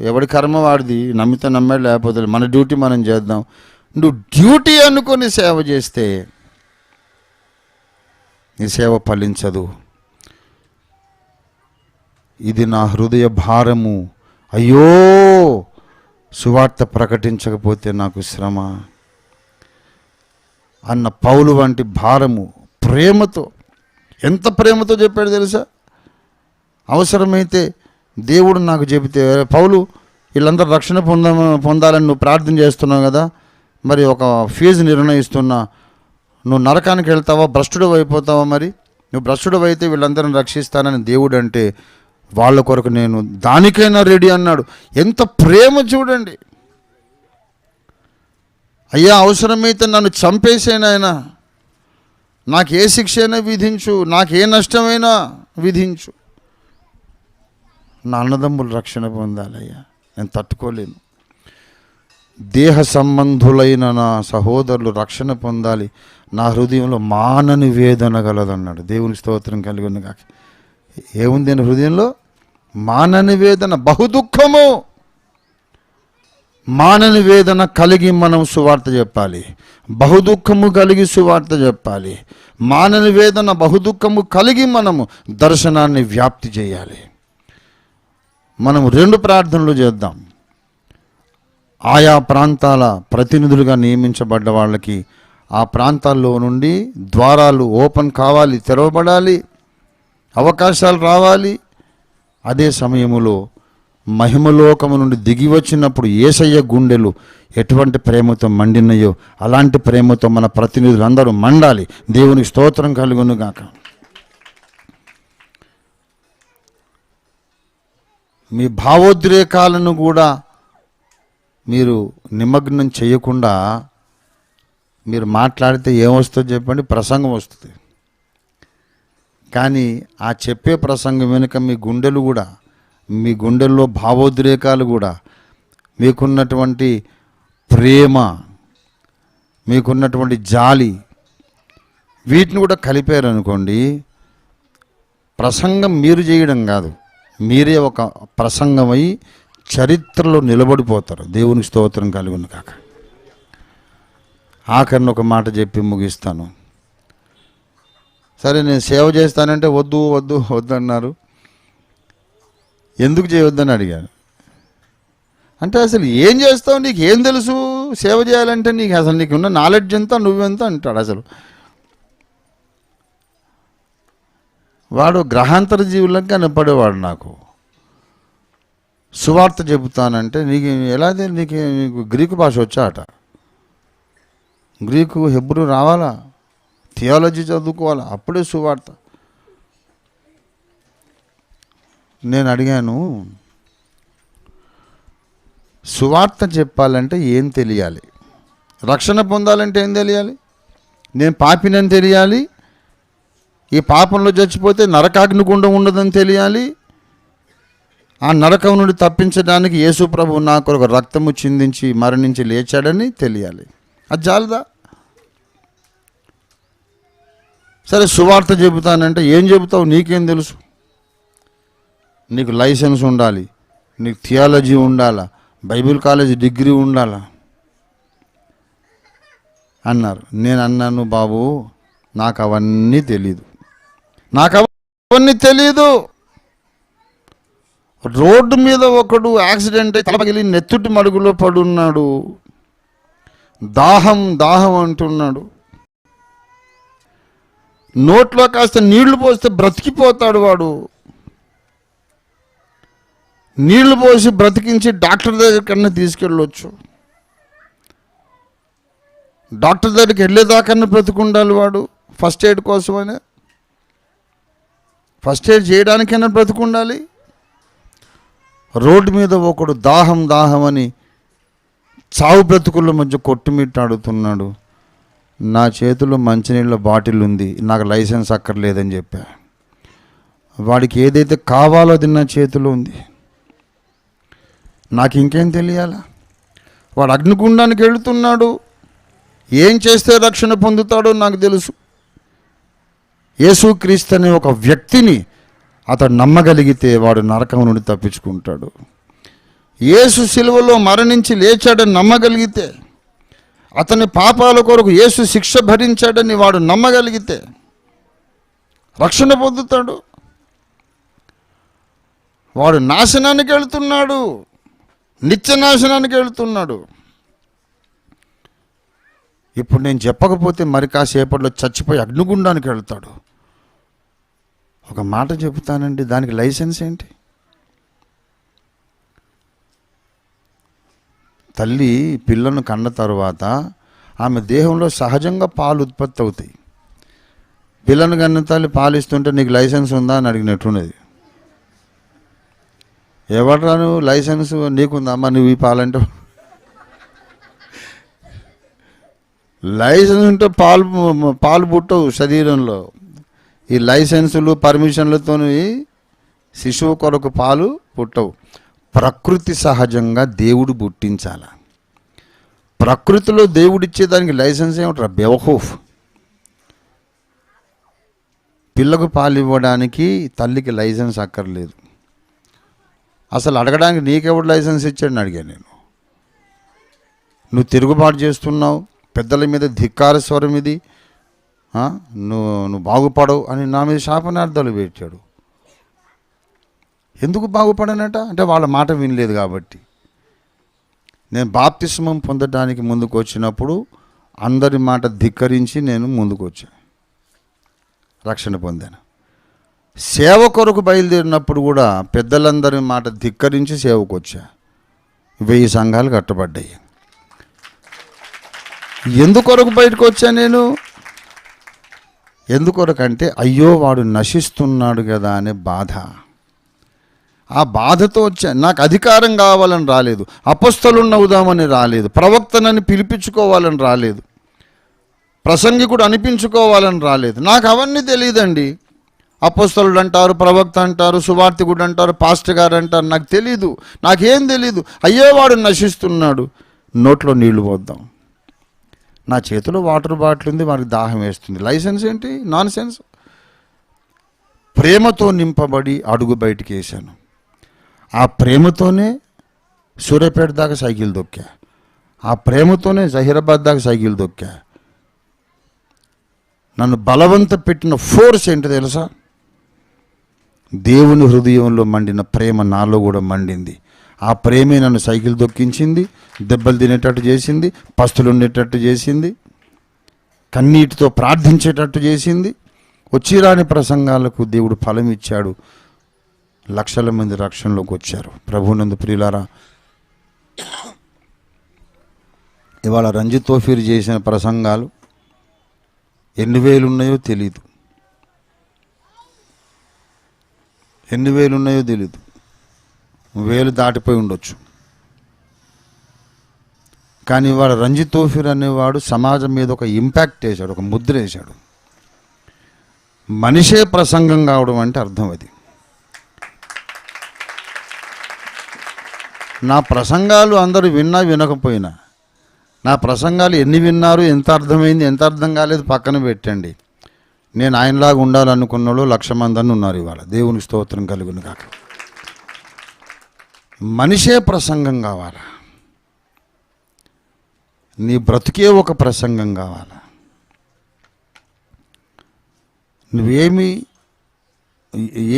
ఎవడి కర్మ వాడిది. నమ్మితే నమ్మాడు, లేకపోతే మన డ్యూటీ మనం చేద్దాం. నువ్వు డ్యూటీ అనుకొని సేవ చేస్తే నీ సేవ ఫలించదు. ఇది నా హృదయ భారము, అయ్యో సువార్త ప్రకటించకపోతే నాకు శ్రమ అన్న పౌలు వంటి భారము, ప్రేమతో, ఎంత ప్రేమతో చెప్పాడు తెలుసా? అవసరమైతే దేవుడు నాకు చెబితే, పౌలు వీళ్ళందరూ రక్షణ పొందాలని నువ్వు ప్రార్థన చేస్తున్నావు కదా, మరి ఒక ఫీజు నిర్ణయిస్తున్నా, నువ్వు నరకానికి వెళ్తావా, భ్రష్టుడు అయిపోతావా? మరి నువ్వు భ్రష్టుడు అయితే వీళ్ళందరిని రక్షిస్తానని దేవుడు అంటే వాళ్ళ కొరకు నేను దానికైనా రెడీ అన్నాడు. ఎంత ప్రేమ చూడండి. అయ్యా అవసరమైతే నన్ను చంపేసేనాయనా, నాకు ఏ శిక్ష అయినా విధించు, నాకు ఏ నష్టమైనా విధించు, నా అన్నదమ్ములు రక్షణ పొందాలయ్యా, నేను తట్టుకోలేను. దేహ సంబంధులైన నా సహోదరులు రక్షణ పొందాలి, నా హృదయంలో మానని వేదన గలదన్నాడు. దేవుని స్తోత్రం కలిగిన కాక. ఏముంది అని హృదయంలో? మానని వేదన, బహుదుఖము. మానని వేదన కలిగి మనం సువార్త చెప్పాలి, బహుదుఖము కలిగి సువార్త చెప్పాలి. మానని వేదన, బహుదుఖము కలిగి మనము దర్శనాన్ని వ్యాప్తి చేయాలి. మనం 2 ప్రార్థనలు చేద్దాం. ఆయా ప్రాంతాల ప్రతినిధులుగా నియమించబడ్డ వాళ్ళకి ఆ ప్రాంతాల్లో నుండి ద్వారాలు ఓపెన్ కావాలి, తెరవబడాలి, అవకాశాలు రావాలి. అదే సమయములో మహిమలోకము నుండి దిగి వచ్చినప్పుడు యేసయ్య గుండెలు ఎటువంటి ప్రేమతో మండినయో అలాంటి ప్రేమతో మన ప్రతినిధులందరూ మండాలి. దేవునికి స్తోత్రం కలుగును గాక. మీ భావోద్రేకాలను కూడా మీరు నిమగ్నం చేయకుండా మీరు మాట్లాడితే ఏమొస్తుందో చెప్పండి? ప్రసంగం వస్తుంది. కానీ ఆ చెప్పే ప్రసంగం వెనుక మీ గుండెలు కూడా, మీ గుండెల్లో భావోద్రేకాలు కూడా, మీకున్నటువంటి ప్రేమ, మీకున్నటువంటి జాలి, వీటిని కూడా కలిపారనుకోండి, ప్రసంగం మీరు చేయడం కాదు, మీరే ఒక ప్రసంగమై చరిత్రలో నిలబడిపోతారు. దేవుని స్తోత్రం కలుగును కాక. ఆఖరిని ఒక మాట చెప్పి ముగిస్తాను. సరే నేను సేవ చేస్తానంటే వద్దు వద్దు వద్దు అన్నారు. ఎందుకు చేయొద్దని అడిగాను. అంటే అసలు ఏం చేస్తావు, నీకు ఏం తెలుసు సేవ చేయాలంటే, నీకు అసలు నీకున్న నాలెడ్జ్ ఎంత, నువ్వెంత అంటాడు. అసలు వాడు గ్రహాంతర జీవులకు కనపడేవాడు. నాకు సువార్త చెబుతానంటే నీకు ఎలా, నీకు గ్రీకు భాష వచ్చాట, గ్రీకు హెబ్రూ రావాలా, థియాలజీ చదువుకోవాలా, అప్పుడే సువార్త. నేను అడిగాను, సువార్త చెప్పాలంటే ఏం తెలియాలి? రక్షణ పొందాలంటే ఏం తెలియాలి? నేను పాపినని తెలియాలి, ఈ పాపంలో చచ్చిపోతే నరకాగ్ని గుండం ఉండదని తెలియాలి, ఆ నరకం నుండి తప్పించడానికి యేసు ప్రభువు నా కొరకు రక్తము చిందించి మరణించి లేచాడని తెలియాలి. అది చాలదా? సరే సువార్త చెబుతానంటే ఏం చెబుతావు? నీకేం తెలుసు? నీకు లైసెన్స్ ఉండాలి, నీకు థియాలజీ ఉండాలా, బైబిల్ కాలేజ్ డిగ్రీ ఉండాలా అన్నారు. నేను అన్నాను, బాబు నాకు అవన్నీ తెలీదు, నాకు అవన్నీ తెలీదు. రోడ్డు మీద ఒకడు యాక్సిడెంట్ అయి తలపగిలి నెత్తుటి మడుగులో పడున్నాడు, దాహం దాహం అంటున్నాడు, నోట్లో కాస్త నీళ్లు పోస్తే బ్రతికిపోతాడు వాడు. నీళ్లు పోసి బ్రతికించి డాక్టర్ దగ్గరికన్నా తీసుకెళ్ళొచ్చు, డాక్టర్ దగ్గరికి వెళ్ళేదాకన్నా బ్రతికుండాలి వాడు. ఫస్ట్ ఎయిడ్ కోసమైనా, ఫస్ట్ ఎయిడ్ చేయడానికైనా బ్రతికుండాలి. రోడ్డు మీద ఒకడు దాహం దాహం అని చావు బ్రతుకుల మధ్య కొట్టుమిట్టాడుతున్నాడు. నా చేతిలో మంచినీళ్ళ బాటిల్ ఉంది, నాకు లైసెన్స్ అక్కర్లేదని చెప్పా. వాడికి ఏదైతే కావాలో అది నా చేతిలో ఉంది, నాకు ఇంకేం తెలియాలా? వాడు అగ్నిగుండానికి వెళుతున్నాడు. ఏం చేస్తే రక్షణ పొందుతాడో నాకు తెలుసు. యేసుక్రీస్తు అనే ఒక వ్యక్తిని అతడు నమ్మగలిగితే వాడు నరకం నుండి తప్పించుకుంటాడు. యేసు సిలువలో మరణించి లేచాడని నమ్మగలిగితే, అతని పాపాల కొరకు యేసు శిక్ష భరించాడని వాడు నమ్మగలిగితే రక్షణ పొందుతాడు. వాడు నాశనానికి వెళుతున్నాడు, నిత్య నాశనానికి వెళుతున్నాడు. ఇప్పుడు నేను చెప్పకపోతే మరి కాసేపట్లో చచ్చిపోయి అగ్నిగుండానికి వెళ్తాడు. ఒక మాట చెబుతానండి, దానికి లైసెన్స్ ఏంటి? తల్లి పిల్లను కన్న తర్వాత ఆమె దేహంలో సహజంగా పాలు ఉత్పత్తి అవుతాయి. పిల్లను కన్న తల్లి పాలు ఇస్తుంటే నీకు లైసెన్స్ ఉందా అని అడిగినట్టున్నది. ఎవడరా నువ్వు, లైసెన్స్ నీకుందమ్మా నువ్వు ఈ పాలంటే? లైసెన్స్ ఉంటే పాలు పుట్టవు శరీరంలో. ఈ లైసెన్సులు పర్మిషన్లతో శిశువు కొరకు పాలు పుట్టవు. ప్రకృతి సహజంగా దేవుడు పుట్టించాల. ప్రకృతిలో దేవుడిచ్చేదానికి లైసెన్స్ ఏమిట్రా? బెవహూఫ్. పిల్లకు పాలు ఇవ్వడానికి తల్లికి లైసెన్స్ అక్కర్లేదు. అసలు అడగడానికి నీకెవడు లైసెన్స్ ఇచ్చాడని అడిగాను నేను. నువ్వు తిరుగుబాటు చేస్తున్నావు, పెద్దల మీద ధిక్కార స్వరం ఇది, నువ్వు బాగుపడవు అని నా మీద శాపనార్థాలు పెట్టాడు. ఎందుకు బాగుపడనట అంటే వాళ్ళ మాట వినలేదు కాబట్టి. నేను బాప్తిస్మం పొందడానికి ముందుకు వచ్చినప్పుడు అందరి మాట ధిక్కరించి నేను ముందుకు వచ్చాను, రక్షణ పొందాను. సేవ కొరకు బయలుదేరినప్పుడు కూడా పెద్దలందరి మాట ధిక్కరించి సేవకు వచ్చా. 1000 సంఘాలు కట్టబడ్డాయి. ఎందుకొరకు బయటకు వచ్చా నేను? ఎందుకొరకంటే అయ్యో వాడు నశిస్తున్నాడు కదా అనే బాధ. ఆ బాధతో వచ్చా. నాకు అధికారం కావాలని రాలేదు, అపొస్తలుని అవుదామని రాలేదు, ప్రవక్తనని పిలిపించుకోవాలని రాలేదు, ప్రసంగికుడు అనిపించుకోవాలని రాలేదు. నాకు అవన్నీ తెలియదండి. అపొస్తలుడు అంటారు, ప్రవక్త అంటారు, సువార్తికుడు అంటారు, పాస్టర్ గారు అంటారు, నాకు తెలీదు. నాకేం తెలీదు. అయ్యో వాడు నశిస్తున్నాడు, నోట్లో నీళ్లు పోద్దాం. నా చేతిలో వాటర్ బాటిల్ ఉంది, వారికి దాహం వేస్తుంది. లైసెన్స్ ఏంటి? Non sense. ప్రేమతో నింపబడి అడుగు బయటికి వేశాను. ఆ ప్రేమతోనే సూర్యాపేట దాకా సైకిల్ దొక్కా. ఆ ప్రేమతోనే జహీరాబాద్ దాకా సైకిల్ దొక్కా. నన్ను బలవంత పెట్టిన ఫోర్స్ ఏంటో తెలుసా? దేవుని హృదయంలో మండిన ప్రేమ నాలో కూడా మండింది. ఆ ప్రేమే నన్ను సైకిల్ దొక్కించింది, దెబ్బలు తినేటట్టు చేసింది, పస్తులు ఉండేటట్టు చేసింది, కన్నీటితో ప్రార్థించేటట్టు చేసింది. వచ్చిరాని ప్రసంగాలకు దేవుడు ఫలం ఇచ్చాడు. లక్షల మంది రక్షణలోకి వచ్చారు. ప్రభునందు ప్రియులారా, ఇవాళ రంజిత్ తోఫీర్ చేసిన ప్రసంగాలు ఎన్ని వేలు ఉన్నాయో తెలీదు, ఎన్ని వేలు ఉన్నాయో తెలీదు. 1000 దాటిపోయి ఉండొచ్చు. కానీ ఇవాళ రంజిత్ తోఫీర్ అనేవాడు సమాజం మీద ఒక ఇంపాక్ట్ వేశాడు, ఒక ముద్ర వేశాడు. మనిషే ప్రసంగం కావడం అంటే అర్థం అది. నా ప్రసంగాలు అందరూ విన్నా వినకపోయినా, నా ప్రసంగాలు ఎన్ని విన్నారు, ఎంత అర్థమైంది, ఎంత అర్థం కాలేదు పక్కన పెట్టండి. నేను ఆయనలాగా ఉండాలనుకున్న వాళ్ళు 1,00,000 మంది అని ఉన్నారు ఇవాళ. దేవునికి స్తోత్రం కలుగును కాక. మనిషే ప్రసంగం కావాలా? నీ బ్రతుకే ఒక ప్రసంగం కావాలా?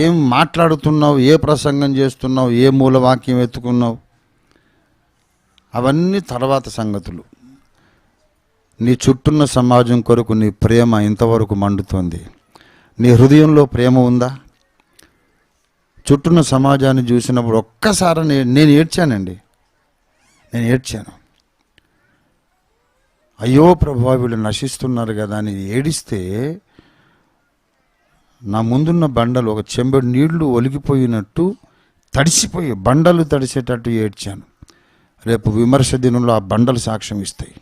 ఏం మాట్లాడుతున్నావు, ఏ ప్రసంగం చేస్తున్నావు, ఏ మూలవాక్యం ఎత్తుకున్నావు, అవన్నీ తర్వాత సంగతులు. నీ చుట్టూన్న సమాజం కొరకు నీ ప్రేమ ఇంతవరకు మండుతోంది. నీ హృదయంలో ప్రేమ ఉందా? చుట్టూన్న సమాజాన్ని చూసినప్పుడు ఒక్కసారి నేను ఏడ్చానండి. నేను ఏడ్చాను. అయ్యో ప్రభువా వీళ్ళు నశిస్తున్నారు కదా అని ఏడిస్తే నా ముందున్న బండలు ఒక చెంబెడు నీళ్లు ఒలిగిపోయినట్టు తడిసిపోయి బండలు తడిసేటట్టు ఏడ్చాను. రేపు విమర్శ దినంలో ఆ బండలు సాక్ష్యం ఇస్తాయి.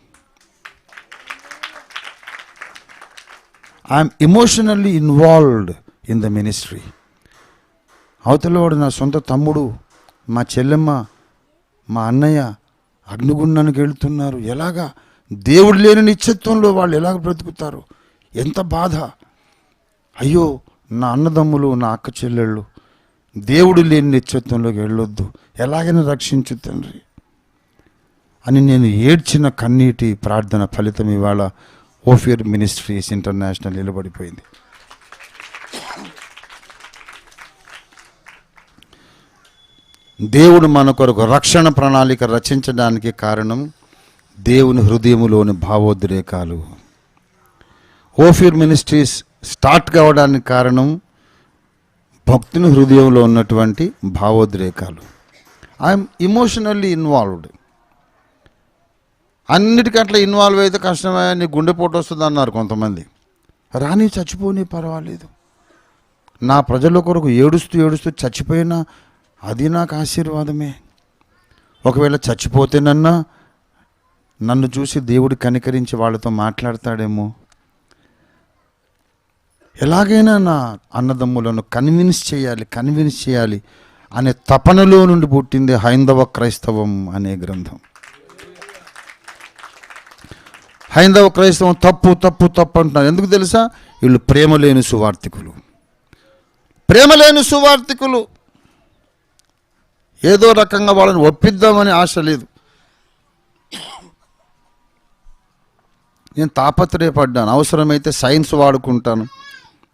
I'm emotionally involved in the ministry. అవతలవాడు నా సొంత తమ్ముడు, మా చెల్లెమ్మ, మా అన్నయ్య, అగ్నిగుండానికి వెళ్తున్నారు. ఎలాగా దేవుడు లేని నిత్యత్వంలో వాళ్ళు ఎలాగ బ్రతుకుతారు? ఎంత బాధ! అయ్యో, నా అన్నదమ్ములు, నా అక్క చెల్లెళ్ళు దేవుడు లేని నిత్యత్వంలోకి వెళ్ళొద్దు, ఎలాగైనా రక్షించు తండ్రి అని నేను ఏడ్చిన కన్నీటి ప్రార్థన ఫలితం ఇవాళ ఓఫియర్ మినిస్ట్రీస్ ఇంటర్నేషనల్ నిలబడిపోయింది. దేవుడు మన కొరకు రక్షణ ప్రణాళిక రచించడానికి కారణం దేవుని హృదయములోని భావోద్రేకాలు. ఓఫియర్ మినిస్ట్రీస్ స్టార్ట్ కావడానికి కారణం భక్తుని హృదయంలో ఉన్నటువంటి భావోద్రేకాలు. I'm emotionally involved. అన్నిటికట్లా ఇన్వాల్వ్ అయితే కష్టమే, నీ గుండెపోటు వస్తుంది అన్నారు కొంతమంది. రాని చచ్చిపోని పర్వాలేదు, నా ప్రజల కొరకు ఏడుస్తూ ఏడుస్తూ చచ్చిపోయినా అది నాకు ఆశీర్వాదమే. ఒకవేళ చచ్చిపోతేనన్నా నన్ను చూసి దేవుడు కనికరించి వాళ్ళతో మాట్లాడతాడేమో. ఎలాగైనా నా అన్నదమ్ములను కన్విన్స్ చేయాలి అనే తపనలో నుండి పుట్టింది హైందవ క్రైస్తవం అనే గ్రంథం. హైందవ క్రైస్తవం తప్పు తప్పు తప్పు అంటున్నారు. ఎందుకు తెలుసా? వీళ్ళు ప్రేమ లేని సువార్థికులు. ఏదో రకంగా వాళ్ళని ఒప్పిద్దామని ఆశ లేదు. నేను తాపత్రయపడ్డాను. అవసరమైతే సైన్స్ వాడుకుంటాను,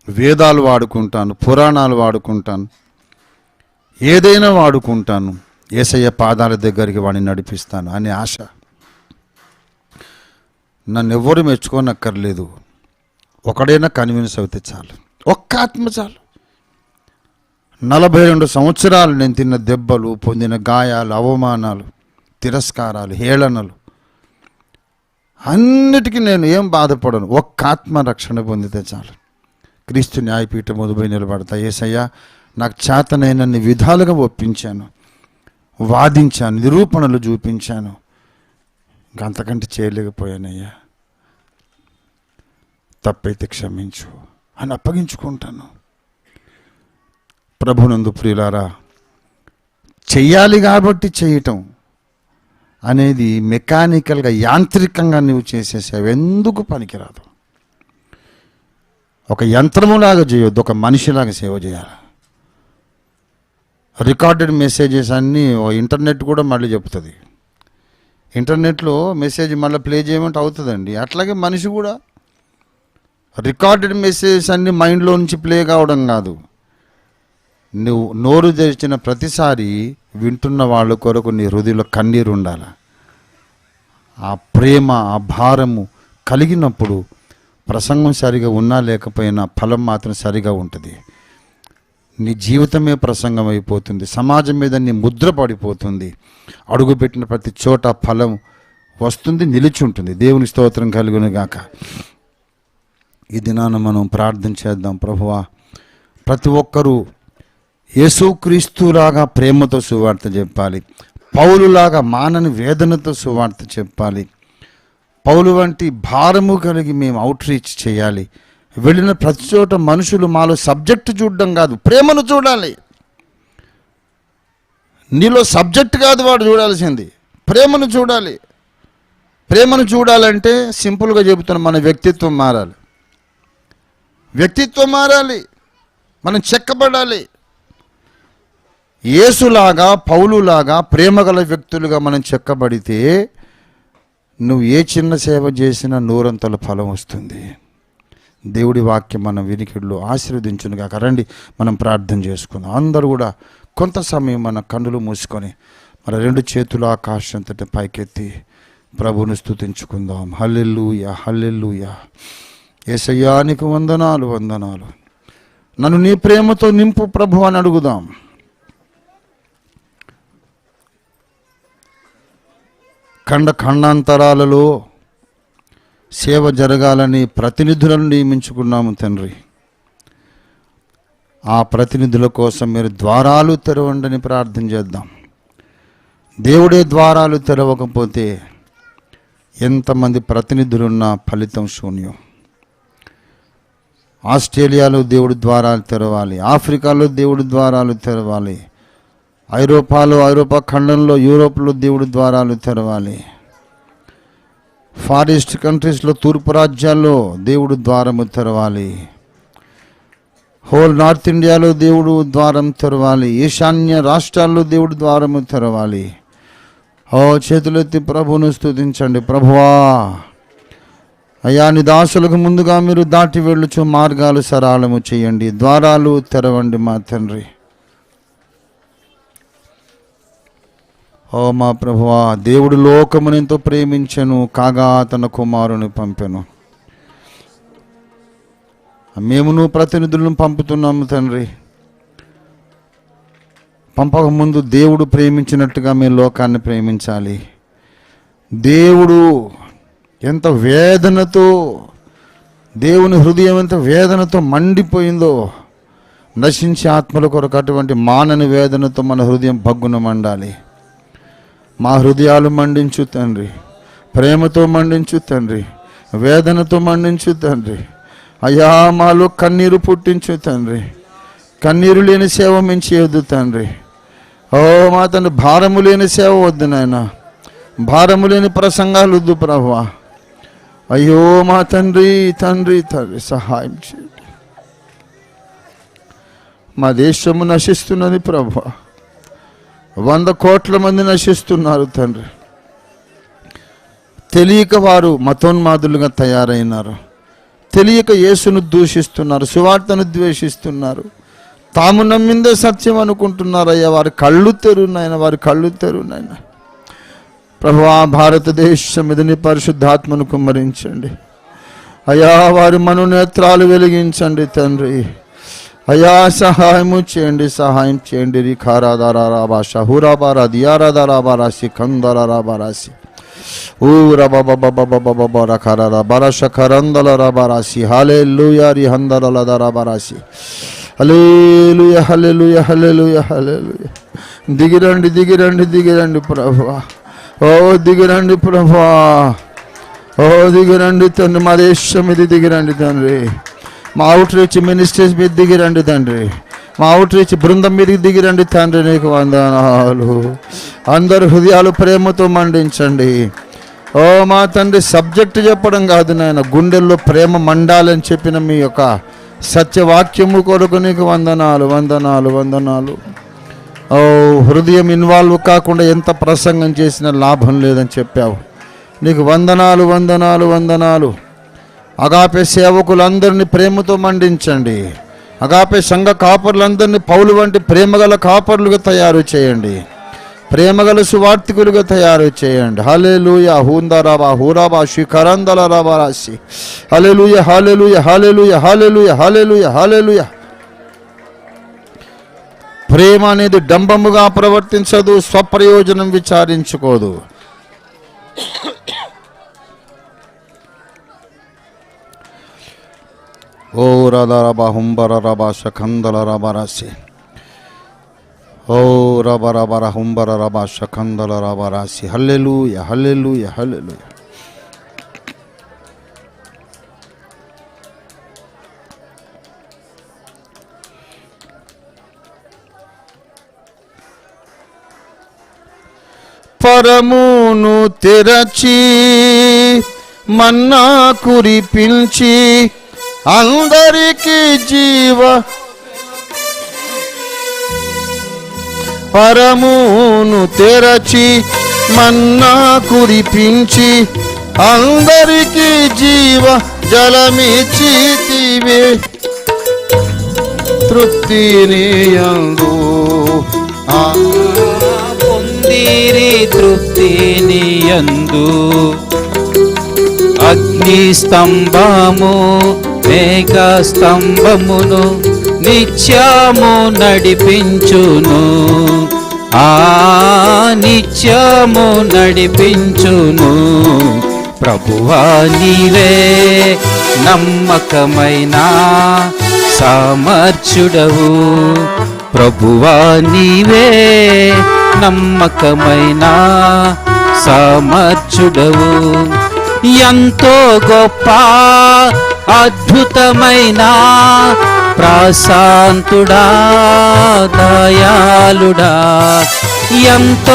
వేదాలు వాడుకుంటాను, పురాణాలు వాడుకుంటాను, ఏదైనా వాడుకుంటాను, యేసయ్య పాదాల దగ్గరికి వాడిని నడిపిస్తాను అనే ఆశ. నన్ను ఎవ్వరూ మెచ్చుకోనక్కర్లేదు, ఒకడైనా కన్విన్స్ అవుతే చాలు, ఒక్క ఆత్మ చాలు. 42 సంవత్సరాలు నేను తిన్న దెబ్బలు, పొందిన గాయాలు, అవమానాలు, తిరస్కారాలు, హేళనలు అన్నిటికీ నేను ఏం బాధపడను. ఒక్క ఆత్మ రక్షణ పొందితే చాలు. క్రీస్తు న్యాయపీఠం మొదలుపోయి నిలబడతా. యేసయ్యా, నాకు చేతనైనన్ని విధాలుగా ఒప్పించాను, వాదించాను, నిరూపణలు చూపించాను, ఇంకంతకంటే చేయలేకపోయానయ్యా, తప్పైతే క్షమించు అని అప్పగించుకుంటాను. ప్రభునందు ప్రియులారా, చెయ్యాలి కాబట్టి చేయటం అనేది మెకానికల్గా, యాంత్రికంగా నువ్వు చేసేసావు, ఎందుకు పనికిరాదు. ఒక యంత్రములాగా చేయొద్దు, ఒక మనిషిలాగా సేవ చేయాలి. రికార్డెడ్ మెసేజెస్ అన్నీ ఇంటర్నెట్ కూడా మళ్ళీ చెప్తుంది. ఇంటర్నెట్లో మెసేజ్ మళ్ళీ ప్లే చేయమంటే అవుతుందండి. అట్లాగే మనిషి కూడా రికార్డెడ్ మెసేజెస్ అన్నీ మైండ్లో నుంచి ప్లే కావడం కాదు, నువ్వు నోరు తెరిచిన ప్రతిసారి వింటున్న వాళ్ళ కొరకు నీ హృదయంలో కన్నీరు ఉండాలి. ఆ ప్రేమ, ఆ భారము కలిగినప్పుడు ప్రసంగం సరిగా ఉన్నా లేకపోయినా ఫలం మాత్రం సరిగా ఉంటుంది. నీ జీవితమే ప్రసంగం అయిపోతుంది, సమాజం మీద నీ ముద్ర పడిపోతుంది. అడుగుపెట్టిన ప్రతి చోట ఫలం వస్తుంది, నిలిచి ఉంటుంది. దేవుని స్తోత్రం కలుగును గాక. ఈ దినాన మనం ప్రార్థన చేద్దాం. ప్రభువా, ప్రతి ఒక్కరూ యేసుక్రీస్తులాగా ప్రేమతో సువార్త చెప్పాలి, పౌలులాగా మానని వేదనతో సువార్త చెప్పాలి. పౌలు వంటి భారము కలిగి మేము అవుట్ రీచ్ చేయాలి. వెళ్ళిన ప్రతి చోట మనుషులు మాలో సబ్జెక్ట్ చూడడం కాదు, ప్రేమను చూడాలి. నీలో సబ్జెక్ట్ కాదు వాడు చూడాల్సింది, ప్రేమను చూడాలి. ప్రేమను చూడాలంటే సింపుల్గా చెబుతున్నాం, మన వ్యక్తిత్వం మారాలి. మనం చెక్కబడాలి. యేసులాగా, పౌలులాగా ప్రేమగల వ్యక్తులుగా మనం చెక్కబడితే నువ్వు ఏ చిన్న సేవ చేసినా నూరంతల ఫలం వస్తుంది. దేవుడి వాక్యం మన వినికిడిలో ఆశీర్వదించునుగాక. రండి మనం ప్రార్థన చేసుకుందాం. అందరూ కూడా కొంత సమయం మన కన్నులు మూసుకొని మన 2 చేతులు ఆకాశంతటి పైకెత్తి ప్రభువును స్తుతించుకుందాం. హల్లెలూయా, హల్లెలూయా. యేసయ్యా, నీకు వందనాలు, నన్ను నీ ప్రేమతో నింపు ప్రభు అని అడుగుదాం. ఖండాంతరాలలో సేవ జరగాలని ప్రతినిధులను నియమించుకున్నాము తండ్రి. ఆ ప్రతినిధుల కోసం మీరు ద్వారాలు తెరవండి ప్రార్థన చేద్దాం. దేవుడే ద్వారాలు తెరవకపోతే ఎంతమంది ప్రతినిధులున్నా ఫలితం శూన్యం. ఆస్ట్రేలియాలో దేవుడు ద్వారాలు తెరవాలి, ఆఫ్రికాలో దేవుడు ద్వారాలు తెరవాలి, ఐరోపా ఖండంలో, యూరోప్లో దేవుడి ద్వారాలు తెరవాలి. ఫారెస్ట్ కంట్రీస్లో, తూర్పు రాజ్యాల్లో దేవుడు ద్వారము తెరవాలి. హోల్ నార్త్ ఇండియాలో దేవుడు ద్వారం తెరవాలి. ఈశాన్య రాష్ట్రాల్లో దేవుడు ద్వారము తెరవాలి. చేతులెత్తి ప్రభువును స్తుతించండి. ప్రభువా, అయ్యా, నీ దాసులకు ముందుగా మీరు దాటి వెళ్ళుచు మార్గాలు సరళము చేయండి, ద్వారాలు తెరవండి మా తండ్రి. మా ప్రభువా, దేవుడు లోకమును ఎంతో ప్రేమించెను, కాగా తన కుమారుని పంపెను. మేమును ప్రతినిధులను పంపుతున్నాము తండ్రి. పంపక ముందు దేవుడు ప్రేమించినట్టుగా మేము లోకాన్ని ప్రేమించాలి. దేవుడు ఎంత వేదనతో, దేవుని హృదయం ఎంత వేదనతో మండిపోయిందో, నశించే ఆత్మల కొరకు అటువంటి మానని వేదనతో మన హృదయం భగ్గున మండాలి. మా హృదయాలు మండించు తండ్రి, ప్రేమతో మండించు తండ్రి, వేదనతో మండించు తండ్రి. అయ్యా, మాలో కన్నీరు పుట్టించు తండ్రి. కన్నీరు లేని సేవ మేము చేయొద్దు తండ్రి. మా తండ్రి, భారము లేని సేవ వద్దు నాయన, భారము లేని ప్రసంగాలు వద్దు ప్రభువా. అయ్యో మా తండ్రి, తండ్రి తండ్రి సహాయం చేయండి. మా దేశము నశిస్తున్నది ప్రభువా. 100 కోట్ల మంది నశిస్తున్నారు తండ్రి. తెలియక వారు మతోన్మాదులుగా తయారైనారు. తెలియక యేసును దూషిస్తున్నారు, సువార్తను ద్వేషిస్తున్నారు. తాము నమ్మిందే సత్యం అనుకుంటున్నారు. అయ్యా, వారి కళ్ళు తెరునాయన, వారి కళ్ళు తెరునాయన. ప్రభువా, భారతదేశం మీద నీ పరిశుద్ధాత్మను కుమ్మరించండి. అయ్యా, వారి మనోనేత్రాలు వెలిగించండి తండ్రి. అయ్యా, సహాయము చేయండి, సహాయం చేయండి. రిఖారాధారాభాష హూరాబారా దియారాధారాబారాసి కందరాబారాసి ఊరబాబాబాబాబాబారాసి హల్లెలూయా రిహందరలదరాబారాసి హల్లెలూయా హల్లెలూయా హల్లెలూయా హల్లెలూయా. దిగిరండి, దిగిరండి, దిగిరండి ప్రభువా. దిగిరండి ప్రభువా. దిగిరండి తండ్రి. మా దేశం ఇది దిగిరండి తండ్రి. మా అవుట్ రీచ్ మినిస్ట్రీస్ మీద దిగిరండి తండ్రి. మా అవుట్ రీచ్ బృందం మీదకి దిగిరండి తండ్రి. నీకు వందనాలు. అందరు హృదయాలు ప్రేమతో మండించండి. మా తండ్రి, సబ్జెక్ట్ చెప్పడం కాదు నాయన, గుండెల్లో ప్రేమ మండాలని చెప్పిన మీ యొక్క సత్యవాక్యము కొరకు నీకు వందనాలు, వందనాలు, వందనాలు. హృదయం ఇన్వాల్వ్ కాకుండా ఎంత ప్రసంగం చేసినా లాభం లేదని చెప్పావు. నీకు వందనాలు, వందనాలు, వందనాలు. అగాపే సేవకులందరినీ ప్రేమతో మండించండి. అగాపే సంఘ కాపర్లందరినీ పౌలు వంటి ప్రేమగల కాపర్లుగా తయారు చేయండి. ప్రేమగల సువార్తికులుగా తయారు చేయండి. హల్లెలూయా హూందరాబా హూరాబా శిఖరందలరాబా రాసి హల్లెలూయా హల్లెలూయా హల్లెలూయా హల్లెలూయా హల్లెలూయా హల్లెలూయా. ప్రేమ అనేది డంబముగా ప్రవర్తించదు, స్వప్రయోజనం విచారించుకోదు. ఓ రాధారబా హుంబరబా శకందలరబరాసి ఓ రబరబర హుంబరబా శకందలరబరాసి హల్లెలూయా హల్లెలూయా హల్లెలూయా. పరమును తెరచి మన్నా కురిపించి అందరికీ జీవ పరమును తెరచి మన్నా కురిపించి అందరికీ జీవ జలమిచ్చితివే తృప్తిని యందు పొందిరి తృప్తిని యందు అగ్ని స్తంభము మేఘ స్తంభమును నిత్యము నడిపించును. నిత్యము నడిపించును. ప్రభువా నీవే నమ్మకమైన సామర్థ్యుడవు. ప్రభువా నీవే నమ్మకమైన సామర్థ్యుడవు. ఎంతో గొప్ప అద్భుతమైన ప్రశాంతుడా దయాళుడా ఎంతో